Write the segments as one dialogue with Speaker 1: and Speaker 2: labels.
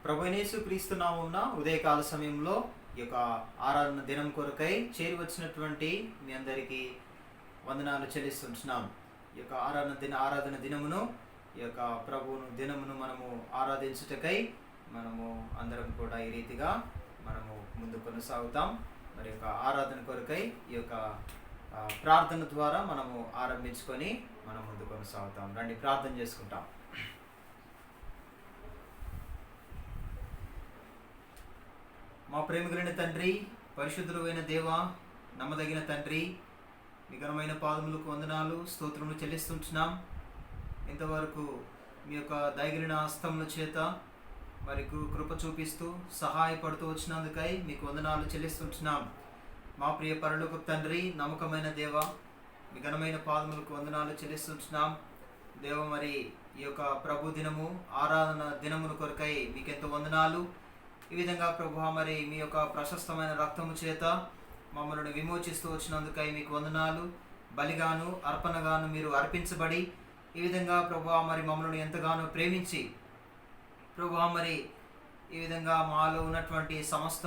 Speaker 1: ప్రభువైన యేసుక్రీస్తు నామమున ఉదయకాల సమయంలో ఈ యొక్క ఆరాధన దినం కొరకై చేరి వచ్చినటువంటి మీ అందరికీ వందనాలు చెల్లిస్తుంటున్నాం. ఈ యొక్క ఆరాధన దినమును ఈ యొక్క ప్రభువును దినమును మనము ఆరాధించుటకై మనము అందరం కూడా ఈ రీతిగా మనము ముందు కొనసాగుతాం. మరి యొక్క ఆరాధన కొరకై ఈ యొక్క ప్రార్థన ద్వారా మనము ఆరంభించుకొని మనం ముందు కొనసాగుతాం. రండి ప్రార్థన చేసుకుంటాం. మా ప్రేమికులైన తండ్రి, పరిశుద్ధులు అయిన దేవ, నమ్మదగిన తండ్రి, మీ ఘనమైన పాదములకు వందనాలు స్తోత్రములు చెల్లిస్తుంటున్నాం. ఇంతవరకు మీ యొక్క దయగిలిన హస్తముల చేత మరి కృప చూపిస్తూ సహాయపడుతూ వచ్చినందుకై మీకు వందనాలు చెల్లిస్తుంటున్నాం. మా ప్రియ పరలోకపు తండ్రి, నమ్మకమైన దేవ, మీ ఘనమైన పాదములకు వందనాలు చెల్లిస్తుంటున్నాం. దేవ, మరి ఈ యొక్క ప్రభు దినము ఆరాధన దినమును కొరకై మీకెంతో వందనాలు. ఈ విధంగా ప్రభువా, మరి మీ యొక్క ప్రశస్తమైన రక్తము చేత మమ్మల్ని విమోచిస్తూ వచ్చినందుకై మీకు వందనాలు. బలిగాను అర్పణగాను మీరు అర్పించబడి ఈ విధంగా ప్రభువా మరి మమ్మల్ని ఎంతగానో ప్రేమించి ప్రభువా మరి ఈ విధంగా మాలో ఉన్నటువంటి సమస్త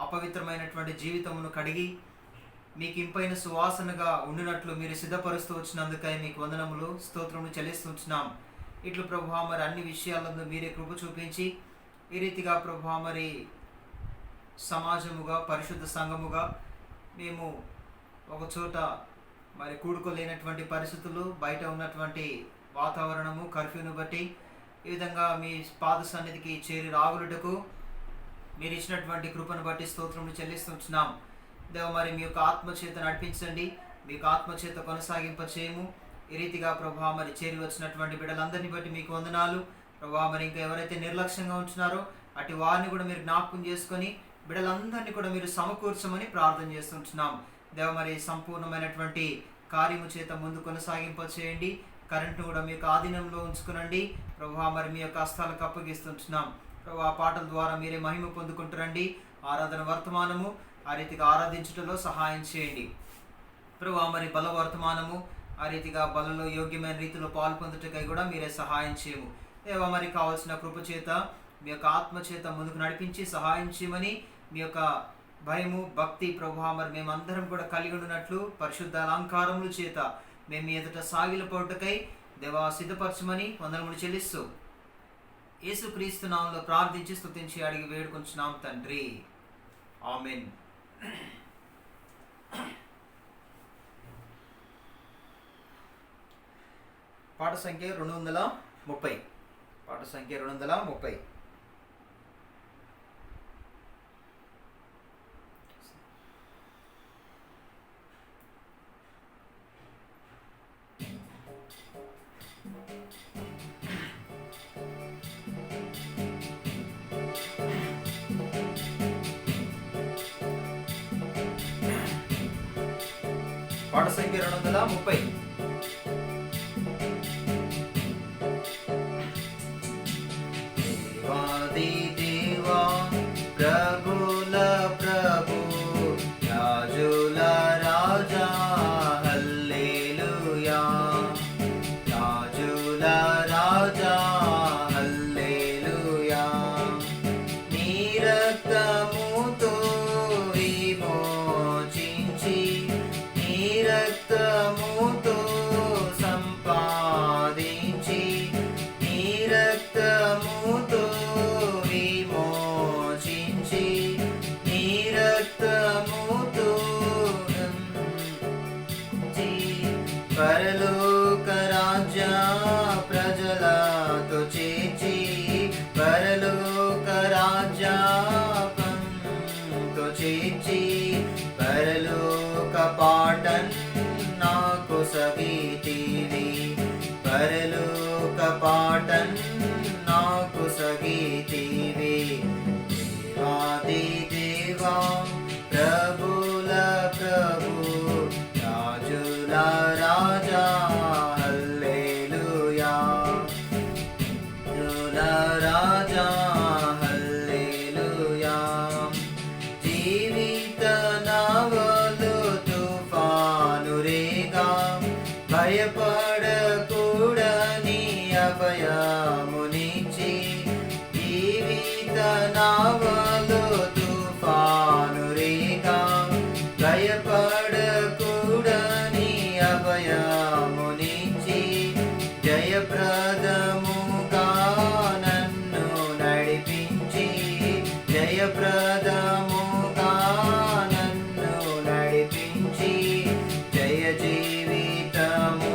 Speaker 1: అపవిత్రమైనటువంటి జీవితమును కడిగి మీకు ఇంపైన సువాసనగా ఉండినట్లు మీరు సిద్ధపరుస్తూ వచ్చినందుకై మీకు వందనములు స్తోత్రములు చెల్లిస్తుంటున్నాం. ఇట్లు ప్రభువా మరి అన్ని విషయాలను మీరే కృప చూపించి ఈ రీతిగా ప్రభువా మరి సమాజముగా పరిశుద్ధ సంఘముగా మేము ఒక చోట మరి కూడుకోలేనటువంటి పరిస్థితులు, బయట ఉన్నటువంటి వాతావరణము, కర్ఫ్యూను బట్టి ఈ విధంగా మీ పాద సన్నిధికి చేరి రాగులుటకు మీరు ఇచ్చినటువంటి కృపను బట్టి స్తోత్రములు చెల్లిస్తున్నాం. దేవ, మరి మీ యొక్క ఆత్మచేత నడిపించండి, మీకు ఆత్మచేత కొనసాగింప చేయము. ఈ రీతిగా ప్రభువా మరి చేరి వచ్చినటువంటి బిడ్డలందరినీ బట్టి మీకు వందనాలు. ప్రభువా మరి ఇంకా ఎవరైతే నిర్లక్ష్యంగా ఉంటున్నారో అటు వారిని కూడా మీరు జ్ఞాపకం చేసుకొని బిడ్డలందరినీ కూడా మీరు సమకూర్చమని ప్రార్థన చేస్తుంటున్నాం. దేవ, మరి సంపూర్ణమైనటువంటి కార్యము చేత ముందు కొనసాగింప చేయండి. కరెంట్ను కూడా మీకు ఆధీనంలో ఉంచుకునండి. ప్రభువా మరి మీ యొక్క హస్తాలకు అప్పగిస్తుంటున్నాం. ప్రభు ఆ పాటల ద్వారా మీరే మహిమ పొందుకుంటారండి. ఆరాధన వర్తమానము ఆ రీతిగా ఆరాధించుటలో సహాయం చేయండి. ప్రభు మరి బల వర్తమానము ఆ రీతిగా బలలో యోగ్యమైన రీతిలో పాల్పొందుటకై కూడా మీరే సహాయం చేయము. దేవా, మరి కావాల్సిన కృప చేత మీ యొక్క ఆత్మ చేత ముందుకు నడిపించి సహాయం చేయమని మీ యొక్క భయము భక్తి ప్రభువా మరి మేమందరం కూడా కలిగి ఉన్నట్లు పరిశుద్ధ అలంకారముల చేత మేము మీ ఎదుట సాగిలపడుటకై దేవా సిద్ధపరచమని వందనములు చెల్లిస్తూ యేసుక్రీస్తు నామములో ప్రార్థించి స్తుతించి అడిగి వేడుకొంచున్నాం తండ్రి, ఆమేన్. పాట సంఖ్య 230. పాట సంఖ్య 230. పాట సంఖ్య 230. ప్రభుల ప్రభు రాజుల రాజా హల్లెలూయా, రాజుల రాజా హల్లెలూయా. నీ రక్తముతో విమోచించి నీ రక్తముతో సంపాదించి నీ రక్తముతో పరలోక రాజ్య ప్రజలతో చేర్చి పరలోక రాజ్య పంతో చేర్చి పరలోక పాటన్ నాకు సగీతివి, పరలోక పాటన్ నాకు సగీతివి. దేవాది దేవా ప్రభుల ప్రభు రాజుల రాజా హల్లెలూయా, రాజుల రాజా హల్లెలూయా. జీవిత నావలో తుఫాను రేగా భయపడకూడని అభయం జయప్రదముగా నన్ను నడిపించి, జయప్రదముగా నన్ను నడిపించి, జయ జీవితము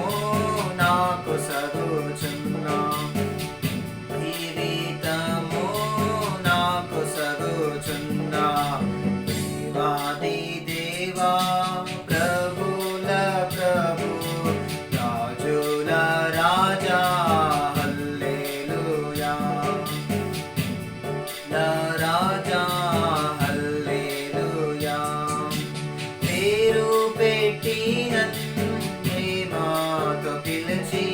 Speaker 1: నాకు సగుచున్నా, జీవితము నాకు సగుచున్నా. దేవాది దేవా, ప్రభుల ప్రభు, రాజుల రాజా, హల్లెలూయా, రాజా, హల్లెలూయా. పేరు పెట్టి నన్ను ప్రేమతో పిలిచి,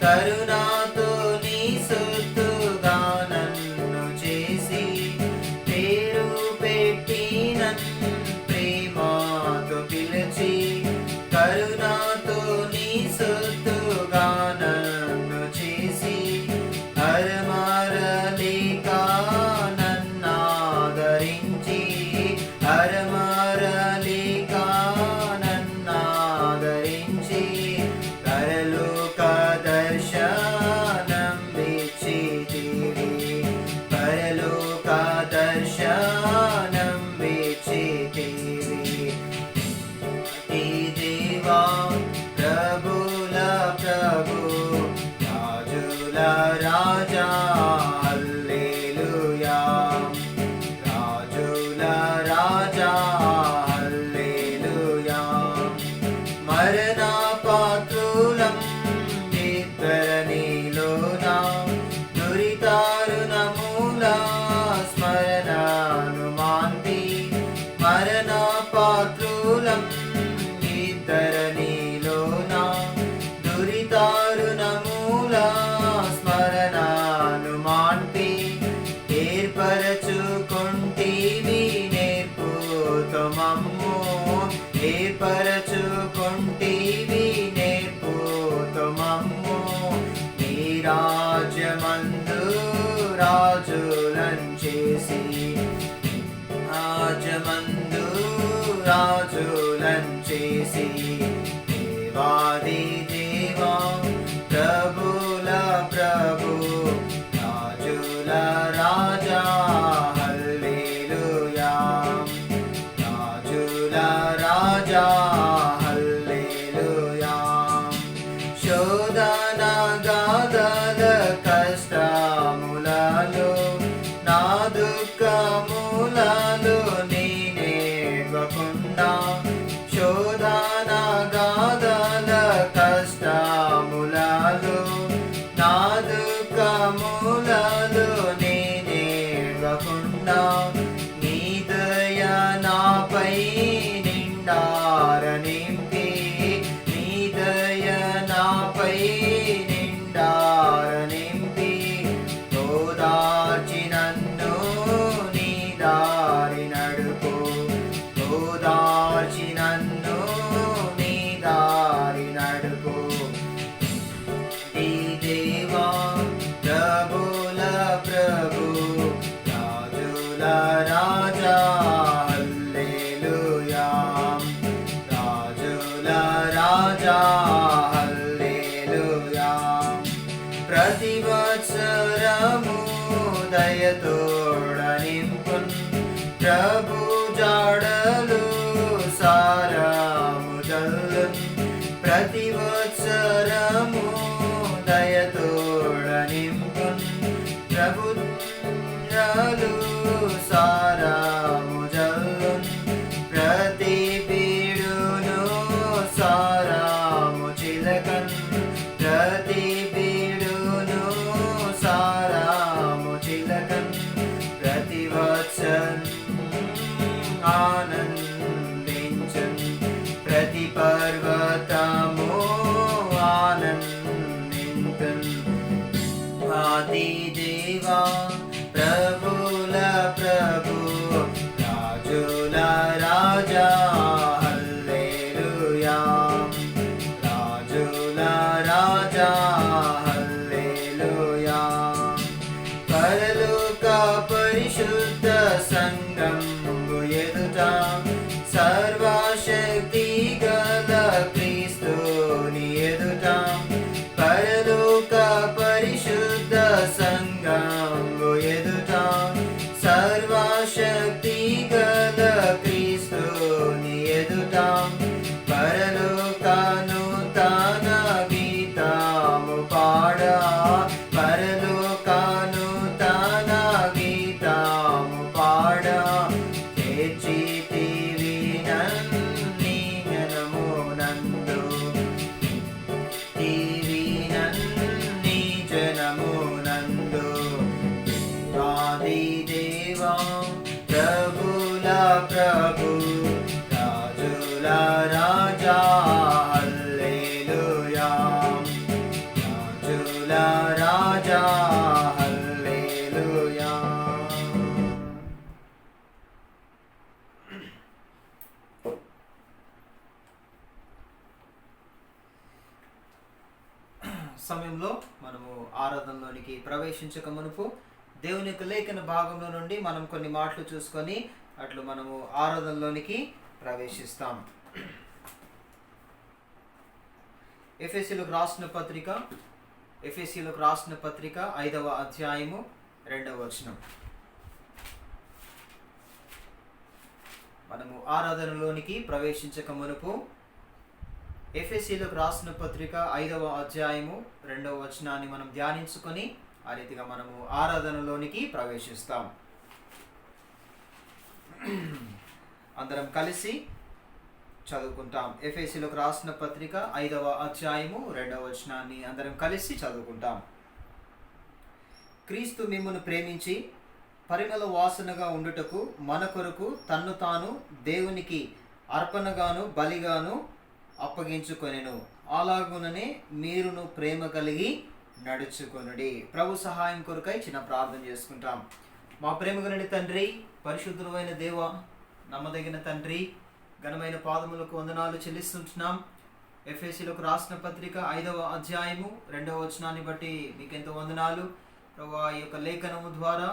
Speaker 1: కరుణాతో నీ సొత్తుగా నన్ను చేసి, పేరు పెట్టి నన్ను ప్రేమతో పిలిచి, కరుణాతో నీ సొత్తుగా నన్ను చేసి, అరమరలేక నన్నాదరించి, అరమరలేక నన్నాదరించి, పరలోక దర్శనం ఇచ్చితివి, పరలోక దర్శనం ఇచ్చితివి. ఈ దేవా, ప్రభుల ప్రభు, రాజుల రాజా, హల్లెలూయా, రాజుల రాజా, హల్లెలూయా. మరణ పాత్రులం ఇద్దరనిలోన, దురితారుణముల స్మరణను మాంతి, మరణ పాత్రులం ఇద్దరనిలోన, దురితారుణముల స్మరణను మాంటి, ఏర్పరచుకొంటివి నేర్పుతో మమ్ము, ఏర్పరచుకొంటివి నేర్పుతో మమ్ము. నీ రాజ్యమందు రాజులను చేసి, రాజమందు రాజులను చేసి, దేవాది దేవా, ప్రభుల ప్రభు, రాజుల రాజా, హల్లెలూయా, రాజుల రాజా, హల్లెలూయా. శోధన గాథల కష్టములలో, నా దుఃఖములలో నేనేగకుండా, శోధన గాథల కష్టములలో, నా దుఃఖములలో నేనేగకుండా, నీ దయ నాపై నిండార నింపి, నీ దయ నాపై నిండార నింపి, ఓదార్చి నన్ను నీ దారి నడుపు, ఓదార్చి నన్ను నీ దారి నడుపు. ఈ దేవా, ప్రభుల ప్రభు, రాజుల రాజా, హల్లెలూయా, రాజుల రాజా, హల్లెలూయా. ప్రతి వత్సరము దయతోడ నింపున్, ప్రభు జాడలు సారము జల్లున్, ప్రతి వత్సరము దయతోడ నింపున్, ప్రభు జాడలు సారము జల్లున్, ప్రతి పీడును సారము చిలకన్, ప్రతి పీడును సారము చిలకన్, ప్రతి వత్సరం ఆనందించన్, ప్రతి పర్వతము ఆనందించన్. ఆది దేవా, ప్రభుల ప్రభు, రాజుల రాజా, హల్లెలూయా, రాజుల రాజా, హల్లెలూయా. పరలోక పరిశుద్ధ సంఘంబు ఎదుట, సర్వశక్తి గల క్రీస్తుని ఎదుట, పరలోక ప్రభు, రాజుల రాజా హల్లెలూయా, రాజుల రాజా హల్లెలూయా. సమయంలో మనము ఆరాధనలోనికి ప్రవేశించక మునుపు దేవుని యొక్క లేఖన భాగంలో నుండి మనం కొన్ని మాటలు చూసుకొని అట్లు మనము ఆరాధనలోనికి ప్రవేశిస్తాం. ఎఫెసీయులకు రాసిన పత్రిక 5వ అధ్యాయము 2వ వచనం. మనము ఆరాధనలోనికి ప్రవేశించక మునుపు ఎఫెసీయులకు రాసిన పత్రిక 5వ అధ్యాయము 2వ వచనాన్ని మనం ధ్యానించుకొని ఆ రీతిగా మనము ఆరాధనలోనికి ప్రవేశిస్తాం. అందరం కలిసి చదువుకుంటాం. ఎఫెసీయులకు రాసిన పత్రిక 5వ అధ్యాయము 2వ వచనాన్ని అందరం కలిసి చదువుకుంటాం. క్రీస్తు మిమ్మును ప్రేమించి పరిమళ వాసనగా ఉండుటకు మన కొరకు తన్ను తాను దేవునికి అర్పణగాను బలిగాను అప్పగించుకొనెను. అలాగుననే మీరును ప్రేమ కలిగి నడుచుకొనుడి. ప్రభు సహాయం కొరకై చిన్న ప్రార్థన చేసుకుంటాం. మా ప్రేమ కలిగిన తండ్రి, పరిశుద్ధులైన దేవ, నమ్మదగిన తండ్రి, ఘనమైన పాదములకు వందనాలు చెల్లిస్తుంటున్నాం. ఎఫెసీయులకు రాసిన పత్రిక 5వ అధ్యాయము 2వ వచనాన్ని బట్టి మీకెంతో వందనాలు ప్రభా. ఈ యొక్క లేఖనము ద్వారా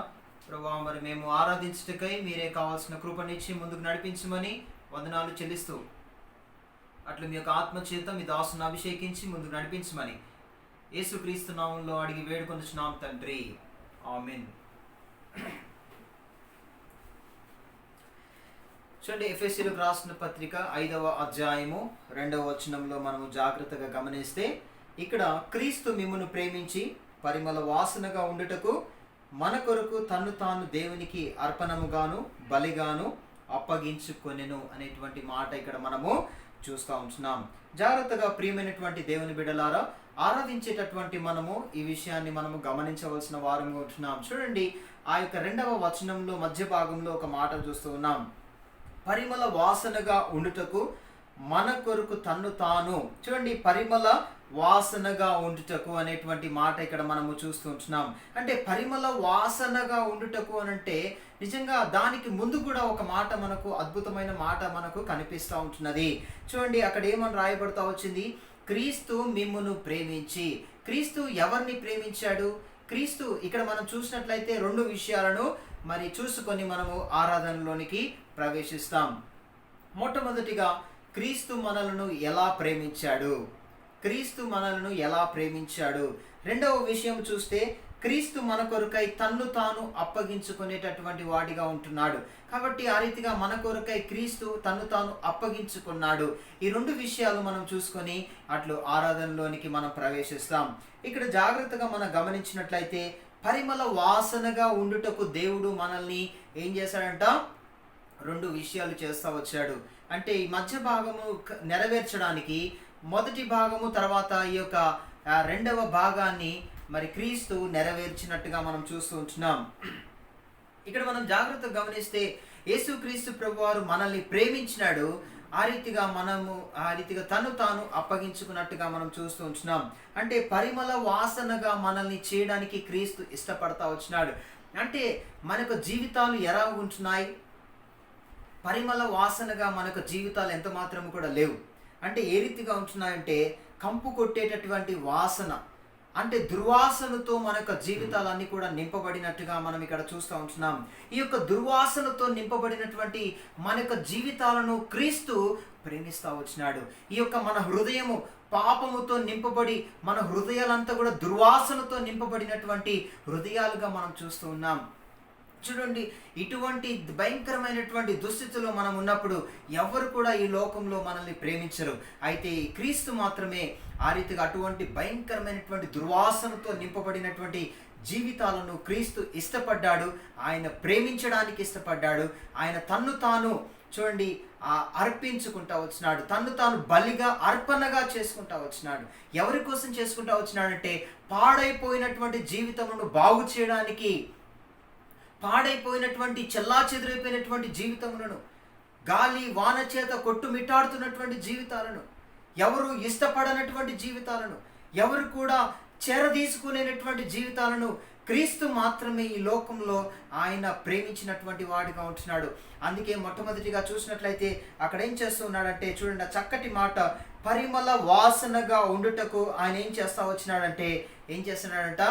Speaker 1: ప్రభా మరి మేము ఆరాధించుటకై మీరే కావాల్సిన కృపనిచ్చి ముందుకు నడిపించమని వందనాలు చెల్లిస్తూ అట్లు మీ యొక్క ఆత్మచేత మీ దాసును అభిషేకించి ముందుకు నడిపించమని యేసుక్రీస్తు నామంలో అడిగి వేడుకొనుచున్నాం తండ్రి, ఆమేన్. చూడండి, ఎఫెసీయులకు రాసిన పత్రిక 5వ అధ్యాయము 2వ వచనంలో మనము జాగ్రత్తగా గమనిస్తే ఇక్కడ క్రీస్తు మిమ్మును ప్రేమించి పరిమళ వాసనగా ఉండుటకు మన కొరకు తన్ను తాను దేవునికి అర్పణముగాను బలిగాను అప్పగించుకొనెను అనేటువంటి మాట ఇక్కడ మనము చూస్తూ ఉంటున్నాం. జాగ్రత్తగా ప్రియమైనటువంటి దేవుని బిడ్డలారా, ఆరాధించేటటువంటి మనము ఈ విషయాన్ని మనము గమనించవలసిన వారంగా ఉంటున్నాం. చూడండి, ఆ యొక్క 2వ వచనంలో మధ్య భాగంలో ఒక మాట చూస్తూ ఉన్నాం. పరిమళ వాసనగా ఉండుటకు మన కొరకు తన్ను తాను. చూడండి, పరిమళ వాసనగా ఉండుటకు అనేటువంటి మాట ఇక్కడ మనము చూస్తూ ఉంటున్నాం. అంటే పరిమళ వాసనగా ఉండుటకు అనంటే నిజంగా దానికి ముందు కూడా ఒక మాట మనకు, అద్భుతమైన మాట మనకు కనిపిస్తూ ఉంటున్నది. చూడండి, అక్కడ ఏమని రాయబడతా వచ్చింది? క్రీస్తు మిమ్మును ప్రేమించి. క్రీస్తు ఎవరిని ప్రేమించాడు? క్రీస్తు ఇక్కడ మనం చూసినట్లయితే 2 విషయాలను మరి చూసుకొని మనము ఆరాధనలోనికి ప్రవేశిస్తాం. మొట్టమొదటిగా క్రీస్తు మనలను ఎలా ప్రేమించాడు, క్రీస్తు మనలను ఎలా ప్రేమించాడు. 2వ విషయం చూస్తే క్రీస్తు మన కొరకై తన్ను తాను అప్పగించుకునేటటువంటి వాడిగా ఉంటున్నాడు. కాబట్టి ఆ రీతిగా మన కొరకై క్రీస్తు తన్ను తాను అప్పగించుకున్నాడు. ఈ 2 విషయాలు మనం చూసుకొని అట్లు ఆరాధనలోనికి మనం ప్రవేశిస్తాం. ఇక్కడ జాగ్రత్తగా మనం గమనించినట్లయితే పరిమళ వాసనగా ఉండుటకు దేవుడు మనల్ని ఏం చేశాడంట? 2 విషయాలు చేస్తూ వచ్చాడు. అంటే ఈ మధ్య భాగము నెరవేర్చడానికి మొదటి భాగము తర్వాత ఈ యొక్క 2వ భాగాన్ని మరి క్రీస్తు నెరవేర్చినట్టుగా మనం చూస్తూ ఉంటున్నాం. ఇక్కడ మనం జాగ్రత్తగా గమనిస్తే యేసుక్రీస్తు ప్రభువారు మనల్ని ప్రేమించినాడు. ఆ రీతిగా తను తాను అప్పగించుకున్నట్టుగా మనం చూస్తూ ఉంటున్నాం. అంటే పరిమళ వాసనగా మనల్ని చేయడానికి క్రీస్తు ఇష్టపడతా వచ్చినాడు. అంటే మనకు జీవితాలు ఎలా ఉంటున్నాయి? పరిమళ వాసనగా మనకు జీవితాలు ఎంత మాత్రం కూడా లేవు. అంటే ఏ రీతిగా ఉంటున్నాయంటే కంపు కొట్టేటటువంటి వాసన, అంటే దుర్వాసనతో మన యొక్క జీవితాలన్నీ కూడా నింపబడినట్టుగా మనం ఇక్కడ చూస్తూ ఉంటున్నాం. ఈ యొక్క దుర్వాసనతో నింపబడినటువంటి మన యొక్క జీవితాలను క్రీస్తు ప్రేమిస్తూ వచ్చినాడు. ఈ యొక్క మన హృదయము పాపముతో నింపబడి మన హృదయాలంతా కూడా దుర్వాసనతో నింపబడినటువంటి హృదయాలుగా మనం చూస్తూ ఉన్నాం. చూడండి, ఇటువంటి భయంకరమైనటువంటి దుస్థితిలో మనం ఉన్నప్పుడు ఎవరు కూడా ఈ లోకంలో మనల్ని ప్రేమించరు. అయితే క్రీస్తు మాత్రమే ఆ రీతిగా అటువంటి భయంకరమైనటువంటి దుర్వాసనతో నింపబడినటువంటి జీవితాలను క్రీస్తు ఇష్టపడ్డాడు. ఆయన ప్రేమించడానికి ఇష్టపడ్డాడు. ఆయన తన్ను తాను చూడండి అర్పించుకుంటా వచ్చినాడు. తన్ను తాను బలిగా అర్పణగా చేసుకుంటా వచ్చినాడు. ఎవరి కోసం చేసుకుంటా వచ్చినాడంటే పాడైపోయినటువంటి జీవితమును బాగు చేయడానికి, పాడైపోయినటువంటి చెల్లాచెదురైపోయినటువంటి జీవితములను గాలి వాన చేత కొట్టుమిట్టాడుతున్నటువంటి జీవితాలను, ఎవరు ఇష్టపడనటువంటి జీవితాలను, ఎవరు కూడా చేరదీసుకునేటువంటి జీవితాలను క్రీస్తు మాత్రమే ఈ లోకంలో ఆయన ప్రేమించినటువంటి వాడిగా ఉంటున్నాడు. అందుకే మొట్టమొదటిగా చూసినట్లయితే అక్కడ ఏం చేస్తున్నాడంటే చూడండి, ఆ చక్కటి మాట, పరిమళ వాసనగా ఉండుటకు ఆయన ఏం చేస్తా వచ్చినాడంటే, ఏం చేస్తున్నాడంట,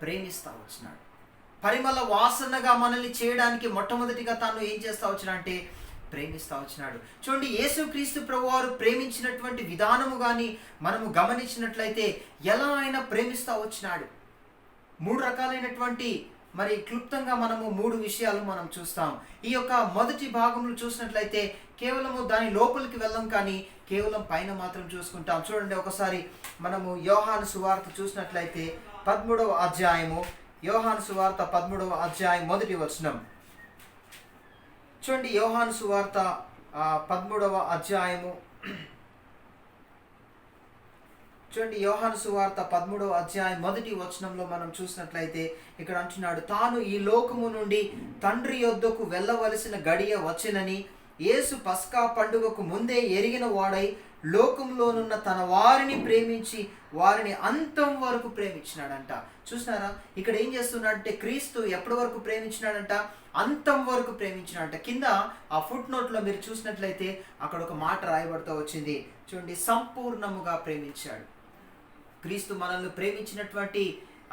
Speaker 1: ప్రేమిస్తా వచ్చినాడు. పరిమళ వాసనగా మనల్ని చేయడానికి మొట్టమొదటిగా తాను ఏం చేస్తా వచ్చినాడంటే ప్రేమిస్తా వచ్చినాడు. చూడండి, యేసుక్రీస్తు ప్రభువారు ప్రేమించినటువంటి విధానము కానీ మనము గమనించినట్లయితే ఎలా ఆయన ప్రేమిస్తా వచ్చినాడు. 3 రకాలైనటువంటి మరి క్లుప్తంగా మనము 3 విషయాలు మనం చూస్తాం. ఈ యొక్క మొదటి భాగంలో చూసినట్లయితే కేవలము దాని లోపలికి వెళ్ళం, కానీ కేవలం పైన మాత్రం చూసుకుంటాం. చూడండి, ఒకసారి మనము యోహాను సువార్త చూసినట్లయితే 13వ అధ్యాయము, యోహాను సువార్త 13వ అధ్యాయం 1వ వచనం చూడండి. యోహాను సువార్త 13వ అధ్యాయము చూడండి, యోహాను సువార్త 13వ అధ్యాయం 1వ వచనంలో మనం చూసినట్లయితే ఇక్కడ అంటున్నాడు, తాను ఈ లోకము నుండి తండ్రి యొద్దకు వెళ్ళవలసిన గడియ వచ్చినని యేసు పస్కా పండుగకు ముందే ఎరిగిన వాడై లోకంలోనున్న తన వారిని ప్రేమించి వారిని అంతం వరకు ప్రేమించినాడంట. చూసినారా, ఇక్కడ ఏం చేస్తున్నాడంటే క్రీస్తు ఎప్పటి వరకు ప్రేమించినాడంట, అంతం వరకు ప్రేమించినాడంట. కింద ఆ ఫుట్ నోట్లో మీరు చూసినట్లయితే అక్కడ ఒక మాట రాయబడుతూ వచ్చింది. చూడండి, సంపూర్ణముగా ప్రేమించాడు. క్రీస్తు మనల్ని ప్రేమించినటువంటి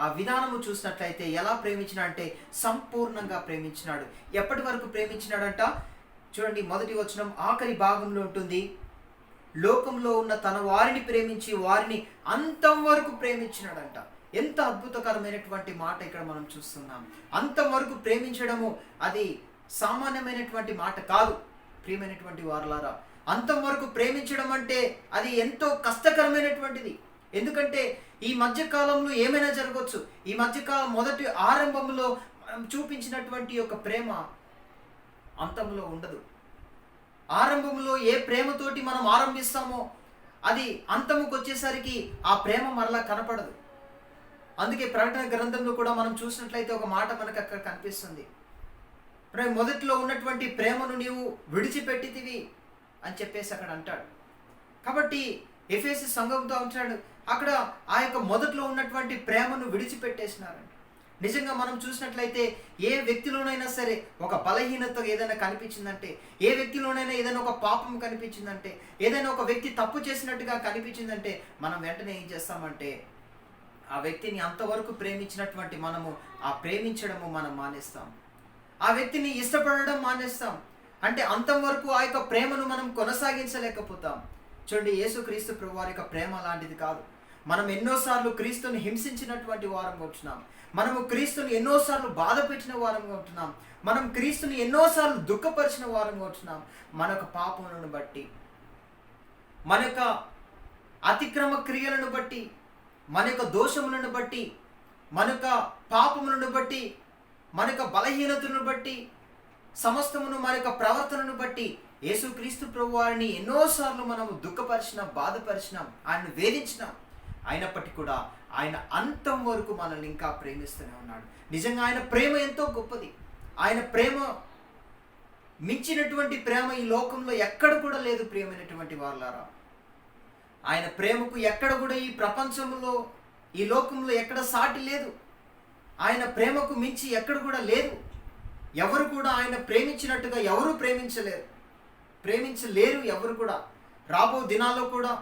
Speaker 1: ఆ విధానము చూసినట్లయితే ఎలా ప్రేమించినాడంటే సంపూర్ణంగా ప్రేమించినాడు. ఎప్పటి వరకు ప్రేమించినాడంట, చూడండి, మొదటి వచనం ఆఖరి భాగంలో ఉంటుంది, లోకంలో ఉన్న తన వారిని ప్రేమించి వారిని అంతం వరకు ప్రేమించినాడంట. ఎంత అద్భుతకరమైనటువంటి మాట ఇక్కడ మనం చూస్తున్నాం. అంతం వరకు ప్రేమించడము అది సామాన్యమైనటువంటి మాట కాదు ప్రియమైనటువంటి వారలారా. అంతం వరకు ప్రేమించడం అంటే అది ఎంతో కష్టకరమైనటువంటిది. ఎందుకంటే ఈ మధ్యకాలంలో ఏమైనా జరగవచ్చు. ఈ మధ్యకాలం మొదటి ఆరంభంలో మనం చూపించినటువంటి యొక్క ప్రేమ అంతంలో ఉండదు. ఆరంభంలో ఏ ప్రేమతోటి మనం ఆరంభిస్తామో అది అంతముకు వచ్చేసరికి ఆ ప్రేమ మరలా కనపడదు. అందుకే ప్రకటన గ్రంథంలో కూడా మనం చూసినట్లయితే ఒక మాట మనకు అక్కడ కనిపిస్తుంది, మొదట్లో ఉన్నటువంటి ప్రేమను నీవు విడిచిపెట్టితివి అని చెప్పేసి అక్కడ అంటాడు. కాబట్టి ఎఫెసీ సంఘంతో అంటాడు, అక్కడ ఆ యొక్క మొదట్లో ఉన్నటువంటి ప్రేమను విడిచిపెట్టేసినారంట. నిజంగా మనం చూసినట్లయితే ఏ వ్యక్తిలోనైనా సరే ఒక బలహీనత ఏదైనా కనిపించిందంటే, ఏ వ్యక్తిలోనైనా ఏదైనా ఒక పాపం కనిపించిందంటే, ఏదైనా ఒక వ్యక్తి తప్పు చేసినట్టుగా కనిపించిందంటే మనం వెంటనే ఏం చేస్తామంటే ఆ వ్యక్తిని అంతవరకు ప్రేమించినటువంటి మనము ఆ ప్రేమించడము మనం మానేస్తాం. ఆ వ్యక్తిని ఇష్టపడడం మానేస్తాం. అంటే అంతం వరకు ఆ యొక్క ప్రేమను మనం కొనసాగించలేకపోతాం. చూడండి, యేసుక్రీస్తు ప్రభువారి యొక్క ప్రేమ లాంటిది కాదు. మనం ఎన్నోసార్లు క్రీస్తుని హింసించినటువంటి వారంగా ఉంటున్నాం. మనము క్రీస్తుని ఎన్నోసార్లు బాధ పెట్టిన వారంగా ఉంటున్నాం. మనం క్రీస్తుని ఎన్నోసార్లు దుఃఖపరిచిన వారంగా ఉంటున్నాం. మన యొక్క పాపములను బట్టి, మన యొక్క అతిక్రమ క్రియలను బట్టి, మన యొక్క దోషములను బట్టి, మన యొక్క పాపములను బట్టి, మన యొక్క బలహీనతలను బట్టి, సమస్తమును మన యొక్క ప్రవర్తనను బట్టి యేసుక్రీస్తు ప్రభువారిని ఎన్నోసార్లు మనము దుఃఖపరిచినాం, బాధపరిచినాం, ఆయన్ని వేధించినాం. అయినప్పటికీ కూడా ఆయన అంతం వరకు మనల్ని ఇంకా ప్రేమిస్తూనే ఉన్నాడు. నిజంగా ఆయన ప్రేమ ఎంతో గొప్పది. ఆయన ప్రేమ మించినటువంటి ప్రేమ ఈ లోకంలో ఎక్కడ కూడా లేదు ప్రియమైనటువంటి వారలారా. ఆయన ప్రేమకు ఎక్కడ కూడా ఈ ప్రపంచంలో, ఈ లోకంలో ఎక్కడ సాటి లేదు. ఆయన ప్రేమకు మించి ఎక్కడ కూడా లేదు. ఎవరు కూడా ఆయన ప్రేమించినట్టుగా ఎవరు ప్రేమించలేరు. ఎవరు కూడా రాబో దినాల్లో కూడా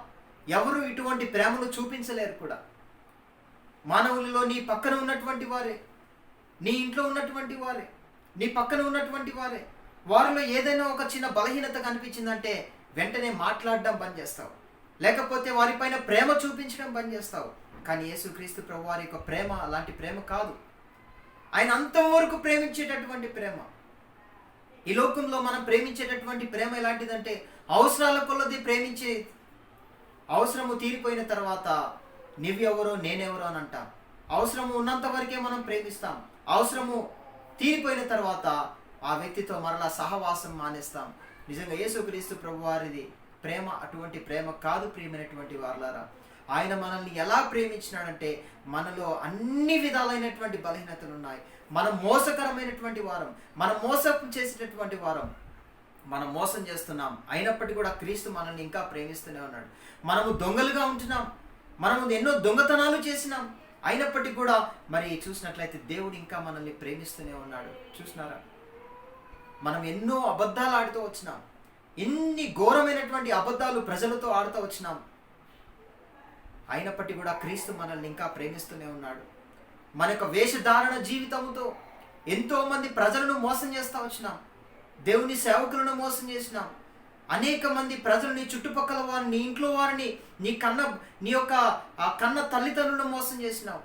Speaker 1: ఎవరు ఇటువంటి ప్రేమను చూపించలేరు కూడా. మానవులలో నీ పక్కన ఉన్నటువంటి వారే, నీ ఇంట్లో ఉన్నటువంటి వారే, నీ పక్కన ఉన్నటువంటి వారే, వారిలో ఏదైనా ఒక చిన్న బలహీనత కనిపించిందంటే వెంటనే మాట్లాడడం బంద్ చేస్తావు, లేకపోతే వారిపైన ప్రేమ చూపించడం బంద్ చేస్తావు. కానీ యేసుక్రీస్తు ప్రభు వారి యొక్క ప్రేమ అలాంటి ప్రేమ కాదు. ఆయన అంతం వరకు ప్రేమించేటటువంటి ప్రేమ. ఈ లోకంలో మనం ప్రేమించేటటువంటి ప్రేమ ఎలాంటిదంటే అవసరాల కొలది ప్రేమించే, అవసరము తీరిపోయిన తర్వాత నువ్వెవరో నేనెవరో అని అంటాం. అవసరము ఉన్నంత వరకే మనం ప్రేమిస్తాం. అవసరము తీరిపోయిన తర్వాత ఆ వ్యక్తితో మరలా సహవాసం మానేస్తాం. నిజంగా యేసుక్రీస్తు ప్రభువారిది ప్రేమ అటువంటి ప్రేమ కాదు ప్రియమైనటువంటి వారలారా. ఆయన మనల్ని ఎలా ప్రేమించినాడంటే మనలో అన్ని విధాలైనటువంటి బలహీనతలు ఉన్నాయి. మనం మోసకరమైనటువంటి వారం, మనం మోసం చేసేటటువంటి వారం, మనం మోసం చేస్తున్నాం, అయినప్పటికీ కూడా క్రీస్తు మనల్ని ఇంకా ప్రేమిస్తూనే ఉన్నాడు. మనము దొంగలుగా ఉంటున్నాం, మనము ఎన్నో దొంగతనాలు చేసినాం, అయినప్పటికీ కూడా మరి చూసినట్లయితే దేవుడు ఇంకా మనల్ని ప్రేమిస్తూనే ఉన్నాడు. చూసినారా, మనం ఎన్నో అబద్ధాలు ఆడుతూ వచ్చినాం, ఎన్ని ఘోరమైనటువంటి అబద్ధాలు ప్రజలతో ఆడుతూ వచ్చినాం, అయినప్పటికీ కూడా క్రీస్తు మనల్ని ఇంకా ప్రేమిస్తూనే ఉన్నాడు. మన యొక్క వేషధారణ జీవితంతో ఎంతో మంది ప్రజలను మోసం చేస్తూ వచ్చినాం, దేవుని సేవకులను మోసం చేసినాం, అనేక మంది ప్రజలు, నీ చుట్టుపక్కల వారిని, నీ ఇంట్లో వారిని, నీ యొక్క కన్న తల్లిదండ్రులను మోసం చేసినావు,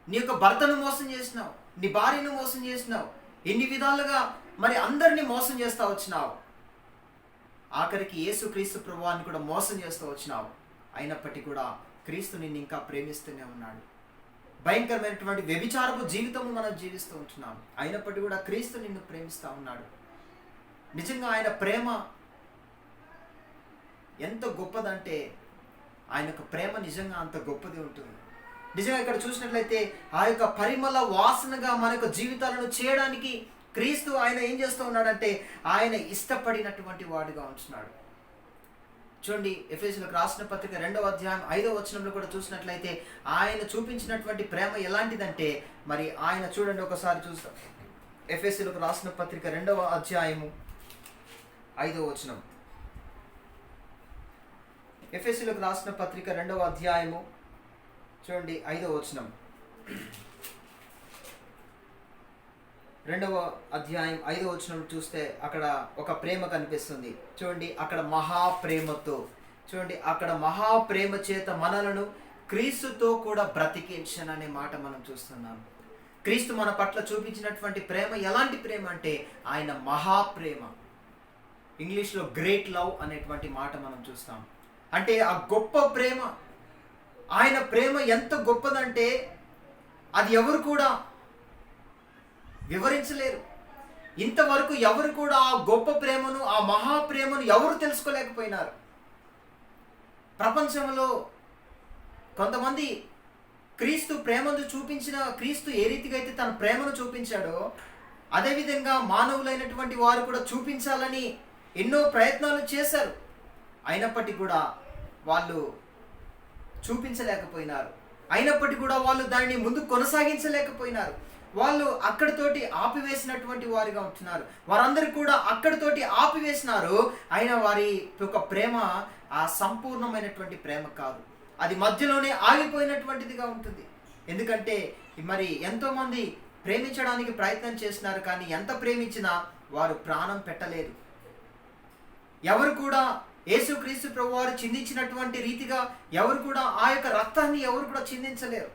Speaker 1: నీ యొక్క భర్తను మోసం చేసినావు, నీ భార్యను మోసం చేసినావు, ఎన్ని విధాలుగా మరి అందరినీ మోసం చేస్తూ వచ్చినావు. ఆఖరికి యేసుక్రీస్తు ప్రభువాన్ని కూడా మోసం చేస్తూ వచ్చినావు, అయినప్పటికీ కూడా క్రీస్తు నిన్ను ఇంకా ప్రేమిస్తూనే ఉన్నాడు. భయంకరమైనటువంటి వ్యభిచారపు జీవితము మనం జీవిస్తూ ఉంటున్నాం, అయినప్పటికీ కూడా క్రీస్తు నిన్ను ప్రేమిస్తూ ఉన్నాడు. నిజంగా ఆయన ప్రేమ ఎంత గొప్పదంటే, ఆయన యొక్క ప్రేమ నిజంగా అంత గొప్పది ఉంటుంది. నిజంగా ఇక్కడ చూసినట్లయితే ఆ యొక్క పరిమళ వాసనగా మన యొక్క జీవితాలను చేయడానికి క్రీస్తు ఆయన ఏం చేస్తూ ఉన్నాడంటే, ఆయన ఇష్టపడినటువంటి వాడుగా ఉంటున్నాడు. చూడండి, ఎఫెసీయులకు రాసిన పత్రిక 2వ అధ్యాయం 5వ వచనంలో కూడా చూసినట్లయితే ఆయన చూపించినటువంటి ప్రేమ ఎలాంటిదంటే, మరి ఆయన చూడండి ఒకసారి చూస్తాం. ఎఫెసీయులకు రాసిన పత్రిక 2వ అధ్యాయము 5వ వచనం. ఎఫెసీయులకు రాసిన పత్రిక 2వ అధ్యాయము చూడండి 5వ వచనం. 2వ అధ్యాయం 5వ వచనం చూస్తే అక్కడ ఒక ప్రేమ కనిపిస్తుంది. చూడండి, అక్కడ మహాప్రేమతో, చూడండి అక్కడ మహాప్రేమ చేత మనలను క్రీస్తుతో కూడా బ్రతికించను అనే మాట మనం చూస్తున్నాం. క్రీస్తు మన పట్ల చూపించినటువంటి ప్రేమ ఎలాంటి ప్రేమ అంటే, ఆయన మహాప్రేమ. ఇంగ్లీష్లో గ్రేట్ లవ్ అనేటువంటి మాట మనం చూస్తాం. అంటే ఆ గొప్ప ప్రేమ, ఆయన ప్రేమ ఎంత గొప్పదంటే అది ఎవరు కూడా వివరించలేరు. ఇంతవరకు ఎవరు కూడా ఆ గొప్ప ప్రేమను, ఆ మహాప్రేమను ఎవరు తెలుసుకోలేకపోయినారు. ప్రపంచంలో కొంతమంది క్రీస్తు ప్రేమను చూపించిన, క్రీస్తు ఏ రీతిగా అయితే తన ప్రేమను చూపించాడో అదేవిధంగా మానవులైనటువంటి వారు కూడా చూపించాలని ఎన్నో ప్రయత్నాలు చేశారు, అయినప్పటికీ కూడా వాళ్ళు చూపించలేకపోయినారు. అయినప్పటికీ కూడా వాళ్ళు దానిని ముందు కొనసాగించలేకపోయినారు. వాళ్ళు అక్కడితోటి ఆపివేసినటువంటి వారిగా ఉంటున్నారు. వారందరూ కూడా అక్కడితోటి ఆపివేసినారు, అయినా వారి యొక్క ప్రేమ ఆ సంపూర్ణమైనటువంటి ప్రేమ కాదు, అది మధ్యలోనే ఆగిపోయినటువంటిదిగా ఉంటుంది. ఎందుకంటే మరి ఎంతోమంది ప్రేమించడానికి ప్రయత్నం చేస్తున్నారు, కానీ ఎంత ప్రేమించినా వారు ప్రాణం పెట్టలేదు. ఎవరు కూడా యేసుక్రీస్తు ప్రభువారు చిందించినటువంటి రీతిగా ఎవరు కూడా ఆ యొక్క రక్తాన్ని ఎవరు కూడా చిందించలేరు.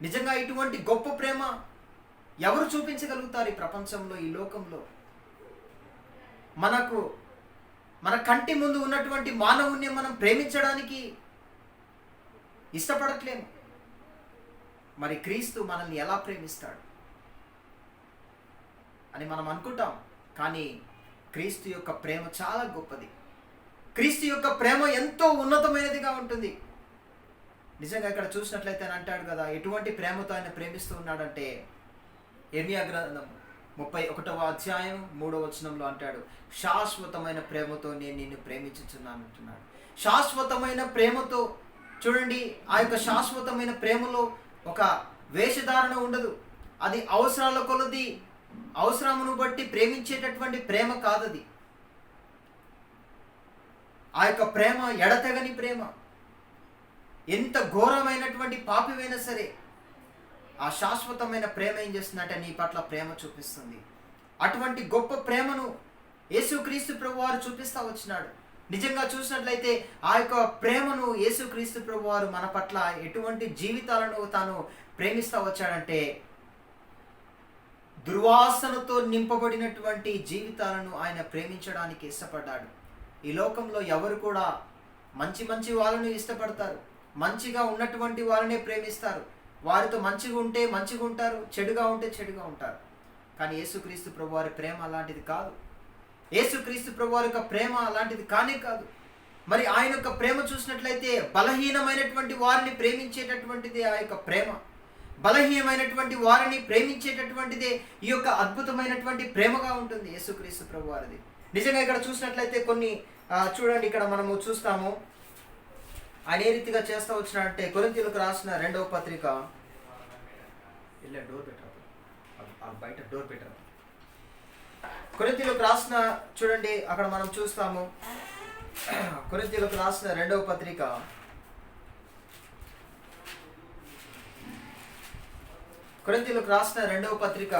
Speaker 1: నిజంగా ఇటువంటి గొప్ప ప్రేమ ఎవరు చూపించగలుగుతారు ఈ ప్రపంచంలో, ఈ లోకంలో? మన కంటి ముందు ఉన్నటువంటి మానవుణ్ణి మనం ప్రేమించడానికి ఇష్టపడట్లేము. మరి క్రీస్తు మనల్ని ఎలా ప్రేమిస్తాడు అని మనం అనుకుంటాం, కానీ క్రీస్తు యొక్క ప్రేమ చాలా గొప్పది. క్రీస్తు యొక్క ప్రేమ ఎంతో ఉన్నతమైనదిగా ఉంటుంది. నిజంగా ఇక్కడ చూసినట్లయితే ఆయన అంటాడు కదా, ఎటువంటి ప్రేమతో ఆయన ప్రేమిస్తూ ఉన్నాడంటే, యెర్మీయా గ్రంథం 31వ అధ్యాయం 3వ వచనంలో అంటాడు, శాశ్వతమైన ప్రేమతో నేను నిన్ను ప్రేమించుచున్నాను అంటున్నాడు. శాశ్వతమైన ప్రేమతో. చూడండి, ఆ యొక్క శాశ్వతమైన ప్రేమలో ఒక వేషధారణ ఉండదు. అది అవసరాల కొలది, అవసరమును బట్టి ప్రేమించేటటువంటి ప్రేమ కాదది. ఆ యొక్క ప్రేమ ఎడతెగని ప్రేమ. ఎంత ఘోరమైనటువంటి పాపివైనా సరే ఆ శాశ్వతమైన ప్రేమ ఏం చేస్తుందంటే నీ పట్ల ప్రేమ చూపిస్తుంది. అటువంటి గొప్ప ప్రేమను యేసుక్రీస్తు ప్రభువారు చూపిస్తూ వచ్చినాడు. నిజంగా చూసినట్లయితే ఆ యొక్క ప్రేమను యేసుక్రీస్తు ప్రభువారు మన పట్ల ఎటువంటి జీవితాలను తాను ప్రేమిస్తూ వచ్చాడంటే, దుర్వాసనతో నింపబడినటువంటి జీవితాలను ఆయన ప్రేమించడానికి ఇష్టపడ్డాడు. ఈ లోకంలో ఎవరు కూడా మంచి వాళ్ళను ఇష్టపడతారు, మంచిగా ఉన్నటువంటి వారినే ప్రేమిస్తారు. వారితో మంచిగా ఉంటే మంచిగా ఉంటారు, చెడుగా ఉంటే చెడుగా ఉంటారు. కానీ యేసుక్రీస్తు ప్రభువారి ప్రేమ అలాంటిది కాదు. యేసుక్రీస్తు ప్రభువారి యొక్క ప్రేమ అలాంటిది కానే కాదు. మరి ఆయన యొక్క ప్రేమ చూసినట్లయితే బలహీనమైనటువంటి వారిని ప్రేమించేటటువంటిది ఆ యొక్క ప్రేమ. బలహీనమైనటువంటి వారిని ప్రేమించేటటువంటిదే ఈ యొక్క అద్భుతమైనటువంటి ప్రేమగా ఉంటుంది యేసుక్రీస్తు ప్రభు వారిది. నిజంగా ఇక్కడ చూసినట్లయితే కొన్ని చూడండి, ఇక్కడ మనము చూస్తాము ఆయన ఏ రీతిగా చేస్తూ వచ్చినాడంటే, కొరింథీయులకు రాసిన 2వ పత్రిక, బయట డోర్ పెట్టారు. కొరింథీయులకు రాసిన చూడండి, అక్కడ మనం చూస్తాము కొరింథీయులకు రాసిన 2వ పత్రిక, కొరింథీయులకు రాసిన 2వ పత్రిక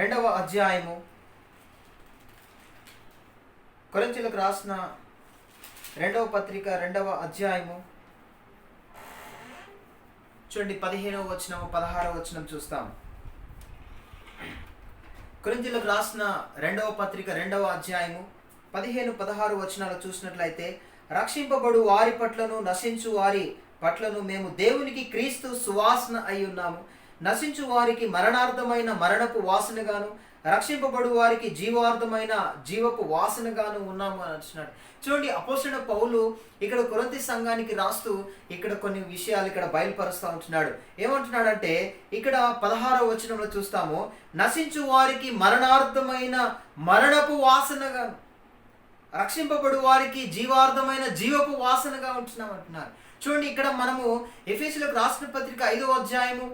Speaker 1: 2వ అధ్యాయము, కొరింథీయులకు రాసిన 2వ పత్రిక 2వ అధ్యాయము చూడండి 15వ వచనం 16వ వచనం చూస్తాం. కొరింథీయులకు రాసిన 2వ పత్రిక 2వ అధ్యాయము 15-16 వచనాలు చూసినట్లయితే, రక్షింపబడు వారి పట్లను నశించు వారి పట్లను మేము దేవునికి క్రీస్తు సువాసన అయి ఉన్నాము. నశించు వారికి మరణార్థమైన మరణపు వాసనగాను, రక్షింపబడు వారికి జీవార్థమైన జీవపు వాసనగాను ఉన్నాము అని అంటున్నాడు. చూడండి, అపోస్తలుడైన పౌలు ఇక్కడ కొరింథీ సంఘానికి రాస్తూ ఇక్కడ కొన్ని విషయాలు ఇక్కడ బయలుపరుస్తూ ఉంటున్నాడు. ఏమంటున్నాడంటే, ఇక్కడ 16వ వచనంలో చూస్తాము, నశించు వారికి మరణార్థమైన మరణపు వాసనగాను, రక్షింపబడు వారికి జీవార్థమైన జీవపు వాసనగా ఉంటున్నాం అంటున్నారు. చూడండి, ఇక్కడ మనము ఎఫెసీయులకు రాసిన పత్రిక 5వ అధ్యాయము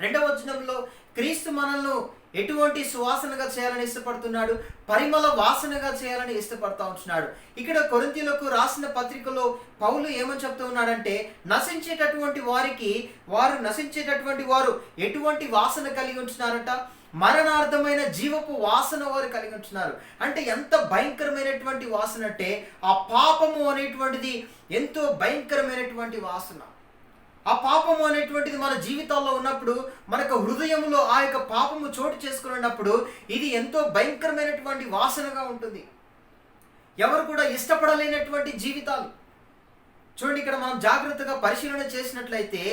Speaker 1: 2వ వచనంలో క్రీస్తు మనల్ని ఎటువంటి సువాసనగా చేయాలని ఇష్టపడుతున్నాడు, పరిమళ వాసనగా చేయాలని ఇష్టపడుతూ ఉంటున్నాడు. ఇక్కడ కొరింథీయులకు రాసిన పత్రికలో పౌలు ఏమని చెప్తూ ఉన్నాడంటే, నశించేటటువంటి వారు ఎటువంటి వాసన కలిగి ఉంటున్నారట, మరణార్థమైన జీవపు వాసన వారు కలిగి ఉంటున్నారు. అంటే ఎంత భయంకరమైనటువంటి వాసన అంటే, ఆ పాపము అనేటువంటిది ఎంతో భయంకరమైనటువంటి వాసన. ఆ పాపము అనేటువంటిది మన జీవితాల్లో ఉన్నప్పుడు, మనకు హృదయంలో ఆ యొక్క పాపము చోటు చేసుకున్నప్పుడు ఇది ఎంతో భయంకరమైనటువంటి వాసనగా ఉంటుంది. ఎవరు కూడా ఇష్టపడలేనటువంటి జీవితాలు. చూడండి, ఇక్కడ మనం జాగ్రత్తగా పరిశీలన చేసినట్లయితే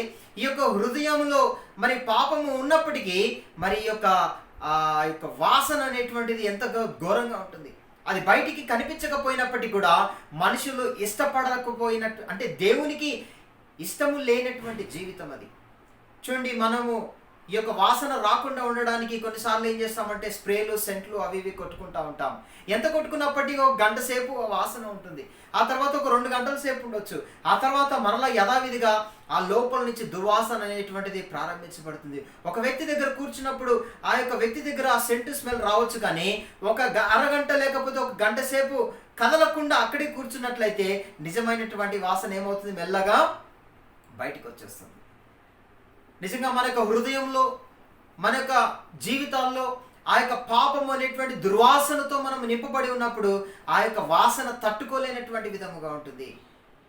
Speaker 1: ఈ యొక్క హృదయంలో మరి పాపము ఉన్నప్పటికీ మరి ఈ యొక్క వాసన అనేటువంటిది ఎంత ఘోరంగా ఉంటుంది. అది బయటికి కనిపించకపోయినప్పటికీ కూడా మనుషులు ఇష్టపడకపోయినట్టు, అంటే దేవునికి ఇష్టము లేనటువంటి జీవితం అది. చూడండి, మనము ఈ యొక్క వాసన రాకుండా ఉండడానికి కొన్నిసార్లు ఏం చేస్తామంటే స్ప్రేలు, సెంట్లు అవి ఇవి కొట్టుకుంటూ ఉంటాం. ఎంత కొట్టుకున్నప్పటికీ 1 గంట సేపు వాసన ఉంటుంది. ఆ తర్వాత ఒక 2 గంటల సేపు ఉండొచ్చు. ఆ తర్వాత మరలా యథావిధిగా ఆ లోపల నుంచి దుర్వాసన అనేటువంటిది ప్రారంభించబడుతుంది. ఒక వ్యక్తి దగ్గర కూర్చున్నప్పుడు ఆ యొక్క వ్యక్తి దగ్గర ఆ సెంటు స్మెల్ రావచ్చు, కానీ ఒక అరగంట లేకపోతే 1 గంట సేపు కదలకుండా అక్కడే కూర్చున్నట్లయితే నిజమైనటువంటి వాసన ఏమవుతుంది, మెల్లగా బయటికి వచ్చేస్తుంది. నిజంగా మన యొక్క హృదయంలో, మన యొక్క జీవితాల్లో ఆ యొక్క పాపము అనేటువంటి దుర్వాసనతో మనం నింపబడి ఉన్నప్పుడు ఆ యొక్క వాసన తట్టుకోలేనటువంటి విధముగా ఉంటుంది.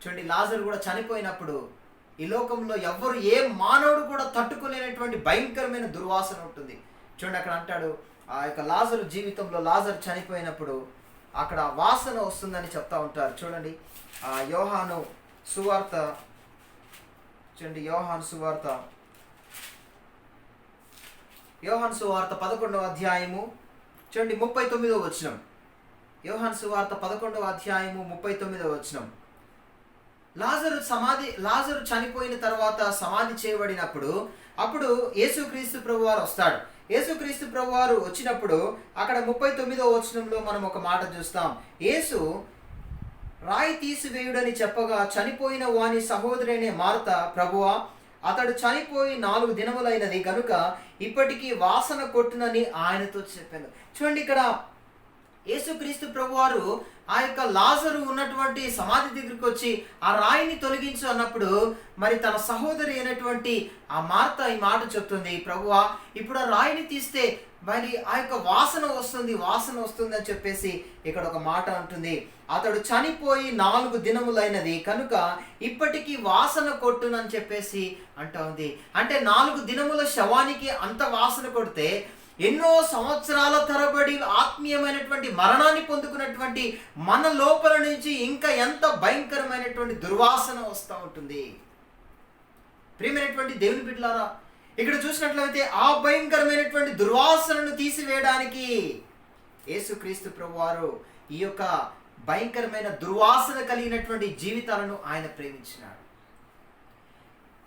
Speaker 1: చూడండి, లాజరు కూడా చనిపోయినప్పుడు ఈ లోకంలో ఏ మానవుడు కూడా తట్టుకోలేనటువంటి భయంకరమైన దుర్వాసన ఉంటుంది. చూడండి, అక్కడ అంటాడు, ఆ యొక్క లాజరు జీవితంలో లాజరు చనిపోయినప్పుడు అక్కడ వాసన వస్తుందని చెప్తా ఉంటారు. చూడండి, యోహాను సువార్త చూడండి, యోహాను సువార్త 11వ అధ్యాయము చూడండి 39వ వచనం. యోహాను సువార్త 11వ అధ్యాయము 39వ వచనం. లాజరు చనిపోయిన తర్వాత సమాధి చేయబడినప్పుడు అప్పుడు యేసుక్రీస్తు ప్రభువారు వస్తాడు. యేసుక్రీస్తు ప్రభువారు వచ్చినప్పుడు అక్కడ 39వ వచనంలో మనం ఒక మాట చూస్తాం. యేసు రాయి తీసివేయుడని చెప్పగా చనిపోయిన వాని సహోదరైన మార్త, ప్రభువా అతడు చనిపోయి 4 దినములైనది కనుక ఇప్పటికీ వాసన కొట్టునని ఆయనతో చెప్పాను. చూడండి, ఇక్కడ యేసుక్రీస్తు ప్రభువారు ఆ యొక్క లాజరు ఉన్నటువంటి సమాధి దగ్గరికి వచ్చి ఆ రాయిని తొలగించు అన్నప్పుడు మరి తన సహోదరి అయినటువంటి ఆ మార్త ఈ మాట చెప్తుంది, ప్రభువా ఇప్పుడు ఆ రాయిని తీస్తే మరి ఆ యొక్క వాసన వస్తుంది అని చెప్పేసి ఇక్కడ ఒక మాట అంటుంది. అతడు చనిపోయి 4 దినములైనది కనుక ఇప్పటికీ వాసన కొట్టునని చెప్పేసి అంటా ఉంది. అంటే 4 దినముల శవానికి అంత వాసన కొడితే ఎన్నో సంవత్సరాల తరబడి ఆత్మీయమైనటువంటి మరణాన్ని పొందుకున్నటువంటి మన లోపల నుంచి ఇంకా ఎంత భయంకరమైనటువంటి దుర్వాసన వస్తూ ఉంటుంది. ప్రియమైనటువంటి దేవుని బిడ్డలారా, ఇక్కడ చూసినట్లయితే ఆ భయంకరమైనటువంటి దుర్వాసనను తీసివేయడానికి యేసుక్రీస్తు ప్రభువారు ఈ యొక్క భయంకరమైన దుర్వాసన కలిగినటువంటి జీవితాలను ఆయన ప్రేమించినాడు.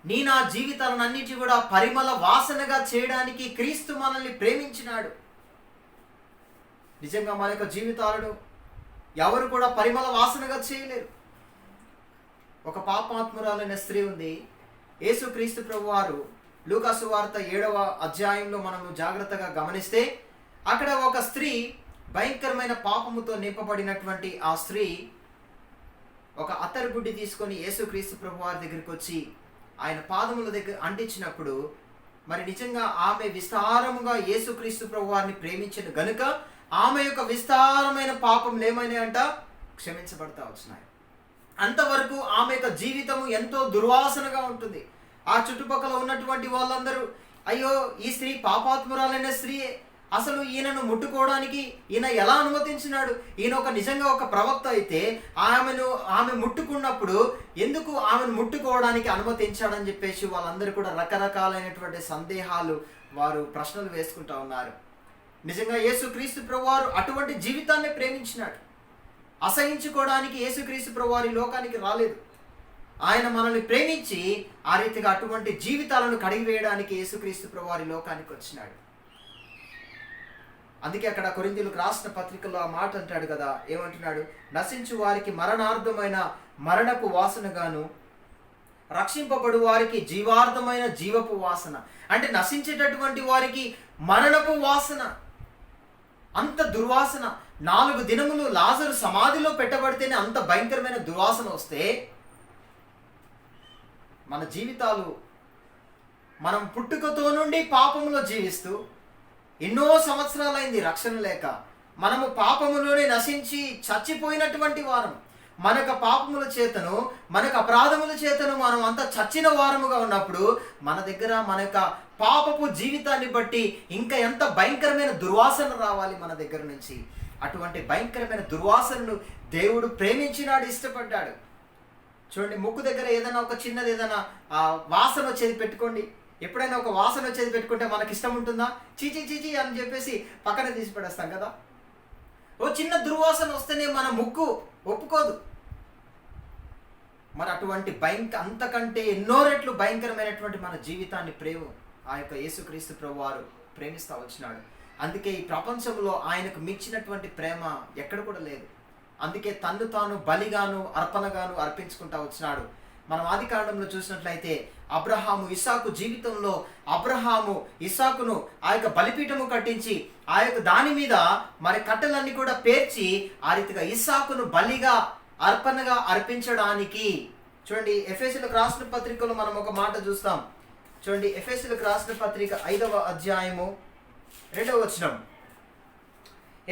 Speaker 1: నా జీవితాలన్నిటి కూడా పరిమళ వాసనగా చేయడానికి క్రీస్తు మనల్ని ప్రేమించినాడు. నిజంగా మన యొక్క జీవితాలను ఎవరు కూడా పరిమళ వాసనగా చేయలేరు. ఒక పాపాత్మురాలైన స్త్రీ ఉంది. యేసుక్రీస్తు ప్రభువారు లూకా సువార్త 7వ అధ్యాయంలో మనము జాగ్రత్తగా గమనిస్తే అక్కడ ఒక స్త్రీ, భయంకరమైన పాపముతో నింపబడినటువంటి ఆ స్త్రీ ఒక అత్తరు గుడ్డి తీసుకొని యేసుక్రీస్తు ప్రభువారి దగ్గరికి వచ్చి ఆయన పాదముల దగ్గర అంటించినప్పుడు మరి నిజంగా ఆమె విస్తారముగా యేసుక్రీస్తు ప్రభువారిని ప్రేమించిన గనుక ఆమె యొక్క విస్తారమైన పాపములు ఏమైనాయంట? క్షమించబడతా వచ్చినాయి. అంతవరకు ఆమె యొక్క జీవితము ఎంతో దుర్వాసనగా ఉంటుంది. ఆ చుట్టుపక్కల ఉన్నటువంటి వాళ్ళందరూ, అయ్యో ఈ స్త్రీ పాపాత్మురాలైన స్త్రీ, అసలు ఈయనను ముట్టుకోవడానికి ఈయన ఎలా అనుమతించినాడు? ఈయన నిజంగా ఒక ప్రవక్త అయితే ఆమె ముట్టుకున్నప్పుడు ఎందుకు ఆమెను ముట్టుకోవడానికి అనుమతించాడని చెప్పేసి వాళ్ళందరూ కూడా రకరకాలైనటువంటి సందేహాలు, వారు ప్రశ్నలు వేసుకుంటా ఉన్నారు. నిజంగా యేసుక్రీస్తు ప్రభువారు అటువంటి జీవితాన్ని ప్రేమించినాడు. అసహించుకోవడానికి యేసుక్రీస్తు ప్రభువారు ఈ లోకానికి రాలేదు. ఆయన మనల్ని ప్రేమించి ఆ రీతిగా అటువంటి జీవితాలను కడిగివేయడానికి యేసుక్రీస్తు ప్రభువారు లోకానికి వచ్చినాడు. అందుకే అక్కడ కొరింథీయులకు రాసిన పత్రికలో ఆ మాట అంటాడు కదా, ఏమంటున్నాడు? నశించు వారికి మరణార్థమైన మరణపు వాసనగాను, రక్షింపబడు వారికి జీవార్థమైన జీవపు వాసన. అంటే నశించేటటువంటి వారికి మరణపు వాసన, అంత దుర్వాసన. 4 దినములు లాజరు సమాధిలో పెట్టబడితేనే అంత భయంకరమైన దుర్వాసన వస్తే, మన జీవితాలు, మనం పుట్టుకతో నుండి పాపములో జీవిస్తూ ఎన్నో సంవత్సరాలైంది రక్షణ లేక, మనము పాపములోనే నశించి చచ్చిపోయినటువంటి వారం. మనకు పాపముల చేతను, మనకు అపరాధముల చేతను మనం అంతా చచ్చిన వారముగా ఉన్నప్పుడు మన దగ్గర మన యొక్క పాపపు జీవితాన్ని బట్టి ఇంకా ఎంత భయంకరమైన దుర్వాసన రావాలి మన దగ్గర నుంచి. అటువంటి భయంకరమైన దుర్వాసనను దేవుడు ప్రేమించినాడు, ఇష్టపడ్డాడు. చూడండి, ముక్కు దగ్గర ఏదైనా ఒక చిన్నది ఏదైనా వాసన వచ్చేది పెట్టుకోండి. ఎప్పుడైనా ఒక వాసన వచ్చేది పెట్టుకుంటే మనకి ఇష్టం ఉంటుందా? చీచి చీచి అని చెప్పేసి పక్కన తీసి పడేస్తాం కదా. ఓ చిన్న దుర్వాసన వస్తేనే మన ముక్కు ఒప్పుకోదు. మరి అటువంటి అంతకంటే ఎన్నో రెట్లు భయంకరమైనటువంటి మన జీవితాన్ని ఆ యొక్క యేసుక్రీస్తు ప్రభువారు ప్రేమిస్తూ వచ్చినాడు. అందుకే ఈ ప్రపంచంలో ఆయనకు మించినటువంటి ప్రేమ ఎక్కడ కూడా లేదు. అందుకే తన్ను తాను బలిగాను అర్పణగాను అర్పించుకుంటా వచ్చినాడు. మనం ఆది కాండంలో చూసినట్లయితే అబ్రహాము ఇస్సాకు జీవితంలో అబ్రహాము ఇస్సాకును ఆ యొక్క బలిపీఠము కట్టించి ఆ యొక్క దాని మీద మరి కట్టెలన్నీ కూడా పేర్చి ఆ రీతిగా ఇస్సాకును బలిగా అర్పణగా అర్పించడానికి. చూడండి, ఎఫెసీయులకు రాసిన పత్రికలో మనం ఒక మాట చూస్తాం. చూడండి, ఎఫెసీయులకు రాసిన పత్రిక 5వ అధ్యాయము 2వ వచనం.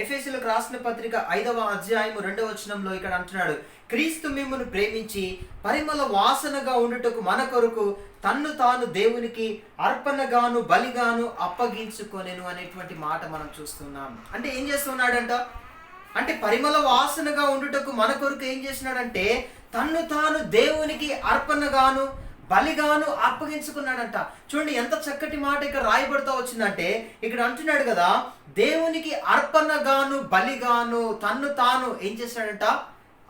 Speaker 1: ఎఫెసీయులకు రాసిన పత్రిక 5వ అధ్యాయము 2వ వచనంలో ఇక్కడ అంటున్నాడు, క్రీస్తు మిమ్మును ప్రేమించి పరిమళ వాసనగా ఉండుటకు మన కొరకు తన్ను తాను దేవునికి అర్పణగాను బలిగాను అప్పగించుకొనెను అనేటువంటి మాట మనం చూస్తున్నాం. అంటే ఏం చేస్తున్నాడంట? అంటే పరిమళ వాసనగా ఉండుటకు మన కొరకు ఏం చేసినాడంటే తన్ను తాను దేవునికి అర్పణగాను బలిగాను అప్పగించుకున్నాడంట. చూడండి ఎంత చక్కటి మాట ఇక్కడ రాయబడుతూ వచ్చిందంటే, ఇక్కడ అంటున్నాడు కదా, దేవునికి అర్పణగాను బలిగాను తన్ను తాను ఏం చేశాడంట?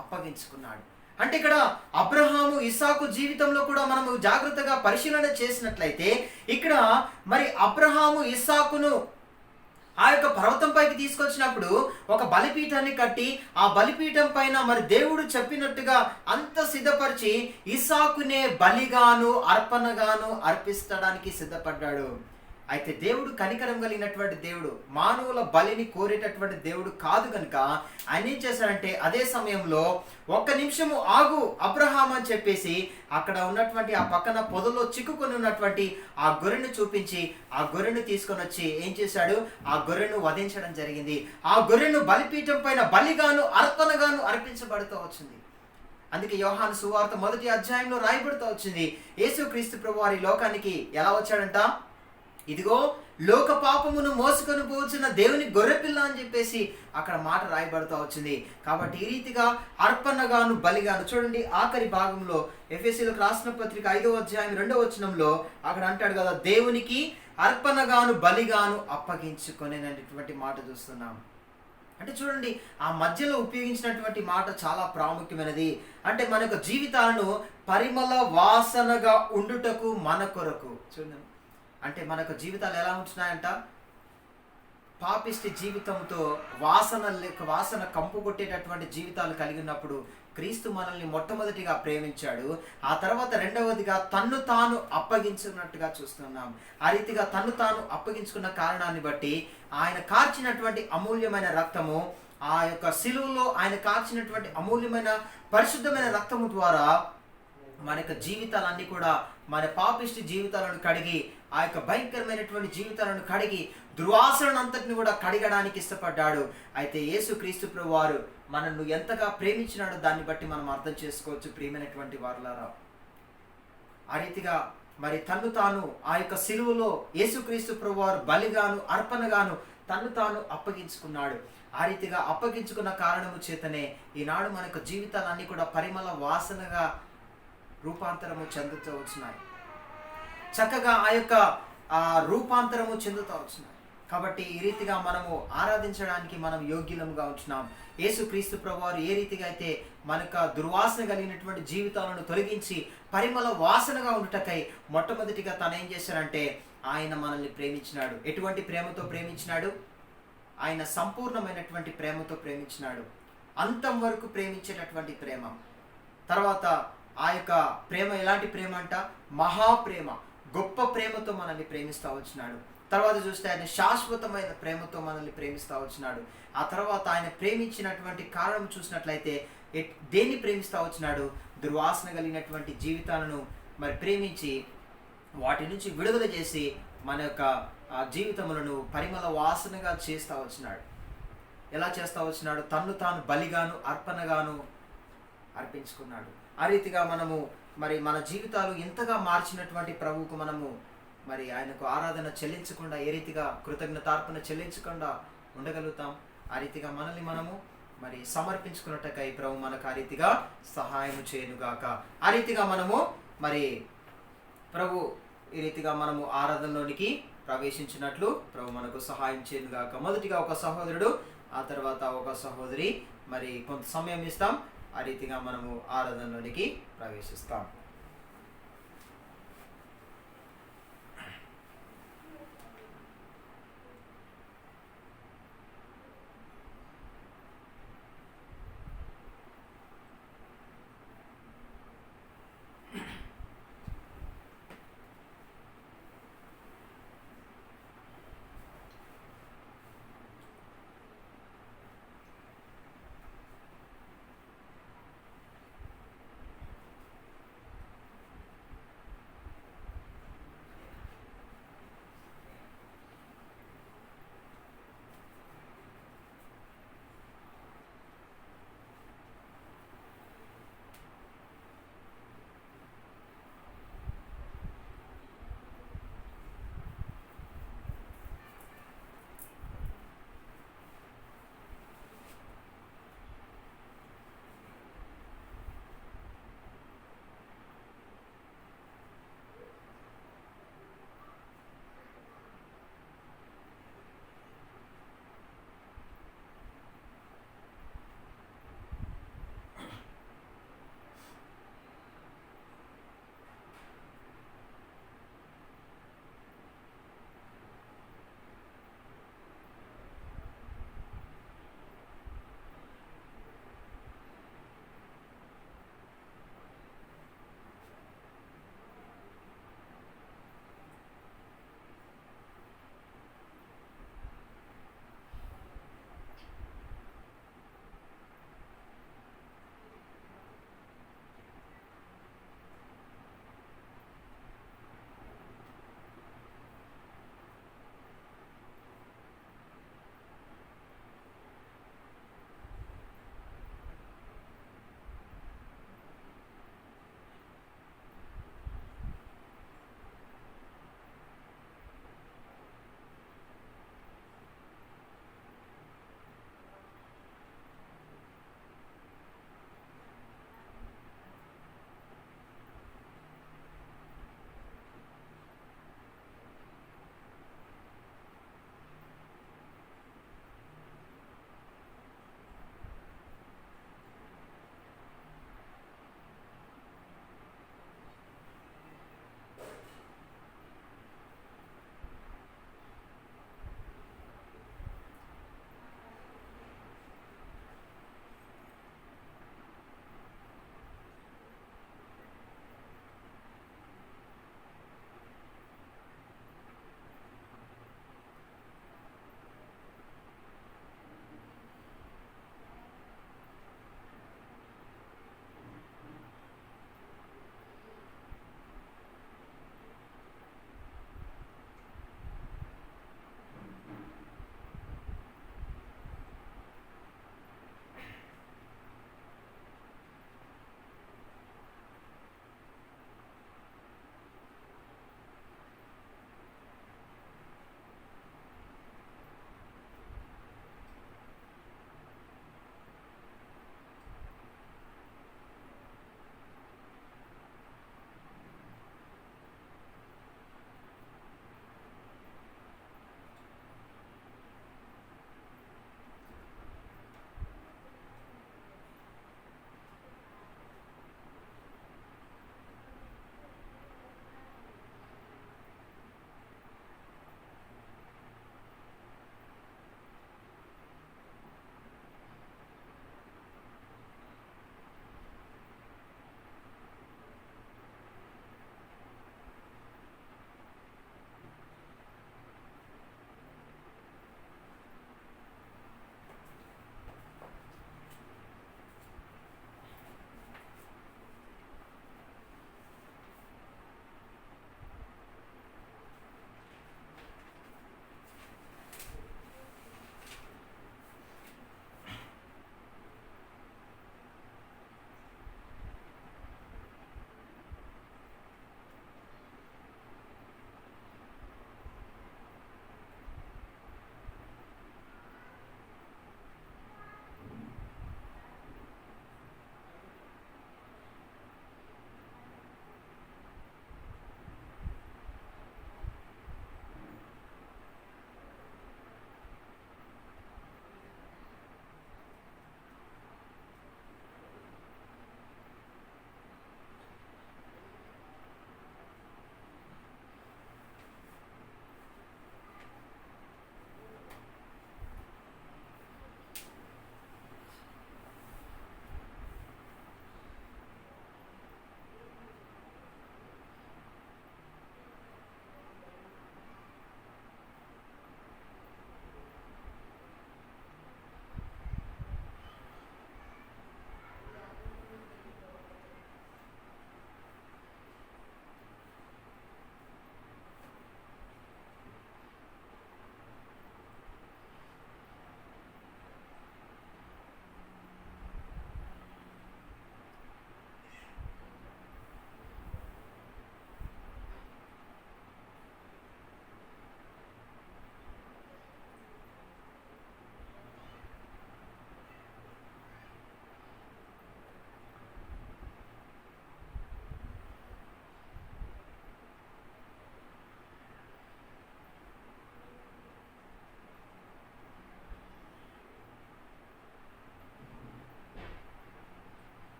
Speaker 1: అప్పగించుకున్నాడు. అంటే ఇక్కడ అబ్రహాము ఇస్సాకు జీవితంలో కూడా మనము జాగ్రత్తగా పరిశీలన చేసినట్లయితే ఇక్కడ మరి అబ్రహాము ఇస్సాకును ఆ యొక్క పర్వతం పైకి తీసుకొచ్చినప్పుడు ఒక బలిపీఠాన్ని కట్టి ఆ బలిపీఠం పైన మరి దేవుడు చెప్పినట్టుగా అంత సిద్ధపరిచి ఇస్సాకునే బలిగాను అర్పణగాను అర్పిస్తడానికి సిద్ధపడ్డాడు. అయితే దేవుడు కనికరం కలిగినటువంటి దేవుడు, మానవుల బలిని కోరేటటువంటి దేవుడు కాదు కనుక ఆయన ఏం చేశాడంటే అదే సమయంలో 1 నిమిషము ఆగు అబ్రహాం అని చెప్పేసి అక్కడ ఉన్నటువంటి ఆ పక్కన పొదలో చిక్కుకొని ఉన్నటువంటి ఆ గొర్రెను చూపించి ఆ గొర్రెను తీసుకొని వచ్చి ఏం చేశాడు? ఆ గొర్రెను వధించడం జరిగింది. ఆ గొర్రెను బలిపీఠం పైన బలిగాను అర్పణగాను అర్పించబడుతూ వచ్చింది. అందుకే యోహాను సువార్త 1వ అధ్యాయంలో రాయబడుతూ వచ్చింది, యేసుక్రీస్తు ప్రభువారు లోకానికి ఎలా వచ్చాడంట? ఇదిగో లోక పాపమును మోసుకొని పోవచ్చిన దేవుని గొర్రెపిల్ల అని చెప్పేసి అక్కడ మాట రాయబడుతూ వచ్చింది. కాబట్టి ఈ రీతిగా అర్పణగాను బలిగాను. చూడండి ఆఖరి భాగంలో ఎఫెసీయులకు రాసిన పత్రిక 5వ అధ్యాయం 2వ వచనంలో అక్కడ అంటాడు కదా, దేవునికి అర్పణగాను బలిగాను అప్పగించుకొనేటువంటి మాట చూస్తున్నాం. అంటే చూడండి, ఆ మధ్యలో ఉపయోగించినటువంటి మాట చాలా ప్రాముఖ్యమైనది. అంటే మన యొక్క జీవితాలను పరిమళ వాసనగా ఉండుటకు మన కొరకు. చూడండి, అంటే మన యొక్క జీవితాలు ఎలా ఉంటున్నాయంట? పాపిష్టి జీవితంతో వాసన కంపు కొట్టేటటువంటి జీవితాలు కలిగి ఉన్నప్పుడు క్రీస్తు మనల్ని మొట్టమొదటిగా ప్రేమించాడు. ఆ తర్వాత రెండవదిగా తన్ను తాను అప్పగించుకున్నట్టుగా చూస్తున్నాం. ఆ రీతిగా తన్ను తాను అప్పగించుకున్న కారణాన్ని బట్టి ఆయన కార్చినటువంటి అమూల్యమైన రక్తము, ఆ యొక్క శిలువలో ఆయన కార్చినటువంటి అమూల్యమైన పరిశుద్ధమైన రక్తము ద్వారా మన యొక్క జీవితాలన్నీ కూడా, మన పాపిష్టి జీవితాలను కడిగి, ఆ యొక్క భయంకరమైనటువంటి జీవితాలను కడిగి, దుర్వాసనను అంతటిని కూడా కడిగడానికి ఇష్టపడ్డాడు. అయితే యేసు క్రీస్తు ప్రభు వారు మనల్ని ఎంతగా ప్రేమించినాడో దాన్ని బట్టి మనం అర్థం చేసుకోవచ్చు ప్రియమైనటువంటి వారులారా. ఆ రీతిగా మరి తన్ను తాను ఆ యొక్క సిలువలో యేసుక్రీస్తు ప్రభు వారు బలిగాను అర్పణగాను తన్ను తాను అప్పగించుకున్నాడు. ఆ రీతిగా అప్పగించుకున్న కారణము చేతనే ఈనాడు మన యొక్క జీవితాలన్నీ కూడా పరిమళ వాసనగా రూపాంతరము చెందుతూ వచ్చినాయి. చక్కగా ఆ యొక్క రూపాంతరము చెందుతూ వచ్చినాయి. కాబట్టి ఈ రీతిగా మనము ఆరాధించడానికి మనం యోగ్యులముగా ఉంటున్నాం. యేసుక్రీస్తు ప్రభువారు ఏ రీతిగా అయితే మనకు దుర్వాసన కలిగినటువంటి జీవితాలను తొలగించి పరిమళ వాసనగా ఉండుటకై మొట్టమొదటిగా తను ఏం చేశాడంటే ఆయన మనల్ని ప్రేమించినాడు. ఎటువంటి ప్రేమతో ప్రేమించినాడు? ఆయన సంపూర్ణమైనటువంటి ప్రేమతో ప్రేమించినాడు. అంతం వరకు ప్రేమించేటటువంటి ప్రేమ. తర్వాత ఆ యొక్క ప్రేమ ఎలాంటి ప్రేమ అంట? మహాప్రేమ, గొప్ప ప్రేమతో మనల్ని ప్రేమిస్తూ వచ్చినాడు. తర్వాత చూస్తే ఆయన శాశ్వతమైన ప్రేమతో మనల్ని ప్రేమిస్తూ వచ్చినాడు. ఆ తర్వాత ఆయన ప్రేమించినటువంటి కారణం చూసినట్లయితే దేన్ని ప్రేమిస్తూ వచ్చినాడు? దుర్వాసన కలిగినటువంటి జీవితాలను మరి ప్రేమించి వాటి నుంచి విడుదల చేసి మన యొక్క జీవితములను పరిమళ వాసనగా చేస్తూ వచ్చినాడు. ఎలా చేస్తూ వచ్చినాడు? తన్ను తాను బలిగాను అర్పణగాను అర్పించుకున్నాడు. ఆ రీతిగా మనము మరి మన జీవితాలు ఎంతగా మార్చినటువంటి ప్రభువుకు మనము మరి ఆయనకు ఆరాధన చెల్లించకుండా, ఏ రీతిగా కృతజ్ఞతార్పణ చెల్లించకుండా ఉండగలుగుతాం? ఆ రీతిగా మనల్ని మనము మరి సమర్పించుకున్నట్టుగా ఈ ప్రభు మనకు ఆ రీతిగా సహాయం చేయనుగాక. ఆ రీతిగా మనము మరి ప్రభు ఈ రీతిగా మనము ఆరాధనలోనికి ప్రవేశించినట్లు ప్రభు మనకు సహాయం చేయనుగాక. మొదటిగా ఒక సహోదరుడు, ఆ తర్వాత ఒక సహోదరి, మరి కొంత సమయం ఇస్తాం. ఆ రీతిగా మనము ఆరాధనలోనికి ప్రవేశిస్తాం.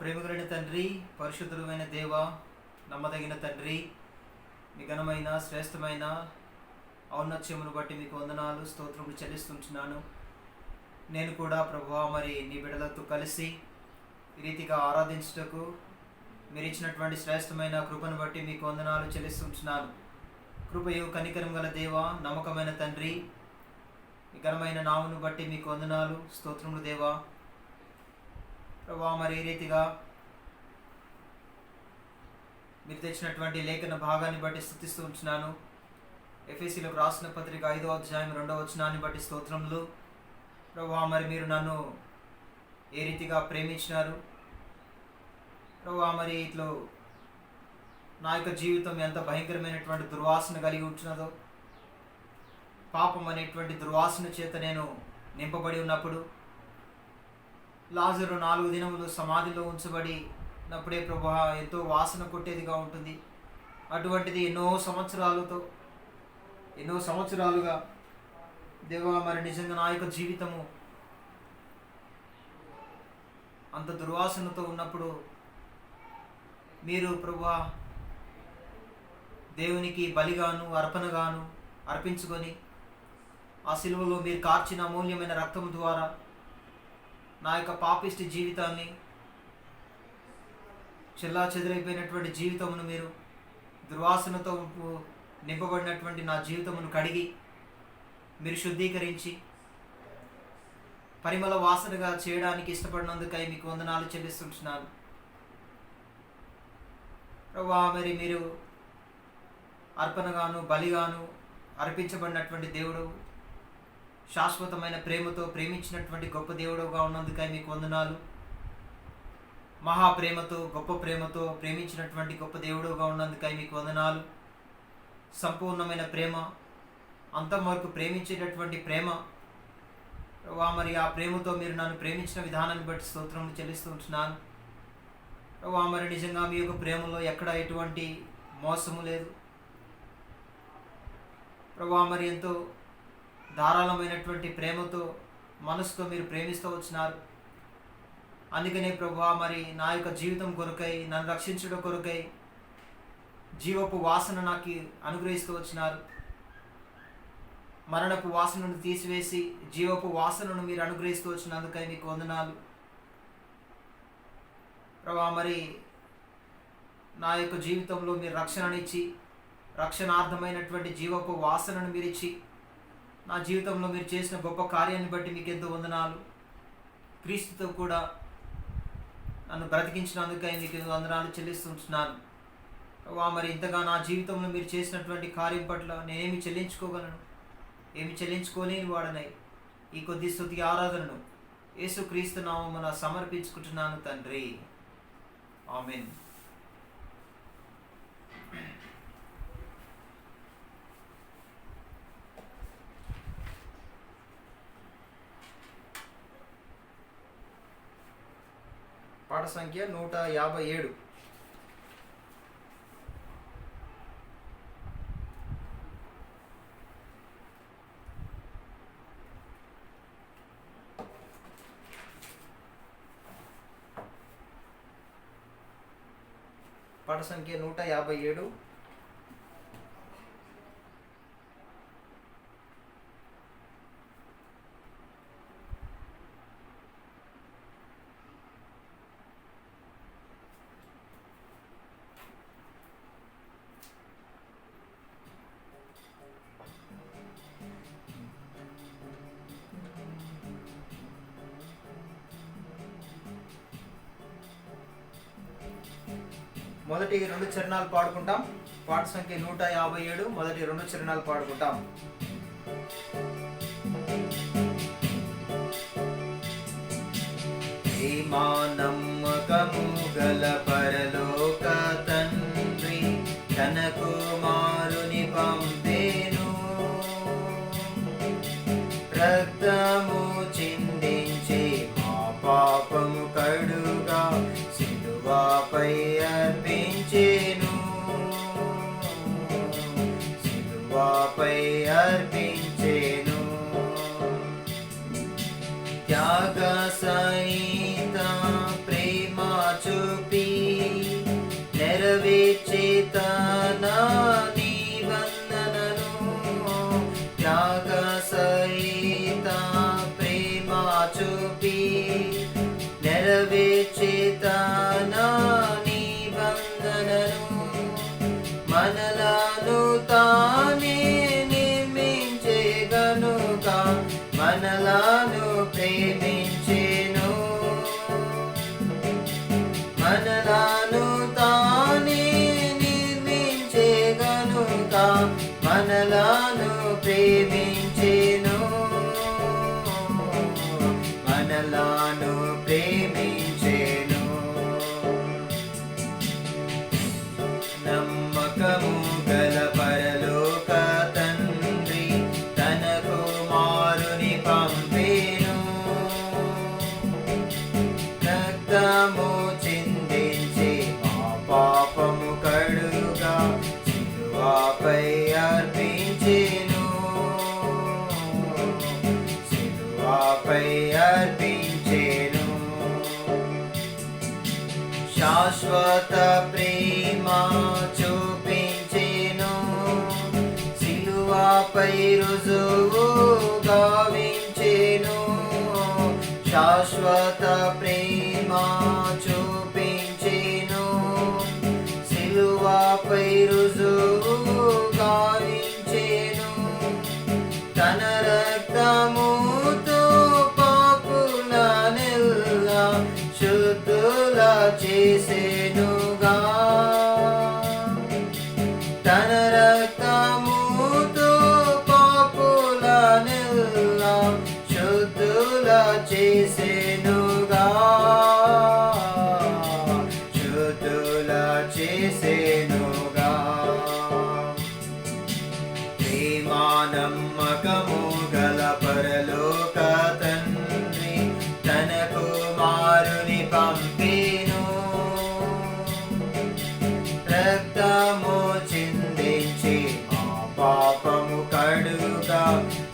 Speaker 1: ప్రేమగలిగిన తండ్రి, పరిశుద్ధుడైన దేవ, నమ్మదగిన తండ్రి, మీ ఘనమైన శ్రేష్టమైన ఔన్నత్యమును బట్టి మీకు వందనాలు స్తోత్రములు చెల్లిస్తుంటున్నాను. నేను కూడా ప్రభువా మరి నీ బిడ్డలతో కలిసి ఈ రీతిగా ఆరాధించుటకు మీరు ఇచ్చినటువంటి శ్రేష్టమైన కృపను బట్టి మీకు వందనాలు చెల్లిస్తుంటున్నాను. కృపయు కనికరం గల దేవ, నమ్మకమైన తండ్రి, మీ ఘనమైన నామును బట్టి మీకు వందనాలు స్తోత్రములు దేవా. ప్రభువా మరి ఈ రీతిగా మీరు తెచ్చినటువంటి లేఖన భాగాన్ని బట్టి స్తుతిస్తూ ఉంటున్నాను. ఎఫెసీలకు రాసిన పత్రిక 5వ అధ్యాయం 2వ వచనాన్ని బట్టి స్తోత్రములు. ప్రభువా మరి మీరు నన్ను ఏ రీతిగా ప్రేమించినారు ప్రభువా, మరి ఇట్లో నా యొక్క జీవితం ఎంత భయంకరమైనటువంటి దుర్వాసన కలిగి ఉంటున్నదో, పాపం అనేటువంటి దుర్వాసన చేత నేను నింపబడి ఉన్నప్పుడు, లాజరు 4 దినములు సమాధిలో ఉంచబడినప్పుడే ప్రభువా ఎంతో వాసన కొట్టేదిగా ఉంటుంది. అటువంటిది ఎన్నో సంవత్సరాలుగా దేవా మరి నిజంగా నా యొక్క జీవితము అంత దుర్వాసనతో ఉన్నప్పుడు మీరు ప్రభువా దేవునికి బలిగాను అర్పణగాను అర్పించుకొని ఆ సిలువలో మీరు కార్చిన అమూల్యమైన రక్తం ద్వారా నా యొక్క పాపిష్టి జీవితాన్ని, చెల్లా చెదిరైపోయినటువంటి జీవితమును, మీరు దుర్వాసనతో నింపబడినటువంటి నా జీవితమును కడిగి మీరు శుద్ధీకరించి పరిమళ వాసనగా చేయడానికి ఇష్టపడినందుకై మీకు వందనాలు చెల్లిస్తుంటున్నాను. ప్రభువా మరి మీరు అర్పణగాను బలిగాను అర్పించబడినటువంటి దేవుడు, శాశ్వతమైన ప్రేమతో ప్రేమించినటువంటి గొప్ప దేవుడుగా ఉన్నందుకై మీకు వందనాలు. మహాప్రేమతో గొప్ప ప్రేమతో ప్రేమించినటువంటి గొప్ప దేవుడుగా ఉన్నందుకై మీకు వందనాలు. సంపూర్ణమైన ప్రేమ, అంతం వరకు ప్రేమించేటటువంటి ప్రేమ ప్రభువా మరి ఆ ప్రేమతో మీరు నన్ను ప్రేమించిన విధానాన్ని బట్టి స్తోత్రములు చెల్లిస్తూ ఉంటున్నాను. ప్రభువా మరి నిజంగా మీ యొక్క ప్రేమలో ఎక్కడ ఎటువంటి మోసము లేదు ప్రభువా. మరి ఎంతో ధారాళమైనటువంటి ప్రేమతో మనసుతో మీరు ప్రేమిస్తూ వచ్చినారు. అందుకనే ప్రభువా మరి నా యొక్క జీవితం కొరకై, నన్ను రక్షించడం కొరకై జీవపు వాసన నాకు అనుగ్రహిస్తూ వచ్చినారు. మరణపు వాసనను తీసివేసి జీవపు వాసనను మీరు అనుగ్రహిస్తూ వచ్చినందుకై మీకు వందనాలు ప్రభువా. మరి నా యొక్క జీవితంలో మీరు రక్షణనిచ్చి, రక్షణార్థమైనటువంటి జీవపు వాసనను మీరు ఇచ్చి, నా జీవితంలో మీరు చేసిన గొప్ప కార్యాన్ని బట్టి మీకు ఎంతో వందనాలు. క్రీస్తుతో కూడా నన్ను బ్రతికించినందుకై మీకు వందనాలు చెల్లిస్తుంటున్నాను ప్రభువా. మరి ఇంతగా నా జీవితంలో మీరు చేసినటువంటి కార్యం పట్ల నేనేమి చెల్లించుకోగలను? ఏమి చెల్లించుకోలేని వాడనై ఈ కొద్ది స్తుతి ఆరాధనను యేసుక్రీస్తు నామమున సమర్పించుకుంటున్నాను తండ్రి, ఆమేన్. పాట సంఖ్య 157. పాట సంఖ్య 157. మొదటి 2 చరణాలు పాడుకుంటాం. పాట సంఖ్య 157, మొదటి 2 చరణాలు పాడుకుంటాం. ప్రేమా నమ్మకము గల పరలోక తండ్రి తన కుమారుని పంపేను, రక్తము చిందించి మా పాపము కడుగా సిలువపై అర్పించేను, సిలువపై అర్పించేను. త్యాగ సహిత ప్రేమ నిబంధనను త్యాగ సహిత ప్రేమ చూపి నెరవేర్చేతన నిబంధనను మనలను తానే నిర్మించే గనుక మనలను ప్రేమించెను మనలను తానే నిర్మించే గనుక మనలను ప్రేమించెను మనలను ప్రేమించెను నమ్మకము గల పరలోక తండ్రి తన కుమారుని పంపెను రక్తము చిందించి మా పాపము కడుగా సిలువపై అర్పించెను సిలువపై అర్పించెను శాశ్వత ప్రేమ చూపించెను సిలువపై రుజువు గావించెను శాశ్వత ప్రేమ చూపించెను సిలువపై రుజువు గావించెను తన రక్తముతో పాపులనెల్లా శుద్ధుల చేసెనుగా తన రక్తముతో పాపులనెల్లా శుద్ధుల చేసెనుగా శుద్ధుల చేసెనుగా ప్రేమా నమ్మకము గల పరలోక తండ్రి తన కుమారుని పంపెను రక్తము చిందించి మా పాపము కడుగా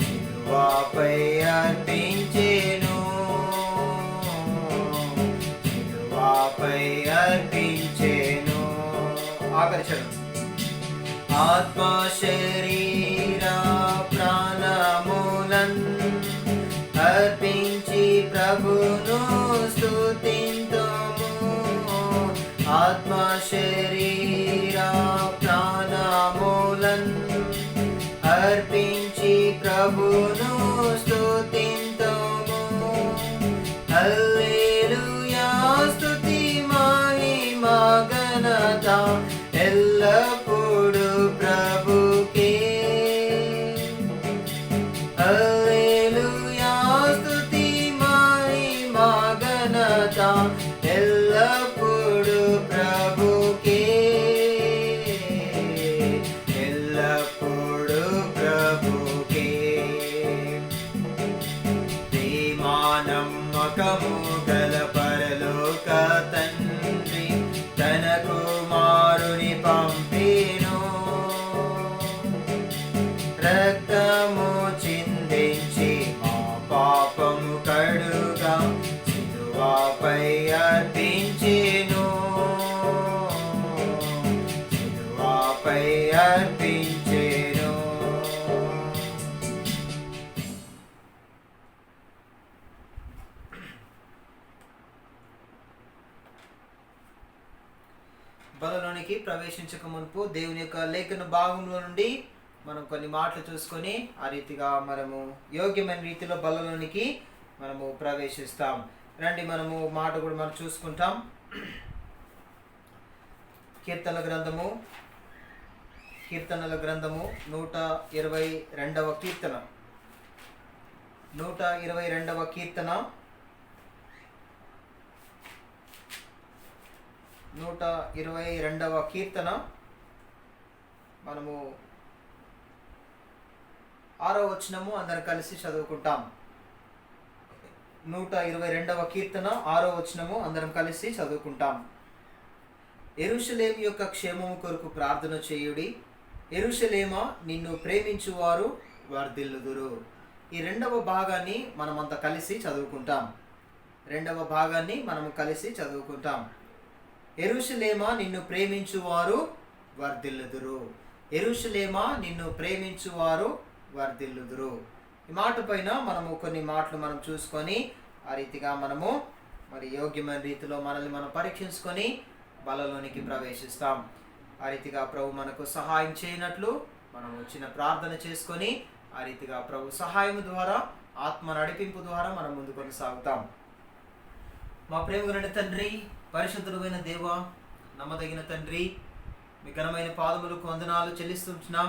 Speaker 1: సిలువపై అర్పించెను సిలువపై అర్పించెను ఆకర్షణ ఆత్మ శరీర ప్రాణములన్ అర్పించి ప్రభును స్తుతింతుము ఆత్మ శరీర ప్రాణములన్ అర్పించి ప్రభును స్తుతింతుము హల్లెలూయా స్తుతి మహిమ ఘనత ఎల్లప్పుడూ ప్రభుకే హల్లెలూయా స్తుతి మహిమ ఘనత ఎల్లప్పుడూ ప్రభుకే ఎల్లప్పుడూ ప్రభుకే ప్రేమా నమ్మకము గల పరలోక తండ్రి తన కుమారుని పంపెను రక్తము చిందించి మా పాపము కడుగా సిలువపై అర్పించెను సిలువపై అర్పించెను బలలోనికి ప్రవేశించక మునుపు దేవుని యొక్క లేఖన భాగంలో నుండి మనం కొన్ని మాటలు చూసుకొని ఆ రీతిగా మనము యోగ్యమైన రీతిలో బలలోనికి మనము ప్రవేశిస్తాం. రండి మనము మాట కూడా మనం చూసుకుంటాం. కీర్తనల గ్రంథము 122వ కీర్తన 122వ కీర్తన 122వ కీర్తన మనము 6వ వచనము అందరం కలిసి చదువుకుంటాం. 122వ కీర్తన 6వ వచనము అందరం కలిసి చదువుకుంటాం. యెరూషలేము యొక్క క్షేమము కొరకు ప్రార్థన చేయుడి. యెరూషలేమా, నిన్ను ప్రేమించువారు వర్ధిల్లుదురు. ఈ రెండవ భాగాన్ని మనమంతా కలిసి చదువుకుంటాం. యెరూషలేమా, నిన్ను ప్రేమించువారు వర్ధిల్లుదురు. యెరూషలేమా నిన్ను ప్రేమించువారు వర్ధిల్లుదురు. ఈ మాట పైన మనము కొన్ని మాటలు మనం చూసుకొని ఆ రీతిగా మనము మరి యోగ్యమైన రీతిలో మనల్ని మనం పరీక్షించుకొని బలలోనికి ప్రవేశిస్తాం. ఆ రీతిగా ప్రభు మనకు సహాయం చేయనట్లు మనము చిన్న ప్రార్థన చేసుకొని ఆ రీతిగా ప్రభు సహాయం ద్వారా ఆత్మ నడిపింపు ద్వారా మనం ముందు కొనసాగుతాం. మా ప్రేమగల తండ్రి, పరిశుద్ధుడైన దేవ, నమ్మదగిన తండ్రి, మీ ఘనమైన పాదములకు వందనాలు చెల్లిస్తుంటున్నాం.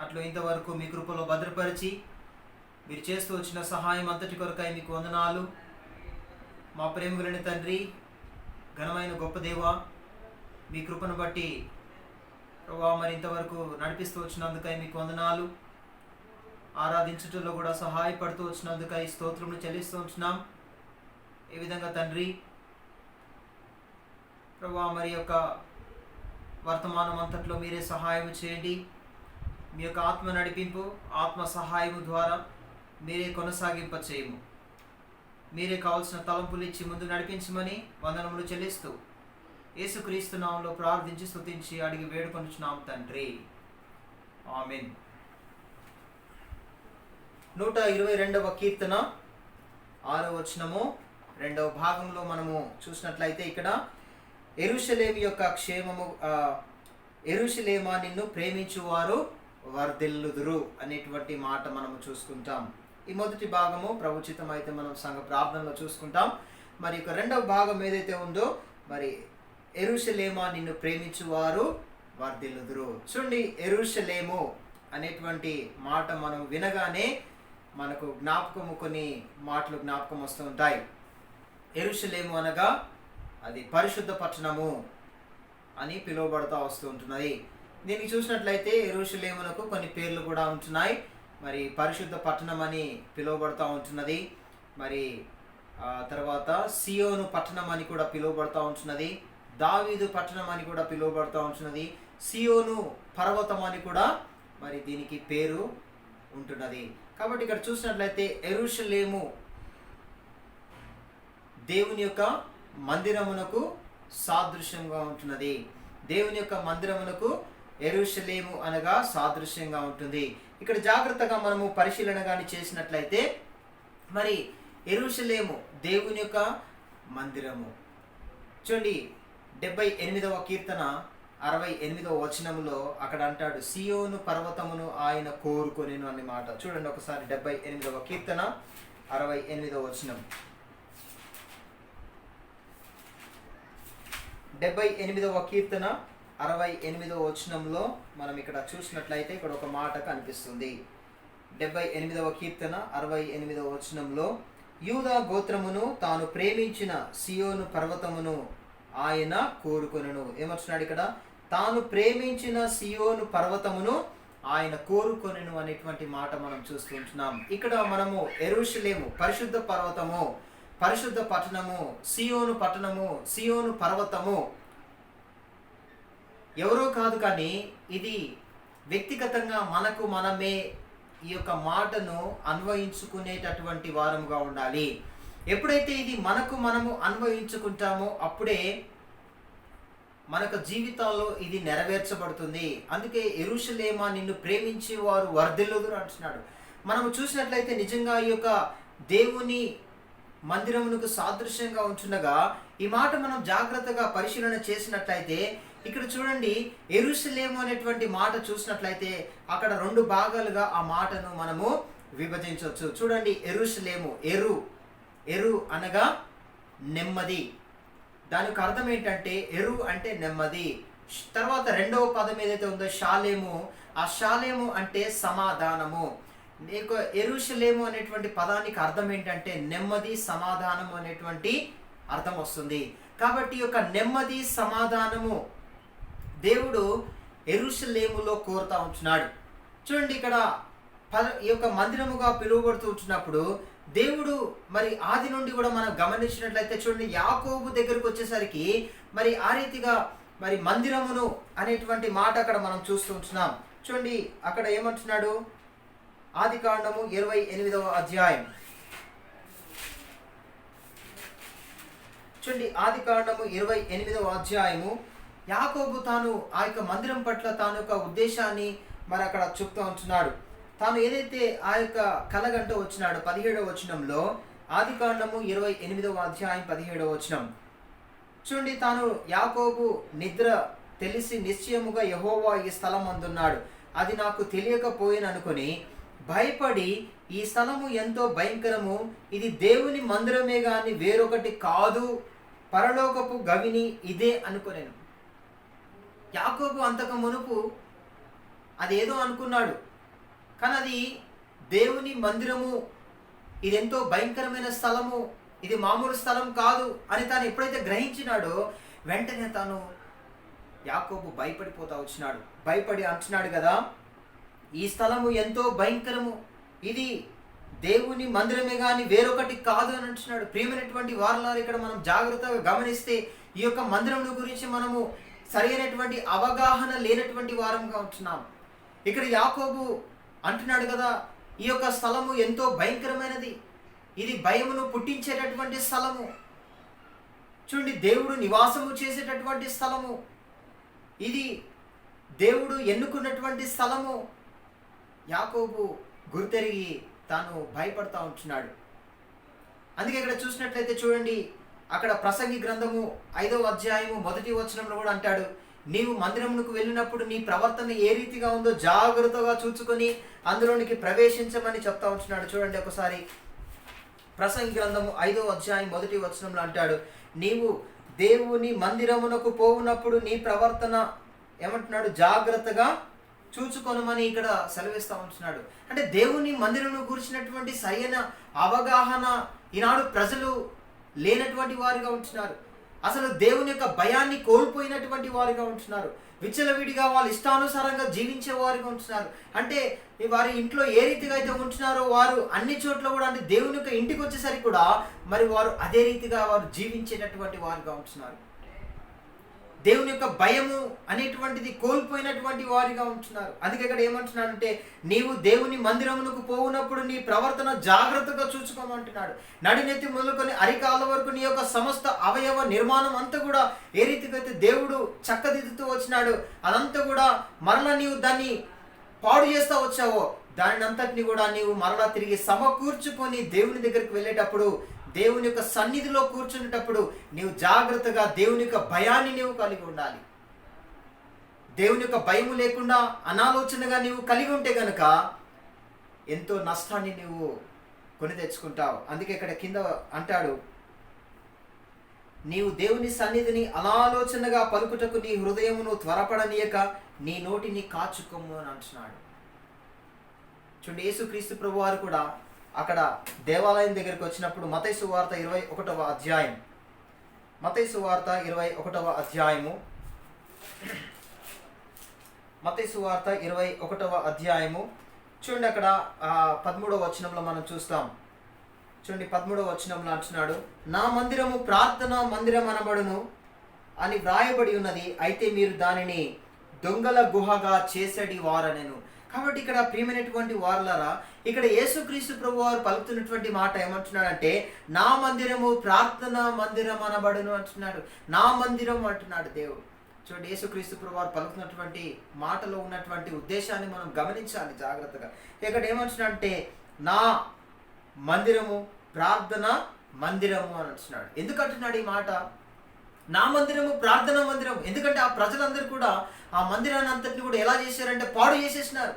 Speaker 1: అట్లు ఇంతవరకు మీ కృపలో భద్రపరిచి మీరు చేస్తూ వచ్చిన సహాయం అంతటి కొరకై మీకు వందనాలు. మా ప్రేమగల తండ్రి, ఘనమైన గొప్ప దేవ, మీ కృపను బట్టి ప్రభా మరి ఇంతవరకు నడిపిస్తూ వచ్చినందుకై మీకు వందనాలు. ఆరాధించుటలో కూడా సహాయపడుతూ వచ్చినందుకై స్తోత్రములు చెల్లిస్తూ ఉంటున్నాం. ఈ విధంగా తండ్రి ప్రభా మరి యొక్క వర్తమానం అంతట్లో మీరే సహాయం చేయండి. మీ యొక్క ఆత్మ నడిపింపు, ఆత్మ సహాయము ద్వారా మీరే కొనసాగింప చేయము. మీరే కావాల్సిన తలంపులు ఇచ్చి ముందు నడిపించమని వందనములు చెల్లిస్తూ యేసుక్రీస్తు నామములో ప్రార్థించి స్తుతించి అడిగి వేడుకొనుచున్నాం తండ్రి, ఆమేన్. 122వ కీర్తన 6వ వచనము 2వ భాగంలో మనము చూసినట్లయితే ఇక్కడ యెరూషలేము యొక్క క్షేమము, యెరూషలేమా నిన్ను ప్రేమించువారు వర్ధిల్లుదురు అనేటువంటి మాట మనము చూసుకుంటాం. ఈ మొదటి భాగము ప్రభుచితం అయితే మనం సంఘ ప్రార్థనలో చూసుకుంటాం. మరి ఇక రెండవ భాగం ఏదైతే ఉందో మరి యెరూషలేమా నిన్ను ప్రేమించువారు వర్ధిల్లుదురు. చూడండి, యెరూషలేము అనేటువంటి మాట మనం వినగానే మనకు కొన్ని మాటలు జ్ఞాపకం వస్తూ ఉంటాయి. యెరూషలేము అనగా అది పరిశుద్ధ పట్టణము అని పిలువబడుతూ వస్తూ ఉంటున్నది. దీనికి చూసినట్లయితే యెరూషలేమునకు కొన్ని పేర్లు కూడా ఉంటున్నాయి. మరి పరిశుద్ధ పట్టణం అని పిలువబడుతూ ఉంటున్నది. మరి తర్వాత సియోను పట్టణం అని కూడా పిలువబడుతూ ఉంటున్నది. దావీదు పట్టణం అని కూడా పిలువబడుతూ ఉంటున్నది. సియోను పర్వతం అని కూడా మరి దీనికి పేరు ఉంటున్నది. కాబట్టి ఇక్కడ చూసినట్లయితే యెరూషలేము దేవుని యొక్క మందిరమునకు సాదృశ్యంగా ఉంటున్నది. దేవుని యొక్క మందిరమునకు యెరూషలేము అనగా సాదృశ్యంగా ఉంటుంది. ఇక్కడ జాగ్రత్తగా మనము పరిశీలన కానీ చేసినట్లయితే మరి యెరూషలేము దేవుని యొక్క మందిరము. చూడండి, 78వ కీర్తన 68వ వచనంలో అక్కడ అంటాడు, సియోను పర్వతమును ఆయన కోరుకొనెను అనే మాట. చూడండి ఒకసారి 78వ కీర్తన 68వ వచనం. 78వ కీర్తన 68వ వచనంలో మనం ఇక్కడ చూసినట్లయితే ఇక్కడ ఒక మాట కనిపిస్తుంది. 78వ కీర్తన 68వ వచనంలో, యూదా గోత్రమును తాను ప్రేమించిన సియోను పర్వతమును ఆయన కోరుకొనెను. ఏమొచ్చినాడు ఇక్కడ? తాను ప్రేమించిన సియోను పర్వతమును ఆయన కోరుకొనెను అనేటువంటి మాట మనం చూస్తుంటున్నాం. ఇక్కడ మనము యెరూషలేము పరిశుద్ధ పర్వతము, పరిశుద్ధ పట్టణము, సియోను పట్టణము, సియోను పర్వతము ఎవరో కాదు, కానీ ఇది వ్యక్తిగతంగా మనకు మనమే ఈ యొక్క మాటను అన్వయించుకునేటటువంటి వారముగా ఉండాలి. ఎప్పుడైతే ఇది మనకు మనము అన్వయించుకుంటామో అప్పుడే మనకు జీవితాల్లో ఇది నెరవేర్చబడుతుంది. అందుకే యెరూషలేమా నిన్ను ప్రేమించే వారు వర్ధిల్లుదురు అంటున్నాడు. మనము చూసినట్లయితే నిజంగా ఈ యొక్క దేవుని మందిరమునకు సాదృశ్యంగా ఉంటుండగా ఈ మాట మనం జాగ్రత్తగా పరిశీలన చేసినట్లయితే ఇక్కడ చూడండి, యెరూషలేము అనేటువంటి మాట చూసినట్లయితే అక్కడ 2 భాగాలుగా ఆ మాటను మనము విభజించవచ్చు. చూడండి, యెరూషలేము, ఎరు అనగా నెమ్మది. దానికి అర్థం ఏంటంటే ఎరు అంటే నెమ్మది. తర్వాత రెండవ పదం ఏదైతే ఉందో షాలేము, ఆ షాలేము అంటే సమాధానము. నీకు యెరూషలేము అనేటువంటి పదానికి అర్థం ఏంటంటే నెమ్మది, సమాధానము అనేటువంటి అర్థం వస్తుంది. కాబట్టి ఈ యొక్క నెమ్మది, సమాధానము దేవుడు యెరూషలేములో కోరుతా ఉంటున్నాడు. చూడండి, ఇక్కడ ఈ యొక్క మందిరముగా పిలువబడుతూ ఉంటున్నప్పుడు దేవుడు మరి ఆది నుండి కూడా మనం గమనించినట్లయితే చూడండి, యాకోబు దగ్గరకు వచ్చేసరికి మరి ఆ రీతిగా మరి మందిరమును అనేటువంటి మాట అక్కడ మనం చూస్తూ ఉంటున్నాం. చూడండి, అక్కడ ఏమంటున్నాడు? ఆదికాండము 28వ అధ్యాయం. చూడండి, ఆదికాండము 28వ అధ్యాయము యాకోబు తాను ఆ యొక్క మందిరం పట్ల తాను యొక్క ఉద్దేశాన్ని మరి అక్కడ చెప్తూ ఉంటున్నాడు. తాను ఏదైతే ఆ యొక్క కలగంటూ వచ్చినాడో 17వ వచనంలో, ఆది కాండము 28వ అధ్యాయం 17వ వచనం చూడండి. తాను యాకోబు నిద్ర తెలిసి నిశ్చయముగా యెహోవా ఈ స్థలం అందున్నాడు, అది నాకు తెలియకపోయిన అనుకుని భయపడి, ఈ స్థలము ఎంతో భయంకరము, ఇది దేవుని మందిరమే గాని వేరొకటి కాదు, పరలోకపు గవిని ఇదే అనుకునేను. యాకోబు అంతకు మునుపు అదేదో అనుకున్నాడు, కానీ అది దేవుని మందిరము, ఇది ఎంతో భయంకరమైన స్థలము, ఇది మామూలు స్థలం కాదు అని తాను ఎప్పుడైతే గ్రహించినాడో వెంటనే తాను యాకోబు భయపడిపోతా వచ్చినాడు. భయపడి అంటున్నాడు కదా, ఈ స్థలము ఎంతో భయంకరము, ఇది దేవుని మందిరమే కానీ వేరొకటి కాదు అని అంటున్నాడు. ప్రియమైనటువంటి వారలారు, ఇక్కడ మనం జాగ్రత్తగా గమనిస్తే ఈ యొక్క మందిరం గురించి మనము సరైనటువంటి అవగాహన లేనటువంటి వారంగా ఉంటున్నాం. ఇక్కడ యాకోబు అంటున్నాడు కదా, ఈ యొక్క స్థలము ఎంతో భయంకరమైనది, ఇది భయమును పుట్టించేటటువంటి స్థలము. చూడండి, దేవుడు నివాసము చేసేటటువంటి స్థలము, ఇది దేవుడు ఎన్నుకున్నటువంటి స్థలము. యాకోబు గుర్తెరిగి తాను భయపడతా ఉంటున్నాడు. అందుకే ఇక్కడ చూసినట్లయితే చూడండి, అక్కడ ప్రసంగి గ్రంథము 5వ అధ్యాయము 1వ వచనంలో కూడా అంటాడు, నీవు మందిరమునకు వెళ్ళినప్పుడు నీ ప్రవర్తన ఏ రీతిగా ఉందో జాగ్రత్తగా చూసుకొని అందులోనికి ప్రవేశించమని చెప్తా ఉంటున్నాడు. చూడండి ఒకసారి, ప్రసంగి గ్రంథము 5వ అధ్యాయం 1వ వచనంలో అంటాడు, నీవు దేవుని మందిరమునకు పోవునప్పుడు నీ ప్రవర్తన ఏమంటున్నాడు, జాగ్రత్తగా చూచుకొనమని ఇక్కడ సెలవిస్తూ ఉంటున్నాడు. అంటే దేవుని మందిరమును గురించినటువంటి సరైన అవగాహన ఈనాడు ప్రజలు లేనటువంటి వారిగా ఉంటున్నారు. అసలు దేవుని యొక్క భయాన్ని కోల్పోయినటువంటి వారిగా ఉంటున్నారు. విచ్చలవిడిగా వాళ్ళు ఇష్టానుసారంగా జీవించే వారిగా ఉంటున్నారు. అంటే వారి ఇంట్లో ఏ రీతిగా అయితే ఉంటున్నారో వారు అన్ని చోట్ల కూడా, అంటే దేవుని యొక్క ఇంటికి వచ్చేసరికి కూడా మరి వారు అదే రీతిగా వారు జీవించేటటువంటి వారిగా ఉంటున్నారు. దేవుని యొక్క భయము అనేటువంటిది కోల్పోయినటువంటి వారిగా ఉంటున్నారు. అందుకే ఇక్కడ ఏమంటున్నాడంటే, నీవు దేవుని మందిరమునకు పోవునప్పుడు నీ ప్రవర్తన జాగ్రత్తగా చూసుకోమంటున్నాడు. నడినెత్తి మొదలుకొని అరికాల వరకు నీ యొక్క సమస్త అవయవ నిర్మాణం అంతా కూడా ఏ రీతిగా అయితే దేవుడు చక్కదిద్దుతూ వచ్చినాడు, అదంతా కూడా మరలా నీవు దాన్ని పాడు చేస్తూ వచ్చావో దాని అంతటిని కూడా నీవు మరలా తిరిగి సమకూర్చుకొని దేవుని దగ్గరికి వెళ్ళేటప్పుడు, దేవుని యొక్క సన్నిధిలో కూర్చునేటప్పుడు నీవు జాగ్రత్తగా దేవుని యొక్క భయాన్ని నీవు కలిగి ఉండాలి. దేవుని యొక్క భయము లేకుండా అనాలోచనగా నీవు కలిగి ఉంటే కనుక ఎంతో నష్టాన్ని నీవు కొని తెచ్చుకుంటావు. అందుకే ఇక్కడ కింద అంటాడు, నీవు దేవుని సన్నిధిని అనాలోచనగా పలుకుటకు నీ హృదయమును త్వరపడనీయక నీ నోటిని కాచుకోము అని అంటున్నాడు. చూడండి, యేసుక్రీస్తు ప్రభువారు కూడా అక్కడ దేవాలయం దగ్గరికి వచ్చినప్పుడు మత్తయి సువార్త 21వ అధ్యాయం, మత్తయి సువార్త 21వ అధ్యాయము, మత్తయి సువార్త 21వ అధ్యాయము చూడండి, అక్కడ 13వ వచనంలో మనం చూస్తాం. చూడండి, 13వ వచనంలో అంటున్నాడు, నా మందిరము ప్రార్థన మందిరం అనబడును అని వ్రాయబడి ఉన్నది, అయితే మీరు దానిని దొంగల గుహగా చేసేడి వారనెను. కాబట్టి ఇక్కడ ప్రియమైనటువంటి వారలారా, ఇక్కడ యేసుక్రీస్తు ప్రభువారు పలుకుతున్నటువంటి మాట ఏమంటున్నాడంటే, నా మందిరము ప్రార్థన మందిరం అనబడును అంటున్నాడు. నా మందిరం అంటున్నాడు దేవుడు. చూడండి, యేసుక్రీస్తు ప్రభువారు పలుకుతున్నటువంటి మాటలో ఉన్నటువంటి ఉద్దేశాన్ని మనం గమనించాలి జాగ్రత్తగా. ఇక్కడ ఏమంటున్నాడంటే, నా మందిరము ప్రార్థన మందిరము అని అంటున్నాడు. ఎందుకంటున్నాడు ఈ మాట? నా మందిరము ప్రార్థన మందిరం. ఎందుకంటే ఆ ప్రజలందరూ కూడా ఆ మందిరాన్ని అంతటిని కూడా ఎలా చేశారంటే పాడు చేసేసినారు.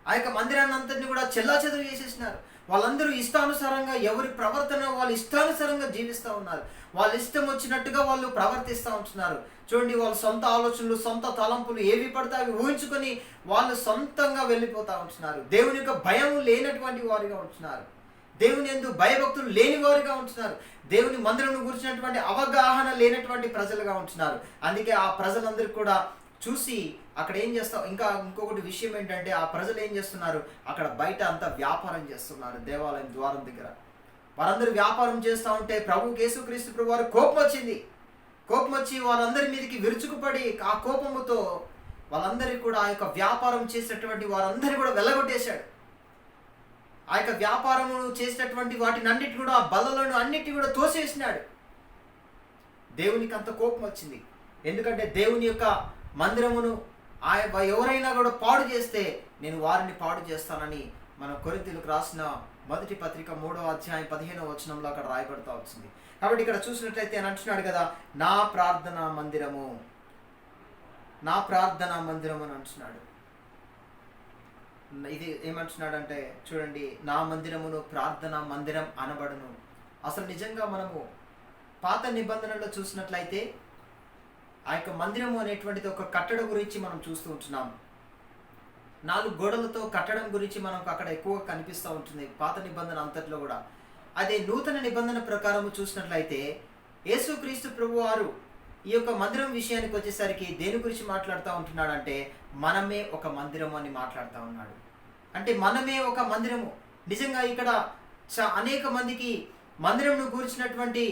Speaker 1: ఆ యొక్క మందిరాన్ని అంతటిని కూడా చెల్లాచెదురు చేసేసినారు. వాళ్ళందరూ ఇష్టానుసారంగా, ఎవరి ప్రవర్తన వాళ్ళు ఇష్టానుసారంగా జీవిస్తూ ఉన్నారు. వాళ్ళు ఇష్టం వచ్చినట్టుగా వాళ్ళు ప్రవర్తిస్తూ ఉంటున్నారు. చూడండి, వాళ్ళ సొంత ఆలోచనలు, సొంత తలంపులు ఏవి పడితే అవి ఊహించుకొని వాళ్ళు సొంతంగా వెళ్ళిపోతూ ఉంటున్నారు. దేవుని యొక్క భయం లేనటువంటి వారిగా ఉంటున్నారు. దేవుని యందు భయభక్తులు లేని వారిగా ఉంటున్నారు. దేవుని మందిరం గురించినటువంటి అవగాహన లేనటువంటి ప్రజలుగా ఉంటున్నారు. అందుకే ఆ ప్రజలందరూ కూడా చూసి అక్కడ ఏం చేస్తాం, ఇంకొకటి విషయం ఏంటంటే, ఆ ప్రజలు ఏం చేస్తున్నారు, అక్కడ బయట అంతా వ్యాపారం చేస్తున్నారు. దేవాలయం ద్వారం దగ్గర వారందరూ వ్యాపారం చేస్తూ ఉంటే ప్రభు యేసుక్రీస్తు ప్రభు వారు కోపం వచ్చింది. కోపం వచ్చి వాళ్ళందరి మీదకి విరుచుకుపడి ఆ కోపముతో వాళ్ళందరికీ కూడా ఆ యొక్క వ్యాపారం చేసేటువంటి వారందరినీ కూడా వెళ్ళగొట్టేశాడు. ఆ యొక్క వ్యాపారము చేసినటువంటి వాటిని అన్నిటి కూడా, ఆ బల్లలను అన్నిటి కూడా తోసేసినాడు. దేవునికి అంత కోపం వచ్చింది. ఎందుకంటే దేవుని యొక్క మందిరమును ఎవరైనా కూడా పాడు చేస్తే నేను వారిని పాడు చేస్తానని మన కొరింథీయులకు రాసిన మొదటి పత్రిక 3వ అధ్యాయం 15వ వచనంలో అక్కడ రాయబడతా వచ్చింది. కాబట్టి ఇక్కడ చూసినట్లయితే అని అంటున్నాడు కదా, నా ప్రార్థనా మందిరము అని అంటున్నాడు. ఇది ఏమంటున్నాడు అంటే చూడండి, నా మందిరమును ప్రార్థనా మందిరం అనబడును. అసలు నిజంగా మనము పాత నిబంధనలో చూసినట్లయితే ఆ యొక్క మందిరము అనేటువంటిది ఒక కట్టడం గురించి మనం చూస్తూ ఉంటున్నాం. 4 గోడలతో కట్టడం గురించి మనకు అక్కడ ఎక్కువగా కనిపిస్తూ ఉంటుంది పాత నిబంధన అంతట్లో కూడా. అదే నూతన నిబంధన ప్రకారం చూసినట్లయితే యేసుక్రీస్తు ప్రభువారు ఈ యొక్క మందిరం విషయానికి వచ్చేసరికి దేని గురించి మాట్లాడుతూ ఉంటున్నాడంటే మనమే ఒక మందిరం అని మాట్లాడుతూ ఉన్నాడు. అంటే మనమే ఒక మందిరము. నిజంగా ఇక్కడ అనేక మందికి మందిరంను గూర్చినటువంటి,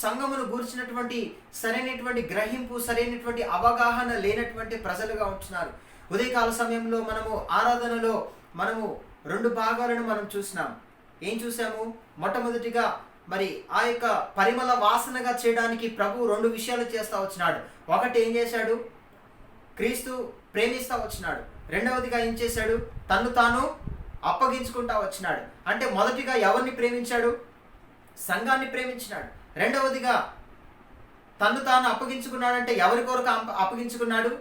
Speaker 1: సంఘమును గూర్చినటువంటి సరైనటువంటి గ్రహింపు, సరైనటువంటి అవగాహన లేనటువంటి ప్రజలుగా ఉంటున్నారు. ఉదయకాల సమయంలో మనము ఆరాధనలో మనము 2 భాగాలను మనం చూసినాం. ఏం చూసాము? మొట్టమొదటిగా మరి ఆ యొక్క పరిమళ వాసనగా చేయడానికి ప్రభు 2 విషయాలు చేస్తూ వచ్చినాడు. ఒకటి ఏం చేశాడు? క్రీస్తు ప్రేమిస్తూ వచ్చినాడు. రెండవదిగా ఏం చేశాడు? తన్ను తాను అప్పగించుకుంటా వచ్చినాడు. అంటే మొదటిగా ఎవరిని ప్రేమించాడు? సంఘాన్ని ప్రేమించినాడు. రెండవదిగా తన్ను తాను అప్పగించుకున్నాడంటే ఎవరి కొరకు అప్పగించుకున్నాడు?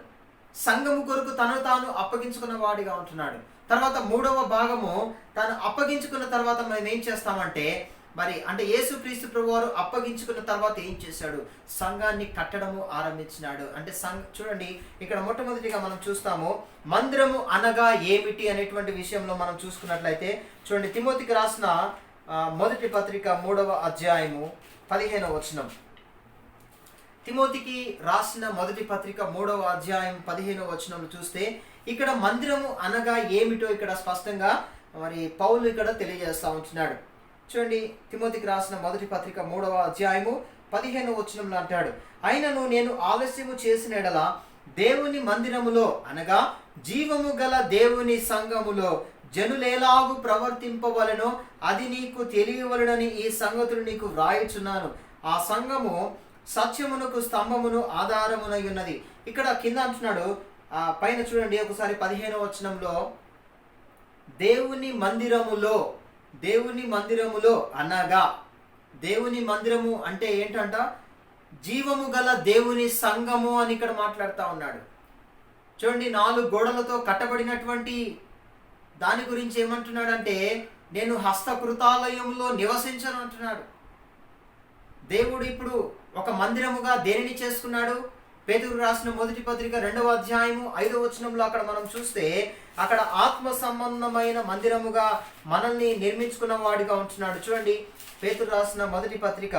Speaker 1: సంఘము కొరకు తను తాను అప్పగించుకున్న వాడిగా ఉంటున్నాడు. తర్వాత 3వ భాగము, తాను అప్పగించుకున్న తర్వాత మనం ఏం చేస్తామంటే మరి అంటే యేసుక్రీస్తు ప్రభువారు అప్పగించుకున్న తర్వాత ఏం చేశాడు? సంఘాన్ని కట్టడము ఆరంభించినాడు. అంటే చూడండి, ఇక్కడ మొట్టమొదటిగా మనం చూస్తాము మందిరము అనగా ఏమిటి అనేటువంటి విషయంలో మనం చూసుకున్నట్లయితే చూడండి, తిమోతికి రాసిన మొదటి పత్రిక 3వ అధ్యాయము 15వ వచనం. తిమోతికి రాసిన మొదటి పత్రిక 3వ అధ్యాయం 15వ వచనంలో చూస్తే ఇక్కడ మందిరము అనగా ఏమిటో ఇక్కడ స్పష్టంగా మరి పౌలు ఇక్కడ తెలియజేస్తా ఉంటున్నాడు. చూడండి, తిమోతికి రాసిన మొదటి పత్రిక 3వ అధ్యాయము 15వ వచనంలో అంటాడు, అయినను నేను ఆలస్యము చేసిన ఎడల దేవుని మందిరములో అనగా జీవము గల దేవుని సంఘములో జనులేలాగు ప్రవర్తింపవలెనో అది నీకు తెలియవలెనని ఈ సంగతులు నీకు వ్రాయుచున్నాను. ఆ సంఘము సత్యమునకు స్తంభమును ఆధారమునై ఉన్నది. ఇక్కడ కింద అంటున్నాడు, పైన చూడండి ఒకసారి 15వ వచనంలో దేవుని మందిరములో అనగా, దేవుని మందిరము అంటే ఏంటంట? జీవము గల దేవుని సంఘము అని ఇక్కడ మాట్లాడుతూ ఉన్నాడు. చూడండి, 4 గోడలతో కట్టబడినటువంటి దాని గురించి ఏమంటున్నాడంటే నేను హస్తకృతాలయంలో నివసించను అంటున్నాడు. దేవుడు ఇప్పుడు ఒక మందిరముగా దేనిని చేసుకున్నాడు? పేతురు రాసిన మొదటి పత్రిక 2వ అధ్యాయము 5వ వచనంలో అక్కడ మనం చూస్తే అక్కడ ఆత్మ సంబంధమైన మందిరముగా మనల్ని నిర్మించుకున్న వాడిగా ఉంటున్నాడు. చూడండి, పేతురు రాసిన మొదటి పత్రిక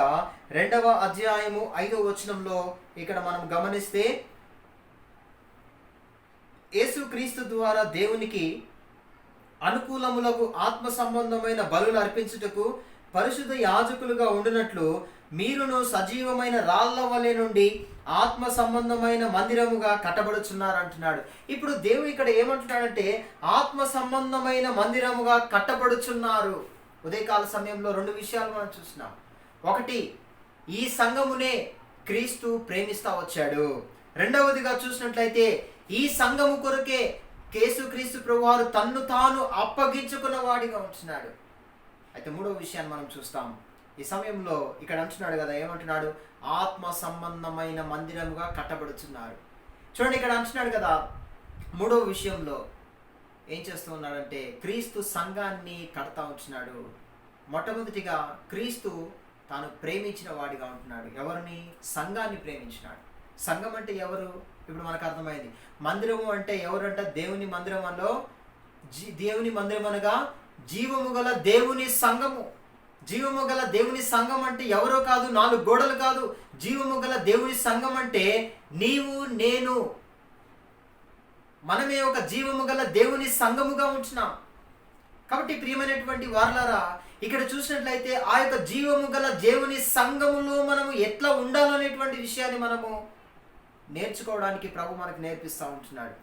Speaker 1: 2వ అధ్యాయము 5వ వచనంలో ఇక్కడ మనం గమనిస్తే యేసుక్రీస్తు ద్వారా దేవునికి అనుకూలములకు ఆత్మ సంబంధమైన బలులు అర్పించుటకు పరిశుద్ధ యాజకులుగా ఉండినట్లు మీరును సజీవమైన రాళ్ల వలె నుండి ఆత్మ సంబంధమైన మందిరముగా కట్టబడుచున్నారు అంటున్నాడు. ఇప్పుడు దేవుడు ఇక్కడ ఏమంటున్నాడంటే ఆత్మ సంబంధమైన మందిరముగా కట్టబడుచున్నారు. ఉదయకాల సమయంలో 2 విషయాలు మనం చూసినాం. ఒకటి, ఈ సంఘమునే క్రీస్తు ప్రేమిస్తా వచ్చాడు. రెండవదిగా చూసినట్లయితే ఈ సంఘము కొరకే యేసుక్రీస్తు ప్రభువారు తన్ను తాను అప్పగించుకున్న వాడిగా ఉంటున్నాడు. అయితే 3వ విషయాన్ని మనం చూస్తాం. ఈ సమయంలో ఇక్కడ అంటున్నాడు కదా, ఏమంటున్నాడు? ఆత్మ సంబంధమైన మందిరముగా కట్టబడుతున్నారు. చూడండి, ఇక్కడ అంటున్నాడు కదా 3వ విషయంలో ఏం చేస్తూ ఉన్నాడంటే క్రీస్తు సంఘాన్ని కడతా ఉంటున్నాడు. మొట్టమొదటిగా క్రీస్తు తాను ప్రేమించిన వాడిగా ఉంటున్నాడు. ఎవరిని? సంఘాన్ని ప్రేమించినాడు. సంఘం అంటే ఎవరు? ఇప్పుడు మనకు అర్థమైంది. మందిరము అంటే ఎవరంట? దేవుని మందిరంలో దేవుని మందిరం అనగా జీవము గల దేవుని సంఘము. జీవము గల దేవుని సంఘం అంటే ఎవరో కాదు, 4 గోడలు కాదు. జీవము గల దేవుని సంఘం అంటే నీవు నేను, మనమే ఒక జీవము గల దేవుని సంఘముగా ఉంటున్నాం. కాబట్టి ప్రియమైనటువంటి వారలారా, ఇక్కడ చూసినట్లయితే ఆ యొక్క జీవము గల దేవుని సంఘములో మనము ఎట్లా ఉండాలనేటువంటి విషయాన్ని మనము నేర్చుకోవడానికి ప్రభు మనకు నేర్పిస్తూ ఉంటున్నాడు.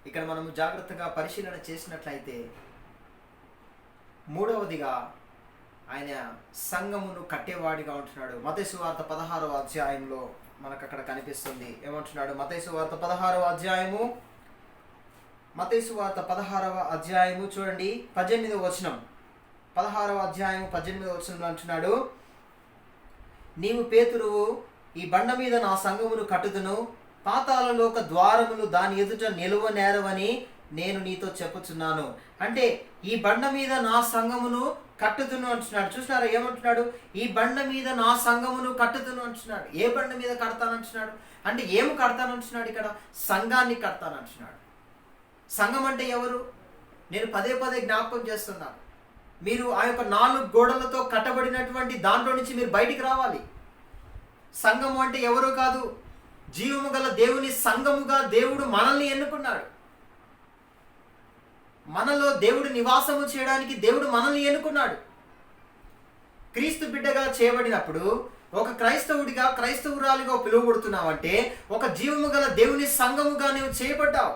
Speaker 1: ఇక్కడ మనము జాగ్రత్తగా పరిశీలన చేసినట్లయితే 3వదిగా ఆయన సంఘమును కట్టేవాడిగా ఉంటున్నాడు. మత్తయి సువార్త 16వ అధ్యాయంలో మనకు అక్కడ కనిపిస్తుంది. ఏమంటున్నాడు? మత్తయి సువార్త 16వ అధ్యాయము, మత్తయి సువార్త 16వ అధ్యాయము చూడండి 18వ వచనం. 16వ అధ్యాయము 18వ వచనంలో అంటున్నాడు, నీవు పేతురువు, ఈ బండ మీద నా సంఘమును కట్టుదును, పాతాళలోక ద్వారములు దాని ఎదుట నిలువ నేరవని నేను నీతో చెప్పుచున్నాను. అంటే ఈ బండ మీద నా సంఘమును కట్టుదును అంటున్నాడు. చూసినారా ఏమంటున్నాడు? ఈ బండ మీద నా సంఘమును కట్టుదును అంటున్నాడు. ఏ బండ మీద కడతానంటున్నాడు? అంటే ఏమి కడతానంటున్నాడు? ఇక్కడ సంఘాన్ని కడతానంటున్నాడు. సంఘం అంటే ఎవరు? నేను పదే పదే జ్ఞాపకం చేస్తున్నాను. మీరు ఆ యొక్క 4 గోడలతో కట్టబడినటువంటి దాంట్లో నుంచి మీరు బయటికి రావాలి. సంఘము అంటే ఎవరో కాదు, జీవము గల దేవుని సంఘముగా దేవుడు మనల్ని ఎన్నుకున్నాడు. మనలో దేవుడు నివాసము చేయడానికి దేవుడు మనల్ని ఎన్నుకున్నాడు. క్రీస్తు బిడ్డగా చేయబడినప్పుడు ఒక క్రైస్తవుడిగా, క్రైస్తవురాలిగా పిలువబడుతున్నావంటే ఒక జీవము గల దేవుని సంఘముగా నీవు చేయబడ్డావు.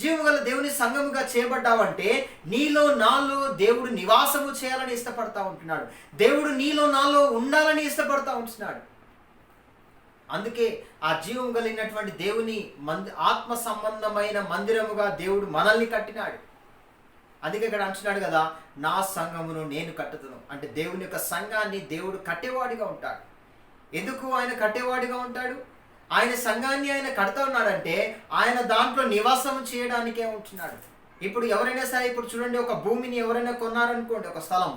Speaker 1: జీవము గల దేవుని సంఘముగా చేయబడ్డావంటే నీలో నాలో దేవుడు నివాసము చేయాలని ఇష్టపడతా ఉంటున్నాడు. దేవుడు నీలో నాలో ఉండాలని ఇష్టపడతా ఉంటున్నాడు. అందుకే ఆ జీవం కలిగినటువంటి దేవుని ఆత్మ సంబంధమైన మందిరముగా దేవుడు మనల్ని కట్టినాడు. అందుకే ఇక్కడ అంటున్నాడు కదా, నా సంఘమును నేను కట్టుదును. అంటే దేవుని యొక్క సంఘాన్ని దేవుడు కట్టేవాడిగా ఉంటాడు. ఎందుకు ఆయన కట్టేవాడిగా ఉంటాడు? ఆయన సంఘాన్ని ఆయన కడతా ఉన్నాడంటే ఆయన దాంట్లో నివాసం చేయడానికే ఉంటున్నాడు. ఇప్పుడు ఎవరైనా సరే, ఇప్పుడు చూడండి, ఒక భూమిని ఎవరైనా కొన్నారనుకోండి, ఒక స్థలం.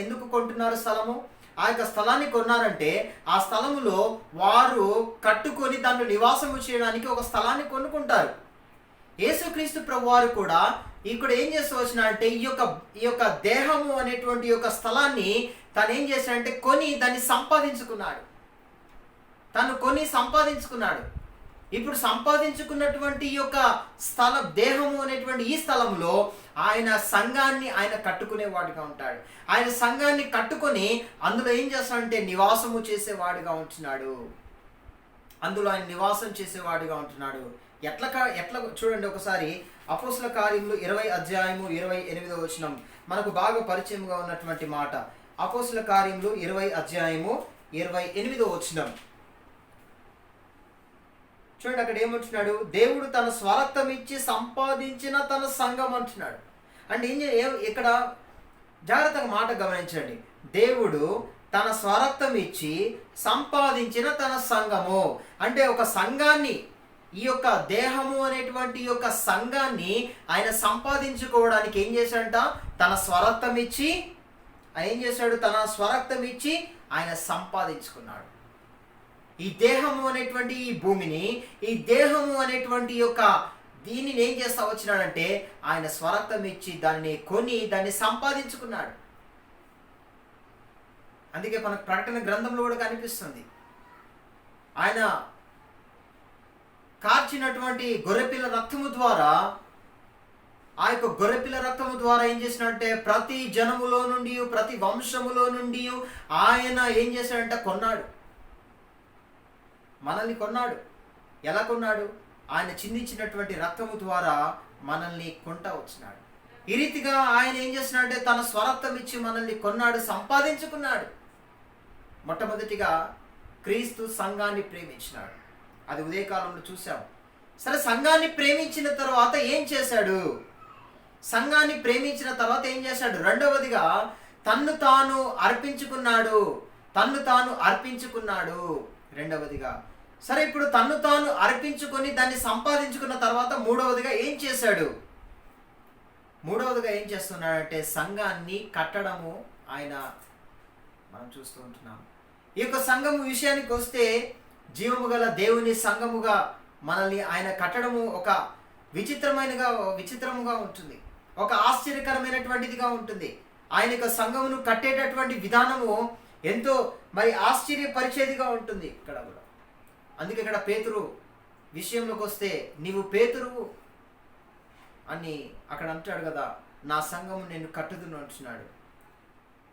Speaker 1: ఎందుకు కొంటున్నారు స్థలము? ఆ యొక్క స్థలాన్ని కొన్నారంటే ఆ స్థలములో వారు కట్టుకొని దాంట్లో నివాసము చేయడానికి ఒక స్థలాన్ని కొనుక్కుంటారు. యేసుక్రీస్తు ప్రభువారు కూడా ఇక్కడ ఏం చేస్తూ వచ్చినాడంటే ఈ యొక్క దేహము అనేటువంటి యొక్క స్థలాన్ని తను ఏం చేశాడంటే కొని దాన్ని సంపాదించుకున్నాడు. ఇప్పుడు సంపాదించుకున్నటువంటి ఈ యొక్క దేహము అనేటువంటి ఈ స్థలంలో ఆయన సంఘాన్ని ఆయన కట్టుకునేవాడిగా ఉంటాడు. ఆయన సంఘాన్ని కట్టుకొని అందులో ఏం చేస్తాడంటే నివాసము చేసేవాడిగా ఉంటున్నాడు. అందులో ఆయన నివాసం చేసేవాడిగా ఉంటున్నాడు. ఎట్లా చూడండి ఒకసారి, అపోస్తల కార్యములు 20వ అధ్యాయము 28వ వచనం మనకు బాగా పరిచయంగా ఉన్నటువంటి మాట. అపోస్తల కార్యములు 20వ అధ్యాయము 28వ వచనం చూడండి. అక్కడ ఏమంటున్నాడు? దేవుడు తన స్వరక్తం ఇచ్చి సంపాదించిన తన సంఘం అంటున్నాడు. అంటే ఇక్కడ జాగ్రత్తగా మాట గమనించండి. దేవుడు తన స్వరక్తం ఇచ్చి సంపాదించిన తన సంఘము అంటే ఒక సంఘాన్ని, ఈ యొక్క దేహము అనేటువంటి యొక్క సంఘాన్ని ఆయన సంపాదించుకోవడానికి ఏం చేశాడంట? తన స్వరక్తం ఇచ్చి ఆయన సంపాదించుకున్నాడు. ఈ దేహము అనేటువంటి ఈ భూమిని, ఈ దేహము అనేటువంటి యొక్క దీనిని ఏం చేస్తా వచ్చినాడంటే ఆయన స్వరక్తం ఇచ్చి దాన్ని కొని దాన్ని సంపాదించుకున్నాడు. అందుకే మనకు ప్రకటన గ్రంథంలో కూడా కనిపిస్తుంది, ఆయన కార్చినటువంటి గొర్రెపిల్ల రక్తము ద్వారా, ఆ యొక్క గొర్రెపిల్ల రక్తము ద్వారా ఏం చేసినాడంటే ప్రతి జనములో నుండి, ప్రతి వంశములో నుండి ఆయన ఏం చేశాడంటే కొన్నాడు, మనల్ని కొన్నాడు. ఎలా కొన్నాడు? ఆయన చిందించినటువంటి రక్తము ద్వారా మనల్ని కొంటా వచ్చినాడు. ఈ రీతిగా ఆయన ఏం చేస్తున్నాడంటే తన స్వరక్తం ఇచ్చి మనల్ని కొన్నాడు, సంపాదించుకున్నాడు. మొట్టమొదటిగా క్రీస్తు సంఘాన్ని ప్రేమించినాడు. అది ఉదయకాలంలో చూసాం. సరే, సంఘాన్ని ప్రేమించిన తర్వాత ఏం చేశాడు? రెండవదిగా తన్ను తాను అర్పించుకున్నాడు. రెండవదిగా సరే, ఇప్పుడు తన్ను తాను అర్పించుకొని దాన్ని సంపాదించుకున్న తర్వాత మూడవదిగా ఏం చేస్తున్నాడంటే సంఘాన్ని కట్టడము ఆయన మనం చూస్తూ ఉంటున్నాం. ఈ యొక్క సంఘము విషయానికి వస్తే జీవము గల దేవుని సంఘముగా మనల్ని ఆయన కట్టడము ఒక విచిత్రముగా ఉంటుంది, ఒక ఆశ్చర్యకరమైనటువంటిదిగా ఉంటుంది. ఆయన యొక్క సంఘమును కట్టేటటువంటి విధానము ఎంతో ఆశ్చర్యపరిచేదిగా ఉంటుంది ఇక్కడ కూడా. అందుకే ఇక్కడ పేతురు విషయంలోకి వస్తే నీవు పేతురువు అని అక్కడ అంటాడు కదా, నా సంఘము నేను కట్టుదును అంటున్నాడు.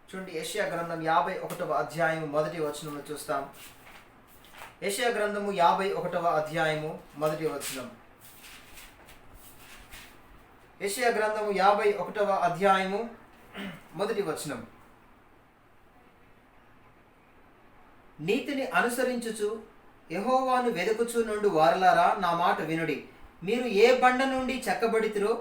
Speaker 1: చూడండి, యెషయా గ్రంథం 51వ అధ్యాయము 1వ వచనంలో చూస్తాం. యెషయా గ్రంథము 51వ అధ్యాయము 1వ వచనం. యెషయా గ్రంథము 51వ అధ్యాయము 1వ వచనం. నీతిని అనుసరించుచు యెహోవాను వెదకుచు నుండి వారలారా నా మాట వినుడి. మీరు ఏ బండ నుండి చెక్కబడితిరో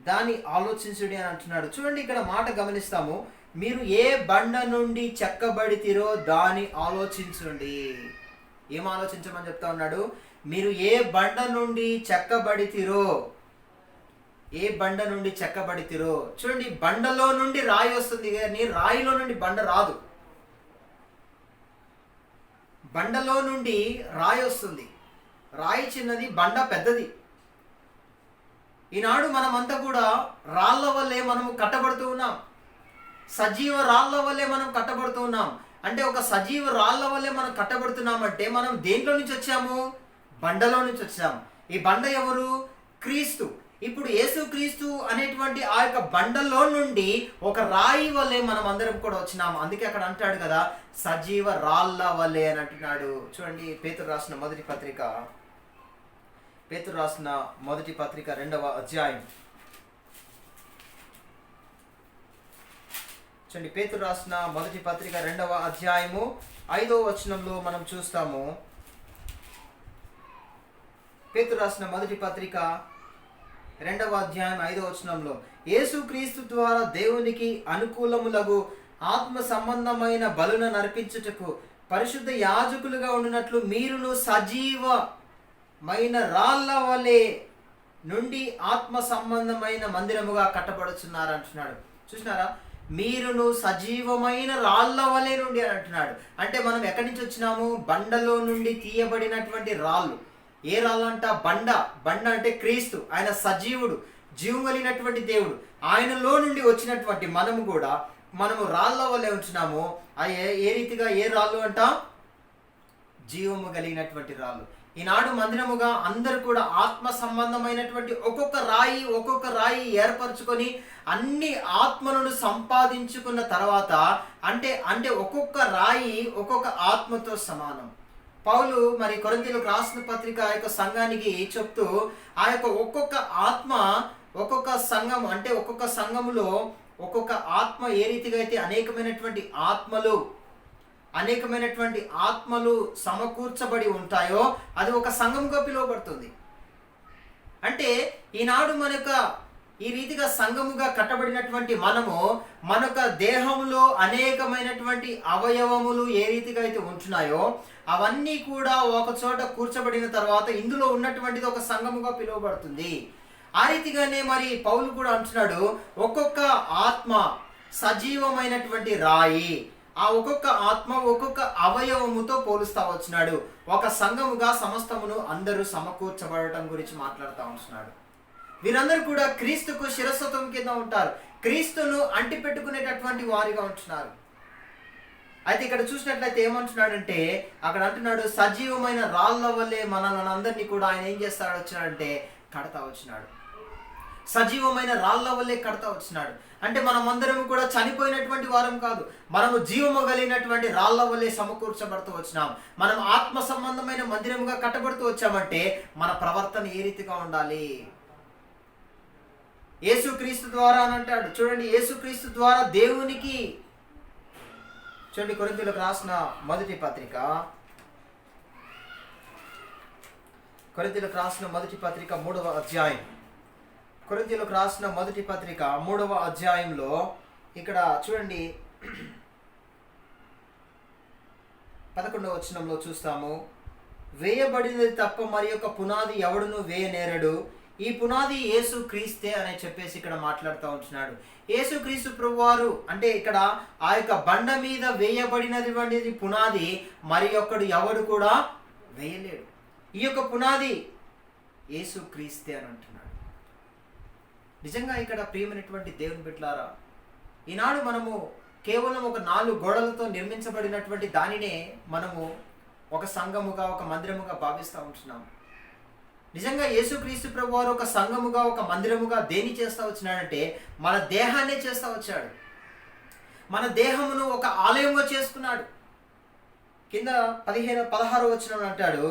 Speaker 1: దాన్ని ఆలోచించుడి అని అంటున్నాడు. చూడండి, ఇక్కడ మాట గమనిస్తాము. మీరు ఏ బండ నుండి చెక్కబడితిరో దాన్ని ఆలోచించండి. ఏం ఆలోచించమని చెప్తా ఉన్నాడు? మీరు ఏ బండ నుండి చెక్కబడితిరో, ఏ బండ నుండి చెక్కబడితిరో. చూడండి, బండలో నుండి రాయి వస్తుంది కానీ రాయిలో నుండి బండ రాదు. బండలో నుండి రాయి వస్తుంది. రాయి చిన్నది, బండ పెద్దది. ఈనాడు మనమంతా కూడా రాళ్ల వల్లే మనము కట్టబడుతూ ఉన్నాం. సజీవ రాళ్ల వల్లే మనం కట్టబడుతూ ఉన్నాం. అంటే ఒక సజీవ రాళ్ల వల్లే మనం కట్టబడుతున్నామంటే మనం దేంట్లో నుంచి వచ్చాము? బండలో నుంచి వచ్చాము. ఈ బండ ఎవరు? క్రీస్తు. ఇప్పుడు యేసు క్రీస్తు అనేటువంటి ఆ యొక్క బండలో నుండి ఒక రాయి వల్లే మనం అందరం కూడా వచ్చినాము. అందుకే అక్కడ అంటాడు కదా, సజీవ రాళ్ల వల్లే అని అంటున్నాడు. చూడండి, పేతురు రాసిన మొదటి పత్రిక 2వ అధ్యాయం. చూడండి, పేతురు రాసిన మొదటి పత్రిక 2వ అధ్యాయము 5వ వచనంలో మనం చూస్తాము. పేతురు రాసిన మొదటి పత్రిక 2వ అధ్యాయం 5వ వచనంలో, యేసుక్రీస్తు ద్వారా దేవునికి అనుకూలములగు ఆత్మ సంబంధమైన బలులను నర్పించుటకు పరిశుద్ధ యాజకులుగా ఉండినట్లు మీరును సజీవమైన రాళ్ల వలె నుండి ఆత్మ సంబంధమైన మందిరముగా కట్టబడుచున్నారు అంటున్నాడు. చూసినారా? మీరును సజీవమైన రాళ్ల వలె నుండి అని అంటున్నాడు. అంటే మనం ఎక్కడి నుంచి వచ్చినాము? బండలో నుండి తీయబడినటువంటి రాళ్ళు. ఏ రాళ్ళంట? బండ. బండ అంటే క్రీస్తు. ఆయన సజీవుడు, జీవం కలిగినటువంటి దేవుడు. ఆయనలో నుండి వచ్చినటువంటి మనము రాళ్ల వల్లే ఉంటున్నాము. ఏ రీతిగా? ఏ రాళ్ళు అంట? జీవము కలిగినటువంటి రాళ్ళు. ఈనాడు మందిరముగా అందరూ కూడా ఆత్మ సంబంధమైనటువంటి ఒక్కొక్క రాయి ఏర్పరచుకొని అన్ని ఆత్మలను సంపాదించుకున్న తర్వాత అంటే ఒక్కొక్క రాయి ఒక్కొక్క ఆత్మతో సమానం. పౌలు మరి కొరింథీయులకు రాసిన పత్రిక ఆ యొక్క సంఘానికి చెప్తూ, ఆ యొక్క ఒక్కొక్క ఆత్మ ఒక్కొక్క సంఘం అంటే ఒక్కొక్క సంఘములో ఒక్కొక్క ఆత్మ ఏ రీతిగా అయితే అనేకమైనటువంటి ఆత్మలు సమకూర్చబడి ఉంటాయో అది ఒక సంఘముగా పిలువబడుతుంది. అంటే ఈనాడు ఈ రీతిగా సంఘముగా కట్టబడినటువంటి మనొక దేహంలో అనేకమైనటువంటి అవయవములు ఏ రీతిగా అయితే ఉంటున్నాయో అవన్నీ కూడా ఒక చోట కూర్చబడిన తర్వాత ఇందులో ఉన్నటువంటిది ఒక సంఘముగా పిలువబడుతుంది. ఆ రీతిగానే మరి పౌలు కూడా అంటున్నాడు, ఒక్కొక్క ఆత్మ సజీవమైనటువంటి రాయి. ఆ ఒక్కొక్క ఆత్మ ఒక్కొక్క అవయవముతో పోలుస్తా వచ్చినాడు. ఒక సంఘముగా సమస్తమును అందరూ సమకూర్చబడటం గురించి మాట్లాడుతూ ఉంటున్నాడు. వీరందరూ కూడా క్రీస్తుకు శిరస్వత్వం కింద ఉంటారు. క్రీస్తును అంటి పెట్టుకునేటటువంటి వారిగా ఉంటున్నారు. అయితే ఇక్కడ చూసినట్లయితే ఏమంటున్నాడంటే, అక్కడ అంటున్నాడు, సజీవమైన రాళ్ల వల్లే మనల్ని అందరినీ కూడా ఆయన ఏం చేస్తాడు వచ్చినాడంటే కడతా వచ్చినాడు. సజీవమైన రాళ్ల వల్లే కడతా వచ్చినాడు. అంటే మనమందరం కూడా చనిపోయినటువంటి వారం కాదు, మనము జీవము కలిగినటువంటి రాళ్ల వల్లే సమకూర్చబడుతూ వచ్చినాం. మనం ఆత్మ సంబంధమైన మందిరముగా కట్టబడుతూ వచ్చామంటే మన ప్రవర్తన ఏ రీతిగా ఉండాలి? యేసుక్రీస్తు ద్వారా అని అంటాడు. చూడండి, యేసుక్రీస్తు ద్వారా దేవునికి. చూడండి, కొరింథీయులకు రాసిన మొదటి పత్రిక 3వ అధ్యాయం. కొరింథీయులకు రాసిన మొదటి పత్రిక 3వ అధ్యాయంలో ఇక్కడ చూడండి 11వ వచనంలో చూస్తాము. వేయబడినది తప్ప మరి యొక్క పునాది ఎవడును వేయనేరడు, ఈ పునాది యేసు క్రీస్తే అని చెప్పేసి ఇక్కడ మాట్లాడుతూ ఉంటున్నాడు. యేసు క్రీస్తు ప్రభువారు అంటే ఇక్కడ ఆ యొక్క బండ మీద వేయబడినది పునాది మరి ఒక్కడు ఎవడు కూడా వేయలేడు. ఈ యొక్క పునాది యేసు క్రీస్తే అని అంటున్నాడు. నిజంగా ఇక్కడ ప్రియమైనటువంటి దేవుని బిడ్డలారా, ఈనాడు మనము కేవలం ఒక 4 గోడలతో నిర్మించబడినటువంటి దానినే మనము ఒక సంఘముగా ఒక మందిరముగా భావిస్తూ ఉంటున్నాము. నిజంగా యేసుక్రీస్తు ప్రభువారు ఒక సంఘముగా ఒక మందిరముగా దేని చేస్తూ వచ్చినాడంటే మన దేహాన్నే చేస్తూ వచ్చాడు. మన దేహమును ఒక ఆలయంగా చేసుకున్నాడు. కింద 16వ వచనం అంటాడు,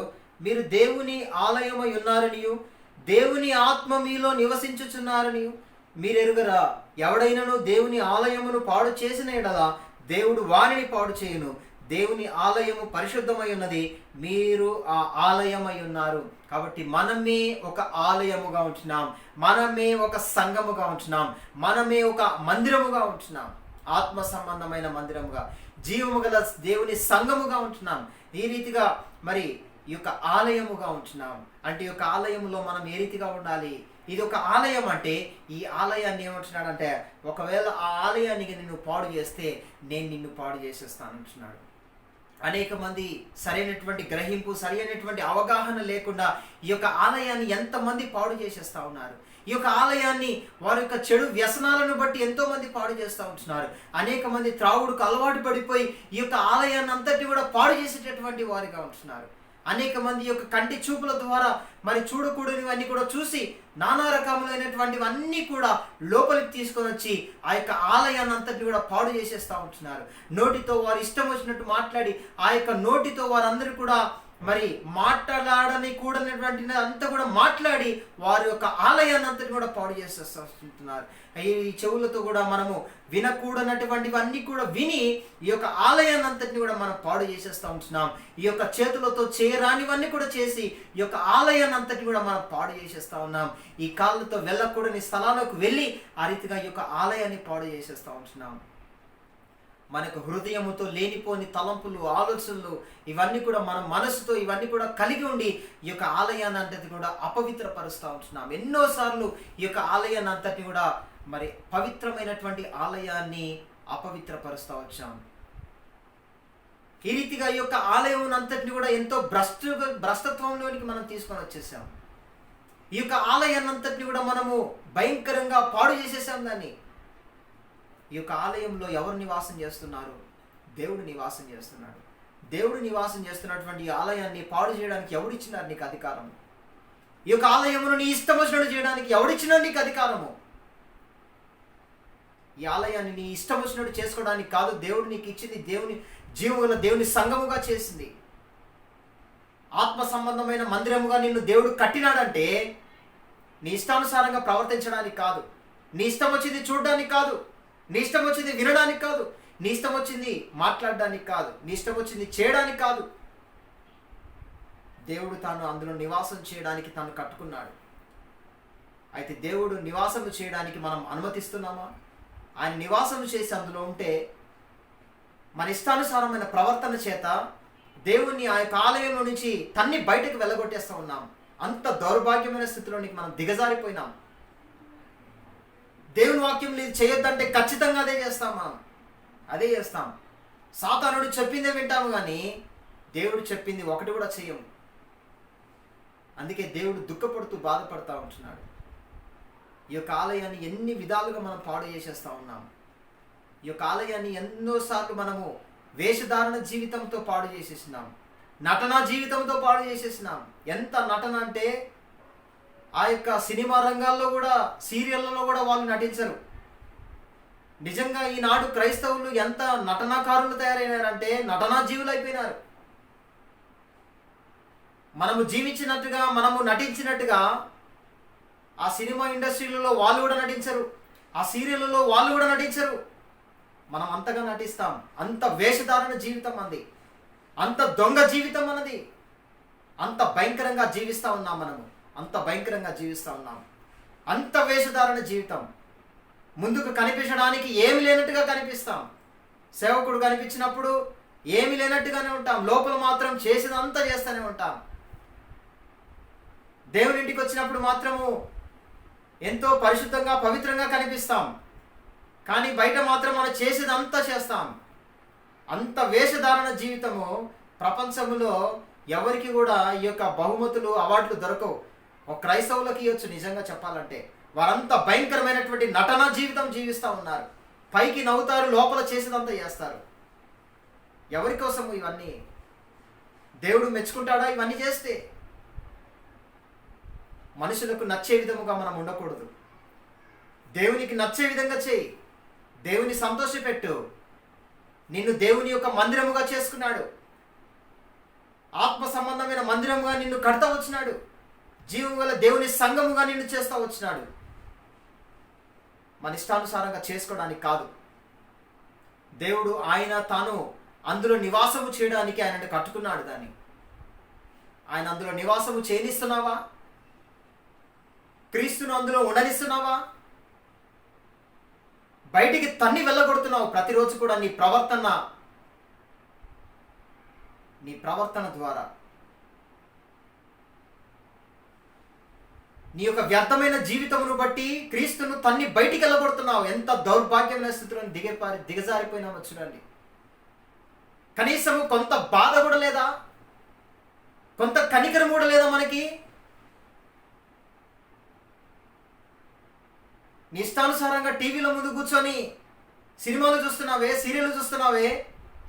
Speaker 1: మీరు దేవుని ఆలయమై ఉన్నారనియు దేవుని ఆత్మ మీలో నివసించుచున్నారనియు మీరెరుగరా, ఎవడైనను దేవుని ఆలయమును పాడు చేసిన ఎడల దేవుడు వానిని పాడు చేయును, దేవుని ఆలయము పరిశుద్ధమై ఉన్నది, మీరు ఆ ఆలయమై ఉన్నారు. కాబట్టి మనమే ఒక ఆలయముగా ఉంటున్నాం, మనమే ఒక సంఘముగా ఉంటున్నాం, మనమే ఒక మందిరముగా ఉంటున్నాం, ఆత్మ సంబంధమైన మందిరముగా, జీవము గల దేవుని సంఘముగా ఉంటున్నాం. ఈ రీతిగా మరి ఈ యొక్క ఆలయముగా ఉంటున్నాం. అంటే ఈ యొక్క ఆలయములో మనం ఏ రీతిగా ఉండాలి? ఇది ఒక ఆలయం అంటే ఈ ఆలయాన్ని ఏమంటున్నాడంటే, ఒకవేళ ఆ ఆలయానికి నిన్ను పాడు చేస్తే నేను నిన్ను పాడు చేసేస్తాను అంటున్నాడు. అనేక మంది సరైనటువంటి గ్రహింపు, సరైనటువంటి అవగాహన లేకుండా ఈ యొక్క ఆలయాన్ని ఎంతమంది పాడు చేసేస్తూ ఉన్నారు. ఈ యొక్క ఆలయాన్ని వారి యొక్క చెడు వ్యసనాలను బట్టి ఎంతో మంది పాడు చేస్తూ ఉంటున్నారు. అనేక మంది త్రాగుడుకు అలవాటు పడిపోయి ఈ యొక్క ఆలయాన్ని అంతటి కూడా పాడు చేసేటటువంటి వారిగా ఉంటున్నారు. అనేక మంది యొక్క కంటి చూపుల ద్వారా మరి చూడకూడనివన్నీ కూడా చూసి నానా రకములైనటువంటివన్నీ కూడా లోపలికి తీసుకొని వచ్చి ఆ యొక్క ఆలయాన్ని అంతటిని కూడా పాడు చేసేస్తూ ఉంటున్నారు. నోటితో వారు ఇష్టం వచ్చినట్టు మాట్లాడి ఆ యొక్క నోటితో వారందరూ కూడా మరి మాట్లాడని కూడనటువంటి అంతా కూడా మాట్లాడి వారి యొక్క ఆలయాన్ని అంతటి కూడా పాడు చేసేస్తున్నారు. ఈ చెవులతో కూడా మనము వినకూడనటువంటివన్నీ కూడా విని ఈ యొక్క ఆలయాన్ని అంతటిని కూడా మనం పాడు చేసేస్తూ ఉంటున్నాం. ఈ యొక్క చేతులతో చేయరానివన్నీ కూడా చేసి ఈ యొక్క ఆలయాన్ని అంతటిని కూడా మనం పాడు చేసేస్తూ ఉన్నాం. ఈ కాళ్ళతో వెళ్ళకూడని స్థలాలకు వెళ్ళి ఆ రీతిగా ఈ యొక్క ఆలయాన్ని పాడు చేసేస్తూ ఉంటున్నాం. మనకు హృదయముతో లేనిపోని తలంపులు, ఆలోచనలు ఇవన్నీ కూడా మన మనసుతో ఇవన్నీ కూడా కలిగి ఉండి ఈ యొక్క ఆలయాన్ని అంతటి కూడా అపవిత్రపరుస్తూ ఉంటున్నాం. ఎన్నోసార్లు ఈ యొక్క ఆలయాన్ని అంతటిని కూడా మరి పవిత్రమైనటువంటి ఆలయాన్ని అపవిత్రపరుస్తూ వచ్చాం. ఈ రీతిగా ఈ యొక్క ఆలయం అంతటిని కూడా ఎంతో భ్రష్టత్వంలోనికి మనం తీసుకొని వచ్చేసాం. ఈ యొక్క ఆలయాన్ని అంతటిని కూడా మనము భయంకరంగా పాడు చేసేసాం. దాన్ని ఈ యొక్క ఆలయంలో ఎవరు నివాసం చేస్తున్నారు? దేవుడు నివాసం చేస్తున్నాడు. దేవుడు నివాసం చేస్తున్నటువంటి ఈ ఆలయాన్ని పాడు చేయడానికి ఎవడిచ్చినారు నీకు అధికారము? ఈ యొక్క ఆలయమును నీ ఇష్టం వచ్చినట్టు చేయడానికి ఎవడిచ్చినాడు నీకు అధికారము? ఈ ఆలయాన్ని నీ ఇష్టం వచ్చినట్టు చేసుకోవడానికి కాదు, దేవుడు నీకు ఇచ్చింది దేవుని జీవముల దేవుని సంఘముగా చేసింది. ఆత్మ సంబంధమైన మందిరముగా నిన్ను దేవుడు కట్టినాడంటే నీ ఇష్టానుసారంగా ప్రవర్తించడానికి కాదు, నీ ఇష్టం వచ్చింది చూడడానికి కాదు, నీ ఇష్టం వచ్చింది వినడానికి కాదు, నీ ఇష్టం వచ్చింది మాట్లాడడానికి కాదు, నీ ఇష్టం వచ్చింది చేయడానికి కాదు. దేవుడు తాను అందులో నివాసం చేయడానికి తాను కట్టుకున్నాడు. అయితే దేవుడు నివాసం చేయడానికి మనం అనుమతిస్తున్నామా? ఆయన నివాసం చేసి అందులో ఉంటే మన ఇష్టానుసారమైన ప్రవర్తన చేత దేవుణ్ణి ఆ యొక్క ఆలయంలో నుంచి తన్ని బయటకు వెళ్ళగొట్టేస్తూ ఉన్నాం. అంత దౌర్భాగ్యమైన స్థితిలోనికి మనం దిగజారిపోయినాం. దేవుని వాక్యం ఇది చేయొద్దంటే ఖచ్చితంగా అదే చేస్తాం, మనం అదే చేస్తాం. సాతానుడు చెప్పిందే వింటాము కానీ దేవుడు చెప్పింది ఒకటి కూడా చెయ్యము. అందుకే దేవుడు దుఃఖపడుతూ బాధపడుతూ ఉంటున్నాడు. ఈ యొక్క ఆలయాన్ని ఎన్ని విధాలుగా మనం పాడు చేసేస్తూ ఉన్నాం. ఈ యొక్క ఆలయాన్ని ఎన్నోసార్లు మనము వేషధారణ జీవితంతో పాడు చేసేసినాం, నటనా జీవితంతో పాడు చేసేసినాం. ఎంత నటన అంటే ఆ యొక్క సినిమా రంగాల్లో కూడా, సీరియళ్ళలో కూడా వాళ్ళు నటించరు. నిజంగా ఈనాడు క్రైస్తవులు ఎంత నటనాకారులు తయారైనారంటే నటనా జీవులు అయిపోయినారు. మనము జీవించినట్టుగా, మనము నటించినట్టుగా ఆ సినిమా ఇండస్ట్రీలలో వాళ్ళు కూడా నటించరు, ఆ సీరియళ్ళలో వాళ్ళు కూడా నటించరు. మనం అంతగా నటిస్తాం. అంత వేషధారణ జీవితం మనది, అంత దొంగ జీవితం మనది, అంత భయంకరంగా జీవిస్తూ ఉన్నాం. మనము అంత భయంకరంగా జీవిస్తూ ఉన్నాం. అంత వేషధారణ జీవితం. ముందుకు కనిపించడానికి ఏమి లేనట్టుగా కనిపిస్తాం. సేవకుడు కనిపించినప్పుడు ఏమి లేనట్టుగానే ఉంటాం, లోపల మాత్రం చేసేదంతా చేస్తూనే ఉంటాం. దేవుని ఇంటికి వచ్చినప్పుడు మాత్రము ఎంతో పరిశుద్ధంగా, పవిత్రంగా కనిపిస్తాం. కానీ బయట మాత్రం మనం చేసేదంతా చేస్తాం. అంత వేషధారణ జీవితము ప్రపంచంలో ఎవరికి కూడా ఈ యొక్క బహుమతులు, అవార్డులు దొరకవు. ఒక క్రైస్తవులకి ఇవ్వచ్చు. నిజంగా చెప్పాలంటే వారంతా భయంకరమైనటువంటి నటనా జీవితం జీవిస్తూ ఉన్నారు. పైకి నవ్వుతారు, లోపల చేసేదంతా చేస్తారు. ఎవరి కోసము ఇవన్నీ? దేవుడు మెచ్చుకుంటాడా ఇవన్నీ చేస్తే? మనుషులకు నచ్చే విధముగా మనం ఉండకూడదు. దేవునికి నచ్చే విధంగా చేయి. దేవుని సంతోషపెట్టు. నిన్ను దేవుని యొక్క మందిరముగా చేసుకున్నాడు. ఆత్మ సంబంధమైన మందిరముగా నిన్ను కడతా వచ్చినాడు. జీవం గల దేవుని సంఘముగా నిన్ను చేస్తూ వచ్చినాడు. మన ఇష్టానుసారంగా చేసుకోవడానికి కాదు. దేవుడు ఆయన తాను అందులో నివాసము చేయడానికి ఆయన కట్టుకున్నాడు దాన్ని. ఆయన అందులో నివాసము చేయనిస్తున్నావా? క్రీస్తును అందులో ఉండనిస్తున్నావా? బయటికి తన్ని వెళ్ళగొడుతున్నావు ప్రతిరోజు కూడా నీ ప్రవర్తన ద్వారా. నీ యొక్క వ్యర్థమైన జీవితమును బట్టి క్రీస్తును తన్ని బయటికి వెళ్ళగొడుతున్నావు. ఎంత దౌర్భాగ్యమైన స్థితిలో దిగజారిపోయినామో చూడండి. కనీసము కొంత బాధ కూడా లేదా? కొంత కనికరం కూడా లేదా మనకి? నీ ఇష్టానుసారంగా టీవీలో ముందు కూర్చొని సినిమాలు చూస్తున్నావే, సీరియల్ చూస్తున్నావే.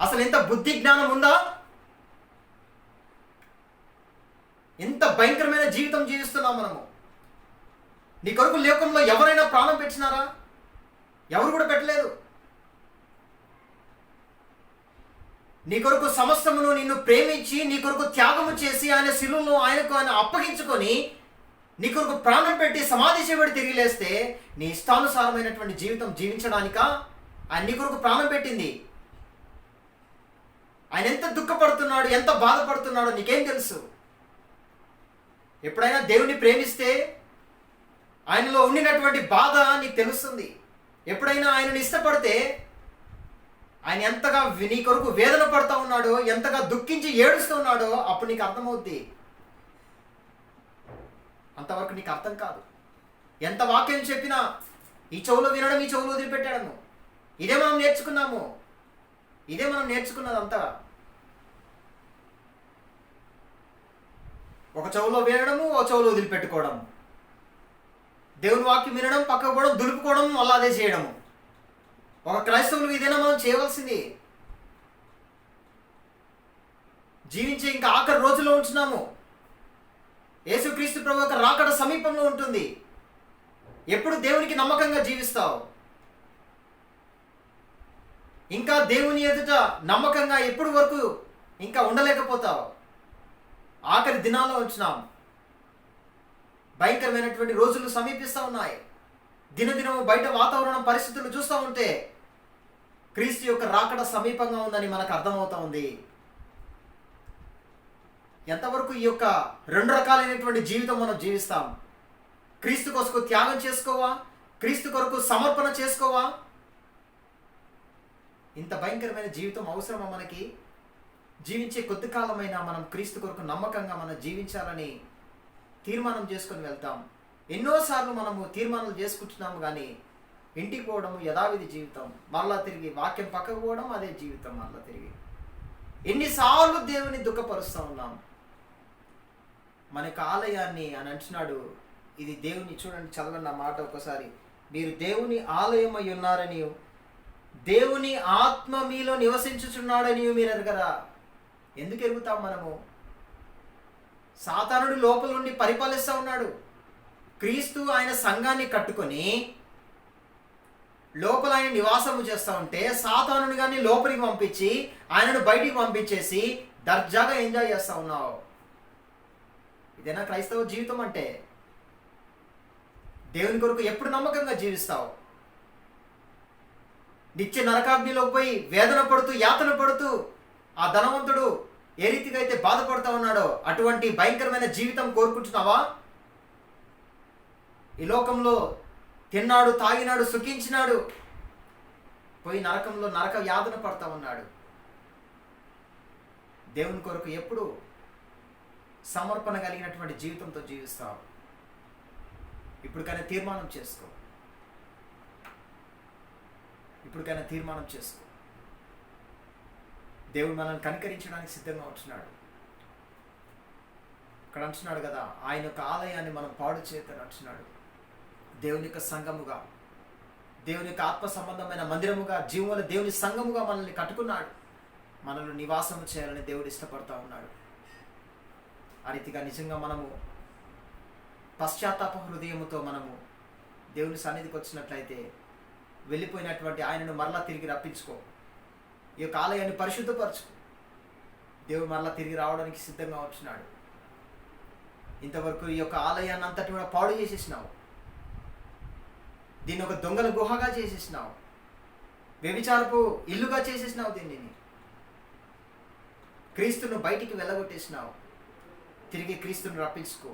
Speaker 1: అసలు ఎంత బుద్ధి జ్ఞానం ఉందా? ఎంత భయంకరమైన జీవితం జీవిస్తున్నాం మనము. నీ కొరకు లోకంలో ఎవరైనా ప్రాణం పెట్టినారా? ఎవరు కూడా పెట్టలేదు. నీ కొరకు సమస్తమును నిన్ను ప్రేమించి నీ కొరకు త్యాగము చేసి ఆయన శిలువలో ఆయన అప్పగించుకొని నీ కొరకు ప్రాణం పెట్టి సమాధి చేయబడి తిరిగి లేస్తే నీ ఇష్టానుసారమైనటువంటి జీవితం జీవించడానిక ఆయన నీ కొరకు ప్రాణం పెట్టింది. ఆయన ఎంత దుఃఖపడుతున్నాడు, ఎంత బాధపడుతున్నాడో నీకేం తెలుసు? ఎప్పుడైనా దేవుని ప్రేమిస్తే ఆయనలో ఉండినటువంటి బాధ నీకు తెలుస్తుంది. ఎప్పుడైనా ఆయనని ఇష్టపడితే ఆయన ఎంతగా నీ కొరకు వేదన పడుతూ ఉన్నాడో, ఎంతగా దుఃఖించి ఏడుస్తూ ఉన్నాడో అప్పుడు నీకు అర్థమవుద్ది. అంతవరకు నీకు అర్థం కాదు. ఎంత వాక్యం చెప్పినా ఈ చెవులో వినడం, ఈ చెవులో వదిలిపెట్టడము, ఇదే మనం నేర్చుకున్నాము. ఇదే మనం నేర్చుకున్నది అంతా. ఒక చెవులో వినడము, ఒక చెవులో వదిలిపెట్టుకోవడము. దేవుని వాక్యం వినడం, పక్కకు పోవడం, దులుపుకోవడం, మళ్ళీ అదే చేయడము. ఒక క్రైస్తవులు ఇదేనా మనం చేయవలసింది? జీవించే ఇంకా ఆఖరి రోజుల్లో ఉంటున్నాము. యేసుక్రీస్తు ప్రభు యొక్క రాకడ సమీపంలో ఉంటుంది. ఎప్పుడు దేవునికి నమ్మకంగా జీవిస్తావు? ఇంకా దేవుని ఎదుట నమ్మకంగా ఎప్పుడు వరకు ఇంకా ఉండలేకపోతావు? ఆఖరి దినాల్లో ఉంటున్నాం. భయంకరమైనటువంటి రోజులు సమీపిస్తూ ఉన్నాయి. దినదినము బయట వాతావరణం పరిస్థితులు చూస్తూ ఉంటే క్రీస్తు యొక్క రాకడ సమీపంగా ఉందని మనకు అర్థమవుతా ఉంది. ఎంతవరకు ఈ యొక్క రెండు రకాలైనటువంటి జీవితం మనం జీవిస్తాం? క్రీస్తు కొరకు త్యాగం చేసుకోవా? క్రీస్తు కొరకు సమర్పణ చేసుకోవా? ఇంత భయంకరమైన జీవితం అవసరమా మనకి? జీవించే కొద్ది కాలమైనా మనం క్రీస్తు కొరకు నమ్మకంగా మనం జీవించాలని తీర్మానం చేసుకొని వెళ్తాం. ఎన్నోసార్లు మనము తీర్మానాలు చేసుకుంటున్నాము, కానీ ఇంటికి పోవడము యథావిధి జీవితం. మరలా తిరిగి వాక్యం పక్కకు పోవడం అదే జీవితం. మరలా తిరిగి ఎన్నిసార్లు దేవుని దుఃఖపరుస్తూ ఉన్నాం. మన యొక్క ఆలయాన్ని అని అంటున్నాడు. ఇది దేవుని, చూడండి చదవండి ఆ మాట ఒకసారి. మీరు దేవుని ఆలయం అయి ఉన్నారని, దేవుని ఆత్మ మీలో నివసించుచున్నాడని మీరు ఎరగరా? ఎందుకు ఎరుగుతాం మనము? సాతానుడు లోపల నుండి పరిపాలిస్తూ ఉన్నాడు. క్రీస్తు ఆయన సంఘాన్ని కట్టుకొని లోపల ఆయన నివాసము చేస్తూ ఉంటే సాతానుని కానీ లోపలికి పంపించి ఆయనను బయటికి పంపించేసి దర్జాగా ఎంజాయ్ చేస్తూ ఉన్నావు. ఇదేనా క్రైస్తవ జీవితం అంటే? దేవుని కొరకు ఎప్పుడు నమ్మకంగా జీవిస్తావు? నిత్య నరకాగ్నిలో పోయి వేదన పడుతూ యాతన పడుతూ ఆ ధనవంతుడు ఏ రీతిగా అయితే బాధపడుతూ ఉన్నాడో అటువంటి భయంకరమైన జీవితం కోరుకుంటున్నావా? ఈ లోకంలో తిన్నాడు, తాగినాడు, సుఖించినాడు, పోయి నరకంలో నరక యాతన పడుతూ ఉన్నాడు. దేవుని కొరకు ఎప్పుడు సమర్పణ కలిగినటువంటి జీవితంతో జీవిస్తావు? ఇప్పటికైనా తీర్మానం చేసుకో. ఇప్పటికైనా తీర్మానం చేసుకో. దేవుడు మనల్ని కనికరించడానికి సిద్ధంగా ఉంటున్నాడు. ఇక్కడ అంటున్నాడు కదా, ఆయన యొక్క ఆలయాన్ని మనం పాడు చేద్దని అంటున్నాడు. దేవుని యొక్క సంఘముగా, దేవుని యొక్క ఆత్మ సంబంధమైన మందిరముగా, జీవముల దేవుని సంఘముగా మనల్ని కట్టుకున్నాడు. మనల్ని నివాసము చేయాలని దేవుడు ఇష్టపడతా ఉన్నాడు. ఆ రీతిగా నిజంగా మనము పశ్చాత్తాప హృదయముతో మనము దేవుని సన్నిధికి వచ్చినట్లయితే వెళ్ళిపోయినటువంటి ఆయనను మరలా తిరిగి రప్పించుకో. ఈ యొక్క ఆలయాన్ని పరిశుద్ధపరచుకో. దేవుడు మరలా తిరిగి రావడానికి సిద్ధంగా వచ్చినాడు. ఇంతవరకు ఈ యొక్క ఆలయాన్ని అంతటి కూడా పాడు చేసేసినావు. దీన్ని ఒక దొంగల గుహగా చేసేసినావు. వ్యభిచారపు ఇల్లుగా చేసేసినావు దీనిని. క్రీస్తును బయటికి వెళ్ళగొట్టేసినావు. తిరిగి క్రీస్తును రప్పించుకో.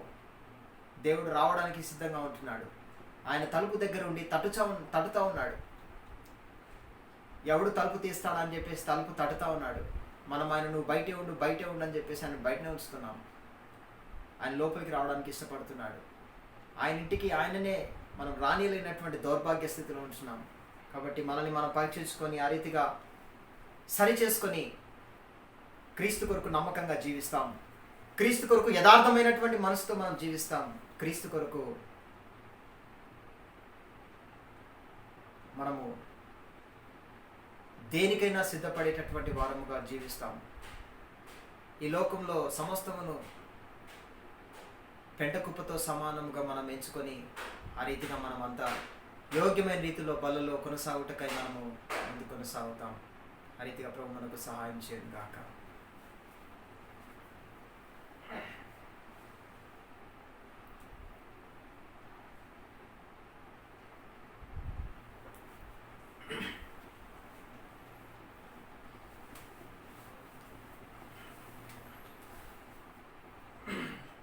Speaker 1: దేవుడు రావడానికి సిద్ధంగా ఉంటున్నాడు. ఆయన తలుపు దగ్గర ఉండి తట్టుతా ఉన్నాడు. ఎవడు తలుపు తీస్తాడని చెప్పేసి తలుపు తట్టుతా ఉన్నాడు. మనం ఆయన నువ్వు బయటే ఉండు అని చెప్పేసి ఆయన బయటనే ఉంచుతున్నాం. ఆయన లోపలికి రావడానికి ఇష్టపడుతున్నాడు. ఆయన ఇంటికి ఆయననే మనం రానిలేనటువంటి దౌర్భాగ్య స్థితిలో ఉంటున్నాం. కాబట్టి మనల్ని మనం పరీక్షించుకొని ఆ రీతిగా సరి చేసుకొని క్రీస్తు కొరకు నమ్మకంగా జీవిస్తాం. క్రీస్తు కొరకు యథార్థమైనటువంటి మనసుతో మనం జీవిస్తాం. క్రీస్తు కొరకు మనము దేనికైనా సిద్ధపడేటటువంటి వారముగా జీవిస్తాం. ఈ లోకంలో సమస్తమును పెంటకుప్పతో సమానముగా మనం ఎంచుకొని ఆ రీతిగా మనం అంతా యోగ్యమైన రీతిలో బలలో కొనసాగుటకై మనము ముందు కొనసాగుతాం. ఆ రీతిగా ప్రభు మనకు సహాయం చేయను గాక.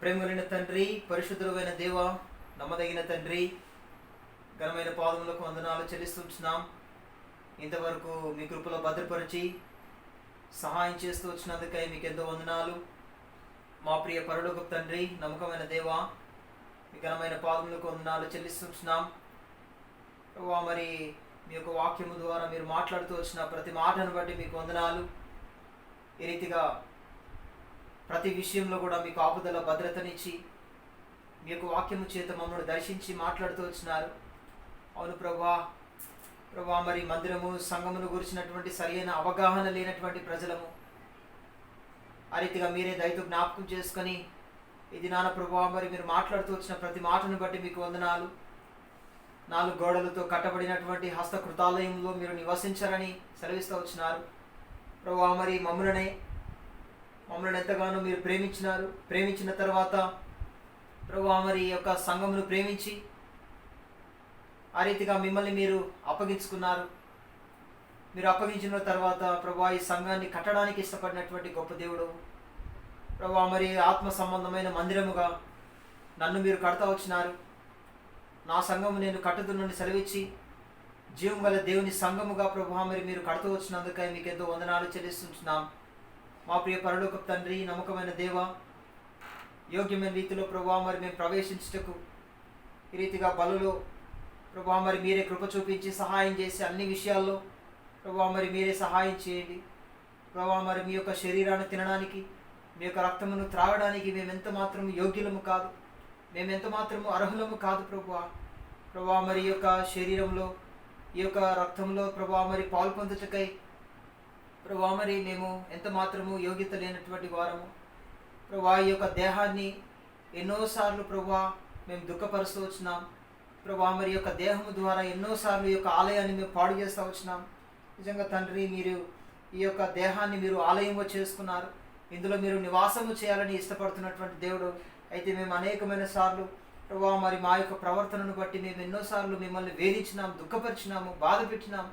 Speaker 1: ప్రేమలైన తండ్రి, పరిశుద్ధులైన దేవ, నమ్మదగిన తండ్రి, ఘనమైన పాదములకు వందనాలు చెల్లిస్తున్నాం. ఇంతవరకు మీ కృపలో భద్రపరిచి సహాయం చేస్తూ వచ్చినందుకై మీకు ఎంతో వందనాలు. మా ప్రియ పరలోకపు తండ్రి, నమ్మకమైన దేవ, మీ ఘనమైన పాదములకు వందనాలు చెల్లిస్తున్నాం. మరి మీ యొక్క వాక్యము ద్వారా మీరు మాట్లాడుతూ వచ్చిన ప్రతి మాటను బట్టి మీకు వందనాలు. ఈ రీతిగా ప్రతి విషయంలో కూడా మీకు ఆపుదల భద్రతనిచ్చి మీ యొక్క వాక్యము చేత మమ్మల్ని దర్శించి మాట్లాడుతూ వచ్చినారు. అవును ప్రభా, మరి మందిరము సంఘమును గురించినటువంటి సరైన అవగాహన లేనటువంటి ప్రజలము. ఆ రీతిగా మీరే దయతో జ్ఞాపకం చేసుకొని ఇది నాన్న ప్రభా, మరి మీరు మాట్లాడుతూ వచ్చిన ప్రతి మాటను బట్టి మీకు వందనాలు. 4 గోడలతో కట్టబడినటువంటి హస్తకృతాలయంలో మీరు నివసించారని సెలవిస్తూ వచ్చినారు. ప్రభా, మరి మమ్మల్ని ఎంతగానో మీరు ప్రేమించినారు. ప్రేమించిన తర్వాత ప్రభా, మరి ఈ యొక్క సంఘమును ప్రేమించి ఆ రీతిగా మిమ్మల్ని మీరు అప్పగించుకున్నారు. మీరు అప్పగించిన తర్వాత ప్రభా, ఈ సంఘాన్ని కట్టడానికి ఇష్టపడినటువంటి గొప్ప దేవుడు ప్రభా, మరి ఆత్మ సంబంధమైన మందిరముగా నన్ను మీరు కడతా వచ్చినారు. నా సంఘము నేను కట్టుదునని సెలవిచ్చి జీవం గల దేవుని సంఘముగా ప్రభా, మరి మీరు కడుతూ వచ్చినందుకై మీకు ఎంతో వందనాలు చెల్లిస్తున్నాం. మా ప్రియ పరలోకపు తండ్రి, నమ్మకమైన దేవ, యోగ్యమైన రీతిలో ప్రభా, మరి మేము ప్రవేశించుటకు ఈ రీతిగా బలులో ప్రభా, మరి మీరే కృప చూపించి సహాయం చేసి అన్ని విషయాల్లో ప్రభా, మరి మీరే సహాయం చేయండి. ప్రభా, మరి మీ యొక్క శరీరాన్ని తినడానికి, మీ యొక్క రక్తమును త్రాగడానికి మేము ఎంత మాత్రం యోగ్యులము కాదు, మేము ఎంత మాత్రము అర్హులము కాదు ప్రభా, మరి ఈ యొక్క శరీరంలో ఈ యొక్క రక్తంలో ప్రభా, మరి పాల్పొందుటకై ప్రభా, మరి మేము ఎంత మాత్రము యోగ్యత లేనటువంటి వారము ప్రభా. ఈ యొక్క దేహాన్ని ఎన్నోసార్లు ప్రభా మేము దుఃఖపరుస్తూ వచ్చినాం ప్రభా. మరి యొక్క దేహము ద్వారా ఎన్నోసార్లు ఈ యొక్క ఆలయాన్ని మేము పాడు చేస్తూ వచ్చినాం. నిజంగా తండ్రి, మీరు ఈ యొక్క దేహాన్ని మీరు ఆలయంగా చేసుకున్నారు. ఇందులో మీరు నివాసము చేయాలని ఇష్టపడుతున్నటువంటి దేవుడు. అయితే మేము అనేకమైన సార్లు ప్రభా, మరి మా యొక్క ప్రవర్తనను బట్టి మేము ఎన్నోసార్లు మిమ్మల్ని వేధించినాం, దుఃఖపరిచినాము, బాధ పెట్టినాం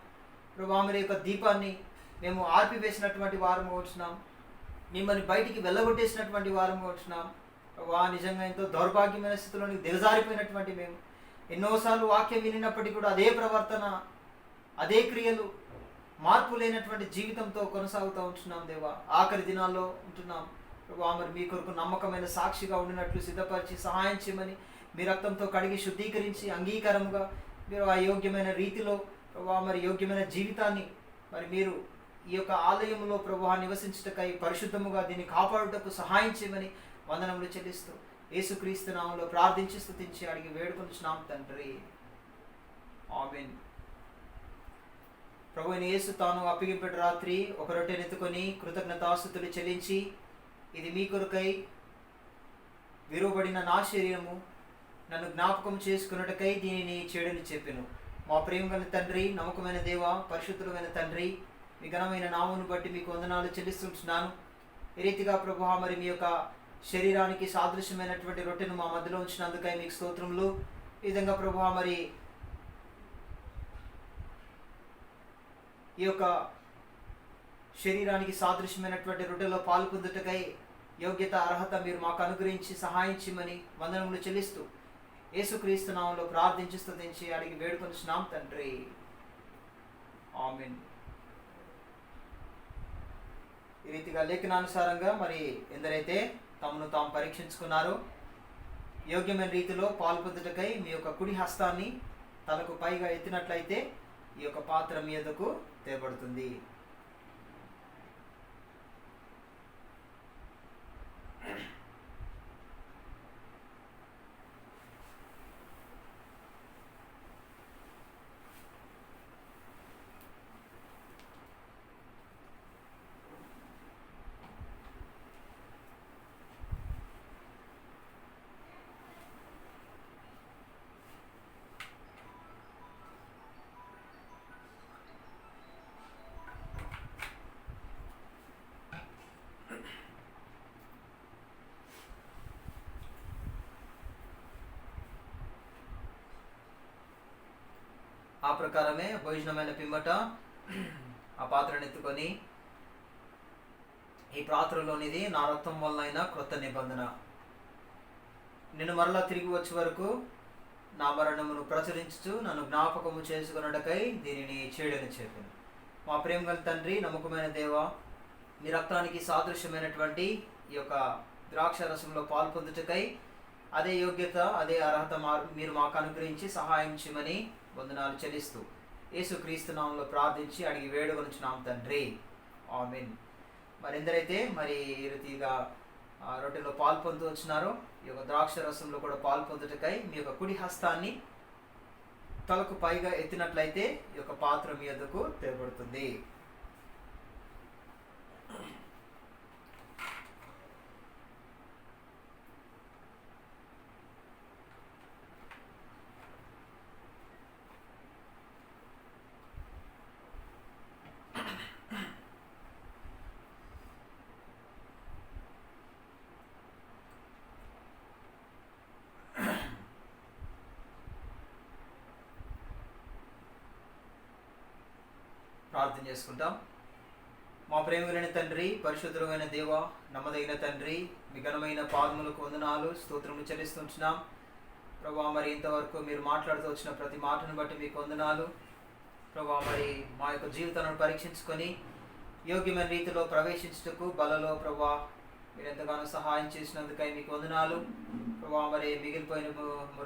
Speaker 1: ప్రభా. మరి యొక్క దీపాన్ని మేము ఆర్పివేసినటువంటి వారము వచ్చినాం, మిమ్మల్ని బయటికి వెళ్ళగొట్టేసినటువంటి వారము వచ్చినాం ప్రభా. నిజంగా ఎంతో దౌర్భాగ్యమైన స్థితిలోనికి దిగజారిపోయినటువంటి మేము ఎన్నోసార్లు వాక్యం వినినప్పటికీ కూడా అదే ప్రవర్తన, అదే క్రియలు, మార్పు లేనటువంటి జీవితంతో కొనసాగుతూ ఉంటున్నాం దేవా. ఆఖరి దినాల్లో ఉంటున్నాం ప్రభా. మరి మీ కొరకు నమ్మకమైన సాక్షిగా ఉండినట్లు సిద్ధపరిచి సహాయం చేయమని మీ రక్తంతో కడిగి శుద్ధీకరించి అంగీకారముగా మీరు ఆ యోగ్యమైన రీతిలో ప్రభా, మరి యోగ్యమైన జీవితాన్ని మరి మీరు ఈ యొక్క ఆలయంలో ప్రభా నివసించుటకై పరిశుద్ధముగా దీన్ని కాపాడుటకు సహాయం చేయమని వందనములు చెల్లిస్తూ యేసుక్రీస్తు నామములో ప్రార్థించి స్తుతించి అడిగి వేడుకొనుచున్నాం తండ్రి, ఆమేన్. ప్రభువైన యేసు తాను అప్పగింపటి రాత్రి ఒక రొట్టెనెత్తుకొని కృతజ్ఞతాస్తుతులు చెల్లించి, ఇది మీ కొరకై విరువబడిన నా శరీరము, నన్ను జ్ఞాపకం చేసుకున్నటకై దీనిని చేయడని చెప్పెను. మా ప్రేమగల తండ్రి, నమ్మకమైన దేవ, పరిశుద్ధులమైన తండ్రి, మీ ఘనమైన నామమును బట్టి మీకు వందనాలు చెల్లిస్తుంటున్నాను. ఈ రీతిగా ప్రభువా, మరి మీ యొక్క శరీరానికి సాదృశ్యమైనటువంటి రొట్టెను మా మధ్యలో ఉంచినందుకై మీకు స్తోత్రములు. ఈ విధంగా ప్రభువా, మరి ఈ యొక్క శరీరానికి సాదృశ్యమైనటువంటి రొట్టెలో పాలు పొందుటకై యోగ్యత అర్హత మీరు మాకు అనుగ్రహించి సహాయం చేయమని వందనములు చెల్లిస్తూ యేసుక్రీస్తు నామములో ప్రార్థించి స్తుతించి అడిగి వేడుకొనుచున్నాం తండ్రి. ఆమేన్. ఈ రీతిగా లేఖనానుసారంగా మరి ఎందరైతే తమను తాము పరీక్షించుకున్నారో యోగ్యమైన రీతిలో పాలు పొందుటకై మీ యొక్క కుడి హస్తాన్ని తలకు పైగా ఎత్తినట్లయితే ఈ యొక్క పాత్ర మీదకు తేబడుతుంది. ఆ ప్రకారమే భోజనమైన పిమ్మట ఆ పాత్రను ఎత్తుకొని, ఈ పాత్రలోనిది నా రక్తం వలన క్రొత్త నిబంధన, నేను మరలా తిరిగి వచ్చే వరకు నా మరణమును ప్రచురించుచు నన్ను జ్ఞాపకము చేసుకున్నటకై దీనిని చేయడని చెప్పాను. మా ప్రేమ గల తండ్రి, నమ్మకమైన దేవ, మీ రక్తానికి సాదృశ్యమైనటువంటి ఈ యొక్క ద్రాక్ష రసంలో పాలు పొందుటకై అదే యోగ్యత అదే అర్హత మీరు మాకు అనుగ్రహించి సహాయం చేయమని వందనాలు చెల్లిస్తూ యేసుక్రీస్తు నామములో ప్రార్థించి అడిగి వేడుకొనుచున్నాం తండ్రి. ఆమేన్. మరి ఎందరైతే మరి ఈ రీతిగా రొట్టెలో పాలు పొందుతూ వచ్చినారో ఈ యొక్క ద్రాక్ష రసంలో కూడా పాలు పొందుటకై మీ యొక్క కుడి హస్తాన్ని తలకు పైగా ఎత్తినట్లయితే ఈ యొక్క పాత్ర మీ వద్దకు తేబడుతుంది. ప్రార్థన చేసుకుంటాం. మా ప్రేమగలైన తండ్రి, పరిశుద్ధమైన దేవ, నమ్మదగిన తండ్రి, మీ ఘనమైన పాదములకు వందనాలు స్తోత్రములు చెల్లిస్తుంటున్నాం ప్రభా. మరి ఇంతవరకు మీరు మాట్లాడుతూ వచ్చిన ప్రతి మాటను బట్టి మీకు వందనాలు ప్రభా. మరి మా యొక్క జీవితాలను పరీక్షించుకొని యోగ్యమైన రీతిలో ప్రవేశించుటకు బలలో ప్రభా మీరు ఎంతగానో సహాయం చేసినందుకై మీకు వందనాలు ప్రభా. మరి మిగిలిపోయిన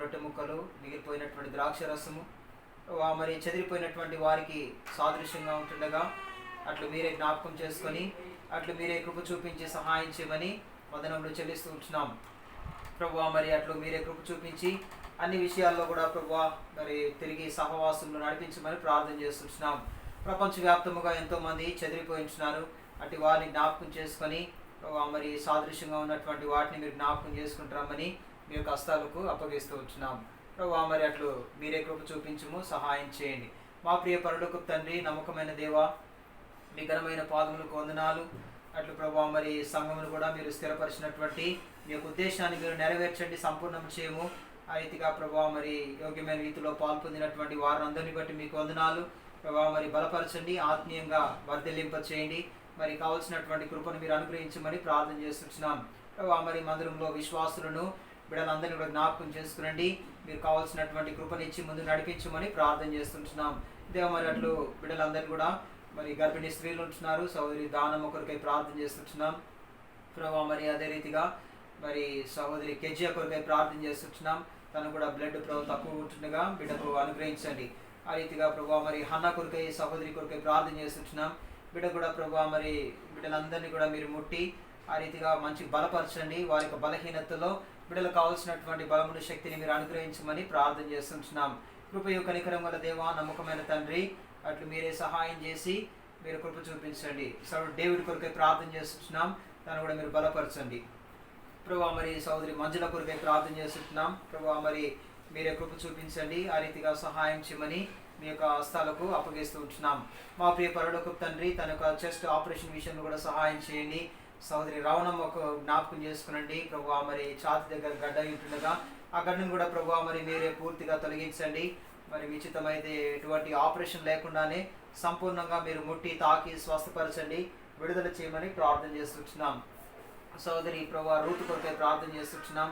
Speaker 1: రొట్టె ముక్కలు, మిగిలిపోయినటువంటి ద్రాక్ష రసము మరి చెదిరిపోయినటువంటి వారికి సాదృశ్యంగా ఉంటుండగా అట్లు మీరే జ్ఞాపకం చేసుకొని అట్లు మీరే కృప చూపించి సహాయం చేయమని వందనములు చెల్లిస్తూ ఉంటున్నాం ప్రభువా. మరి అట్లు మీరే కృప చూపించి అన్ని విషయాల్లో కూడా ప్రభువా మరి తిరిగి సహవాసంలో నడిపించమని ప్రార్థన చేస్తున్నాం. ప్రపంచవ్యాప్తముగా ఎంతోమంది చెదిరిపోయించున్నారు. అటు వారిని జ్ఞాపకం చేసుకొని ప్రభువా మరి సాదృశ్యంగా ఉన్నటువంటి వాటిని మీరు జ్ఞాపకం చేసుకుంటారమని మీ యొక్క హస్తాలకు అప్పగిస్తూ ఉంటున్నాం ప్రభువా. మరి అట్లు మీరే కృప చూపించము, సహాయం చేయండి. మా ప్రియ పరలోకపు తండ్రి, నమ్మకమైన దేవా, మీ ఘనమైన పాదములకు వందనాలు. అట్లు ప్రభువా మరి సంఘమును కూడా మీరు స్థిరపరిచినటువంటి మీ యొక్క ఉద్దేశాన్ని మీరు నెరవేర్చండి, సంపూర్ణం చేయము. ఆ రీతిగా ప్రభువా మరి యోగ్యమైన రీతిలో పాల్పొందినటువంటి వారందరినీ బట్టి మీకు వందనాలు ప్రభువా. మరి బలపరచండి, ఆత్మీయంగా వర్ధిల్లింప చేయండి. మరి కావాల్సినటువంటి కృపను మీరు అనుగ్రహించమని ప్రార్థన చేస్తున్నాం ప్రభువా. మరి మందిరంలో విశ్వాసులను బిడ్డలందరినీ కూడా జ్ఞాపకం చేసుకునండి. మీరు కావాల్సినటువంటి కృపనిచ్చి ముందు నడిపించమని ప్రార్థన చేస్తుంటున్నాం దేవ. మరి అట్లు బిడ్డలందరినీ కూడా మరి గర్భిణీ స్త్రీలు ఉంటున్నారు, సహోదరి దానం ఒకరికై ప్రార్థన చేస్తుంటున్నాం ప్రభావ. మరి అదే రీతిగా మరి సహోదరి కెజియా కొరకై ప్రార్థన చేస్తుంటున్నాం. తను కూడా బ్లడ్ ప్రభావ తక్కువ ఉంటుండగా బిడ్డకు అనుగ్రహించండి. ఆ రీతిగా ప్రభావ మరి హన్నా కొరకై సహోదరి కొరకై ప్రార్థన చేస్తుంటున్నాం. బిడ్డ కూడా ప్రభావ మరి బిడ్డలందరినీ కూడా మీరు ముట్టి ఆ రీతిగా మంచి బలపరచండి. వారి యొక్క బలహీనతలో బిడ్డలకు కావాల్సినటువంటి బలమును శక్తిని మీరు అనుగ్రహించమని ప్రార్థన చేస్తుంటున్నాం. కృపయు కనికరం గల దేవా, నమ్మకమైన తండ్రి, అట్లు మీరే సహాయం చేసి మీరు కృప చూపించండి. సౌడు డేవిడ్ కొరకై ప్రార్థన చేస్తున్నాం, తను కూడా మీరు బలపరచండి ప్రభా. మరి సహోదరి మంజుల కొరకై ప్రార్థన చేస్తున్నాం ప్రభా. మరి మీరే కృప చూపించండి, ఆ రీతిగా సహాయం చేయమని మీ యొక్క హస్తాలకు అప్పగిస్తూ ఉంటున్నాం. మా ప్రియ పరలోకపు తండ్రి, తన యొక్క చెస్ట్ ఆపరేషన్ విషయంలో కూడా సహాయం చేయండి. సహోదరి రావణమ్మ ఒక జ్ఞాపకం చేసుకునండి ప్రభా. మరి ఛాతి దగ్గర గడ్డ ఉంటుండగా ఆ గడ్డను కూడా ప్రభా మరి మీరే పూర్తిగా తొలగించండి. మరి ఉచితమైతే ఎటువంటి ఆపరేషన్ లేకుండానే సంపూర్ణంగా మీరు ముట్టి తాకి స్వస్థపరచండి, విడుదల చేయమని ప్రార్థన చేస్తున్నాం. సోదరి ప్రభా రూతు కొరకై ప్రార్థన చేస్తున్నాం.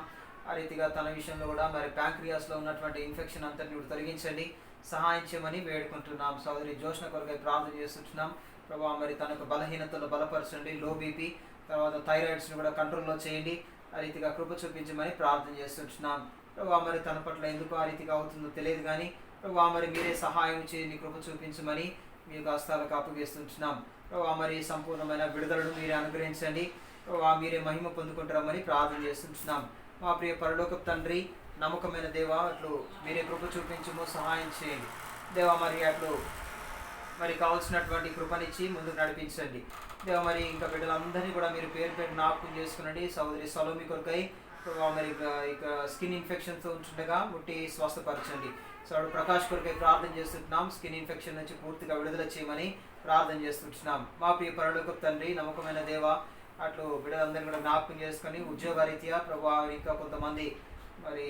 Speaker 1: ఆ రీతిగా తన విషయంలో కూడా మరి ప్యాంక్రియాస్లో ఉన్నటువంటి ఇన్ఫెక్షన్ అంతటిని కూడా తొలగించండి, సహాయం చేయమని వేడుకుంటున్నాం. సోదరి జోష్న కొరకై ప్రార్థన చేస్తున్నాం. ప్రభా మరి తనకు బలహీనతలు బలపరచండి, లో బీపీ తర్వాత థైరాయిడ్స్ని కూడా కంట్రోల్లో చేయండి, ఆ రీతిగా కృప చూపించమని ప్రార్థన చేస్తున్నాం. ప్రభా మరి తన పట్ల ఎందుకు ఆ రీతిగా అవుతుందో తెలియదు కానీ ప్రభా మరి మీరే సహాయం చేయండి, కృప చూపించమని మీ యొక్క హస్తాలకు అప్పగిస్తున్నాం. ప్రభా మరి సంపూర్ణమైన విడుదలను మీరే అనుగ్రహించండి, ప్రభా మీరే మహిమ పొందుకుంటారమని ప్రార్థన చేస్తున్నాం. మా ప్రియ పరలోకపు తండ్రి, నమ్మకమైన దేవా, అట్లు మీరే కృప చూపించము, సహాయం చేయండి దేవా. మరి అట్లు మరి కావాల్సినటువంటి కృపనిచ్చి ముందుకు నడిపించండి దేవా. మరి ఇంకా బిడ్డలందరినీ కూడా మీరు పేరు పేరు జ్ఞాపకం చేసుకునండి. సోదరి సలోమి కొరకై మరి ఇక స్కిన్ ఇన్ఫెక్షన్తో ఉంటుండగా ముట్టి స్వస్థపరచండి. సోదరుడు ప్రకాష్ కొరకై ప్రార్థన చేస్తున్నాం, స్కిన్ ఇన్ఫెక్షన్ నుంచి పూర్తిగా విడుదల చేయమని ప్రార్థన చేస్తున్నాం. మా ప్రియ పరలోకపు తండ్రి, నమ్మకమైన దేవా, అట్లు బిడ్డలందరినీ కూడా జ్ఞాపకం చేసుకొని ఉద్యోగరీత్యా ప్రభా ఇంకా కొంతమంది మరి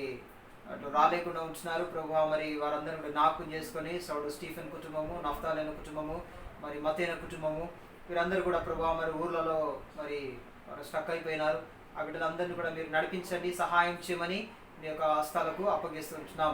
Speaker 1: అట్లు రాలేకుండా ఉంటున్నారు ప్రభా. మరి వారందరూ కూడా జ్ఞాపకం చేసుకొని సౌడు స్టీఫెన్ కుటుంబము, నఫ్తాలైన కుటుంబము, మరి మతైన కుటుంబము, వీరందరూ కూడా ప్రభా మరి ఊర్లలో మరి స్టక్ అయిపోయినారు. ఆ బిడ్డలందరినీ కూడా మీరు నడిపించండి, సహాయం చేయమని మీ యొక్క హస్తాలకు అప్పగిస్తున్నాం.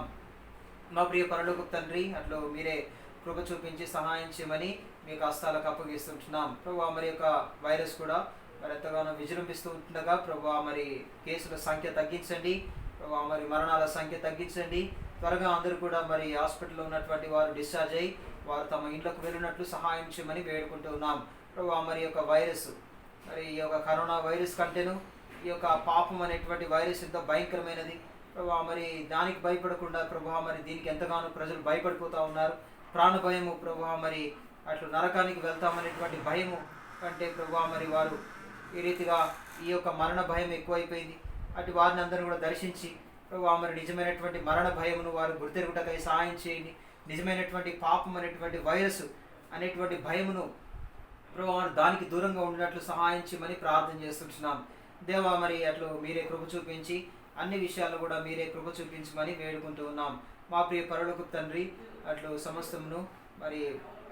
Speaker 1: మా ప్రియ పరలోకపు తండ్రి, అట్లు మీరే కృప చూపించి సహాయం చేయమని మీ యొక్క హస్తాలకు అప్పగిస్తున్నాం. ప్రభా మరి యొక్క వైరస్ కూడా మరి ఎంతగానో విజృంభిస్తూ ఉంటుండగా ప్రభా మరి కేసుల సంఖ్య తగ్గించండి, ప్రభా మరి మరణాల సంఖ్య తగ్గించండి. త్వరగా అందరూ కూడా మరి హాస్పిటల్లో ఉన్నటువంటి వారు డిశ్చార్జ్ అయ్యి వారు తమ ఇంట్లోకి వెళ్ళినట్లు సహాయం చేయమని వేడుకుంటూ ఉన్నాం. ప్రభా మరి యొక్క వైరస్, మరి ఈ యొక్క కరోనా వైరస్ కంటేను ఈ యొక్క పాపం అనేటువంటి వైరస్ ఎంతో భయంకరమైనది ప్రభా. మరి దానికి భయపడకుండా ప్రభా మరి దీనికి ఎంతగానో ప్రజలు భయపడిపోతూ ఉన్నారు. ప్రాణ భయము ప్రభా, మరి అట్లు నరకానికి వెళ్తామనేటువంటి భయము కంటే ప్రభా మరి వారు ఈ రీతిగా ఈ యొక్క మరణ భయం ఎక్కువైపోయింది. అటు వారిని అందరూ కూడా దర్శించి ప్రభా మరి నిజమైనటువంటి మరణ భయమును వారు గుర్తెరుగుటకై సహాయం చేయండి. నిజమైనటువంటి పాపం అనేటువంటి వైరస్ అనేటువంటి భయమును ప్రభా దానికి దూరంగా ఉండినట్లు సహాయం చేయమని ప్రార్థన చేస్తున్నాం దేవా. మరి అట్లు మీరే కృప చూపించి అన్ని విషయాల్లో కూడా మీరే కృప చూపించమని వేడుకుంటూ ఉన్నాం. మా ప్రియ పరలోకపు తండ్రి, అట్లు సమస్తమును మరి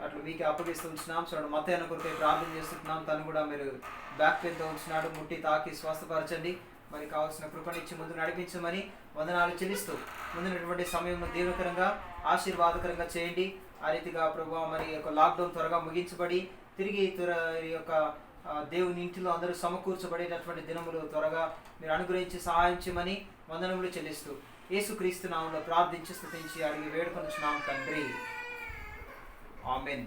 Speaker 1: అట్లు మీకు అప్పగిస్తూ ఉంటున్నాం. చూడండి మత్తయ్య కొరకై ప్రార్థన చేస్తున్నాం. తను కూడా మీరు బ్యాక్ పెయిన్తో ఉంటున్నాడు, ముట్టి తాకి స్వస్థపరచండి, మరి కావాల్సిన కృపనిచ్చి ముందుకు నడిపించమని వందనాలు చెల్లిస్తూ ముందున్నటువంటి సమయంలో దీవెనకరంగా ఆశీర్వాదకరంగా చేయండి. ఆ రీతిగా ప్రభు మరి యొక్క లాక్డౌన్ త్వరగా ముగించబడి తిరిగి ఈ యొక్క దేవుని ఇంటిలో అందరూ సమకూర్చబడేటటువంటి దినములు త్వరగా మీరు అనుగ్రహించి సహాయం చేయమని వందనములు చెల్లిస్తూ యేసుక్రీస్తు నామములో ప్రార్థించి స్తుతించి అడిగి వేడుకొనుచున్నాం తండ్రి, ఆమేన్.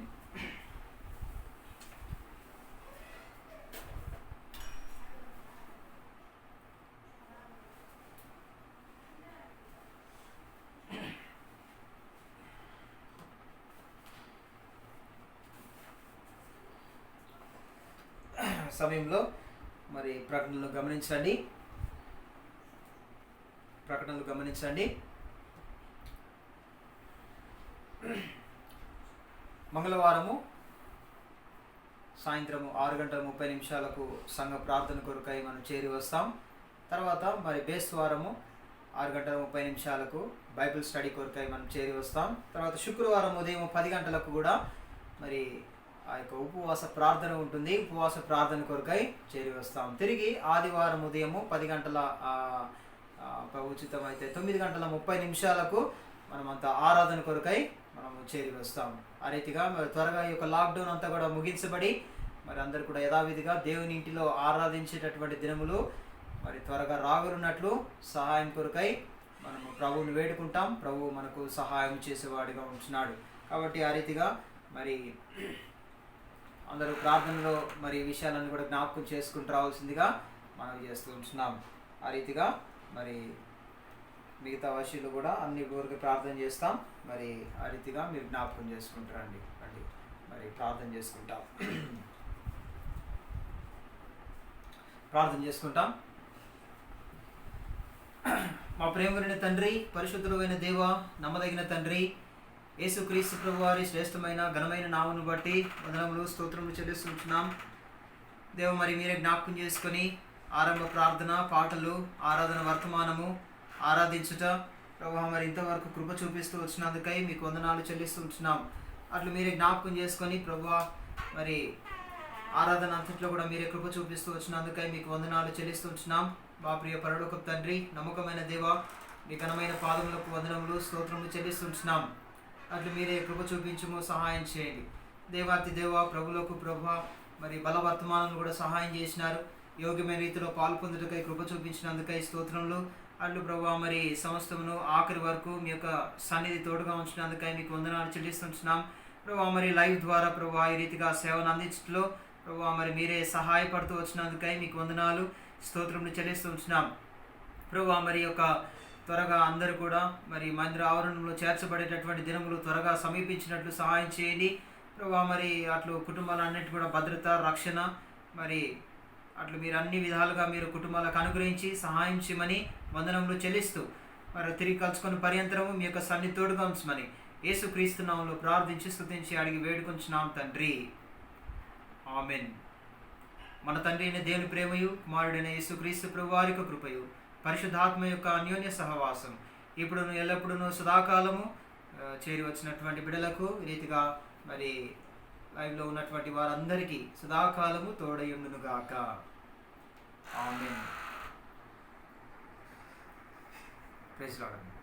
Speaker 1: సమయంలో మరి ప్రకటనలు గమనించండి. మంగళవారము సాయంత్రము 6:30 సంఘ ప్రార్థన కొరకై మనం చేరి వస్తాం. తర్వాత మరి బేస్తవారము 6:30 బైబిల్ స్టడీ కొరకై మనం చేరి వస్తాం. తర్వాత శుక్రవారం ఉదయం 10 గంటలకు కూడా మరి ఆ యొక్క ఉపవాస ప్రార్థన ఉంటుంది. ఉపవాస ప్రార్థన కొరకై చేరి వస్తాం. తిరిగి ఆదివారం ఉదయము 10 గంటల ఉచితమైతే 9:30 మనమంతా ఆరాధన కొరకై మనము చేరి వస్తాం. ఆ రీతిగా మరి త్వరగా ఈ యొక్క లాక్డౌన్ అంతా కూడా ముగించబడి మరి అందరూ కూడా యథావిధిగా దేవుని ఇంటిలో ఆరాధించేటటువంటి దినములు మరి త్వరగా రాగలున్నట్లు సహాయం కొరకై మనము ప్రభువుని వేడుకుంటాం. ప్రభువు మనకు సహాయం చేసేవాడిగా ఉంటున్నాడు. కాబట్టి ఆ రీతిగా మరి అందరూ ప్రార్థనలో మరి విషయాలను కూడా జ్ఞాపకం చేసుకుంటూ రావాల్సిందిగా మనం చేస్తూ ఉంటున్నాం. ఆ రీతిగా మరి మిగతా విషయాలు కూడా అన్ని ఊరికి ప్రార్థన చేస్తాం. మరి ఆ రీతిగా మీరు జ్ఞాపకం చేసుకుంటారండి. మరి ప్రార్థన చేసుకుంటాం. మా ప్రేమమైన తండ్రి, పరిశుద్ధుడైన దేవ, నమ్మదగిన తండ్రి, యేసుక్రీస్తు ప్రభు వారి శ్రేష్టమైన ఘనమైన నామమును బట్టి వందనములు స్తోత్రములు చెల్లిస్తున్నాం దేవ. మరి మీరే జ్ఞాపకం చేసుకొని ఆరంభ ప్రార్థన, పాటలు, ఆరాధన వర్తమానము, ఆరాధించుట ప్రభు మరి ఇంతవరకు కృప చూపిస్తూ వచ్చినందుకై మీకు వందనాలు చెల్లిస్తూ ఉంటున్నాం. అట్లు మీరే జ్ఞాపకం చేసుకొని ప్రభువా మరి ఆరాధన అంతట్లో కూడా మీరే కృప చూపిస్తూ వచ్చినందుకై మీకు వందనాలు చెల్లిస్తూ ఉంటున్నాం. మా ప్రియ పరలోకపు తండ్రి, నమ్మకమైన దేవ, మీ ఘనమైన పాదములకు వందనములు స్తోత్రములు చెల్లిస్తుంటున్నాం. అట్లు మీరే కృప చూపించము, సహాయం చేయండి. దేవాతి దేవ, ప్రభులకు ప్రభ మరి బలవర్తమానం కూడా సహాయం చేసినారు. యోగ్యమైన రీతిలో పాల్పొందుటకై కృప చూపించినందుకై స్తోత్రములు. అట్లు ప్రభా మరి సమస్తమును ఆఖరి వరకు మీ యొక్క సన్నిధి తోడుగా ఉంచినందుకై మీకు వందనాలు చెల్లిస్తుంటున్నాం. ప్రభా మరి లైవ్ ద్వారా ప్రభా ఈ రీతిగా సేవను అందించడంలో ప్రభా మరి మీరే సహాయపడుతూ వచ్చినందుకై మీకు వందనాలు స్తోత్రములు చెల్లిస్తూ ఉంటున్నాం. ప్రభా మరి యొక్క త్వరగా అందరూ కూడా మరి మందిర ఆవరణంలో చేర్చబడేటటువంటి దినములు త్వరగా సమీపించినట్లు సహాయం చేయండి. ప్రభా మరి అట్లు కుటుంబాలన్నిటి కూడా భద్రత, రక్షణ మరి అట్లు మీరు అన్ని విధాలుగా మీరు కుటుంబాలకు అనుగ్రహించి సహాయం చేయమని వందనములు చెల్లిస్తూ మరి తిరిగి కలుసుకొని పర్యంతరము మీ యొక్క సన్ని తోడుగా ఉంచమని యేసుక్రీస్తు నామములో ప్రార్థించి స్తుతించి అడిగి వేడుకొంచున్నాం తండ్రి. ఆమెన్. మన తండ్రి అయిన దేవుని ప్రేమయు, కుమారుడైన యేసుక్రీస్తు ప్రభువారి యొక్క కృపయు, పరిశుద్ధాత్మ యొక్క అన్యోన్య సహవాసం ఇప్పుడును ఎల్లప్పుడూ సదాకాలము చేరి వచ్చినటువంటి బిడ్డలకు రీతిగా మరి లైవ్లో ఉన్నటువంటి వారందరికీ సదాకాలము తోడయుండునుగాక. ఆమేన్. Praise lord.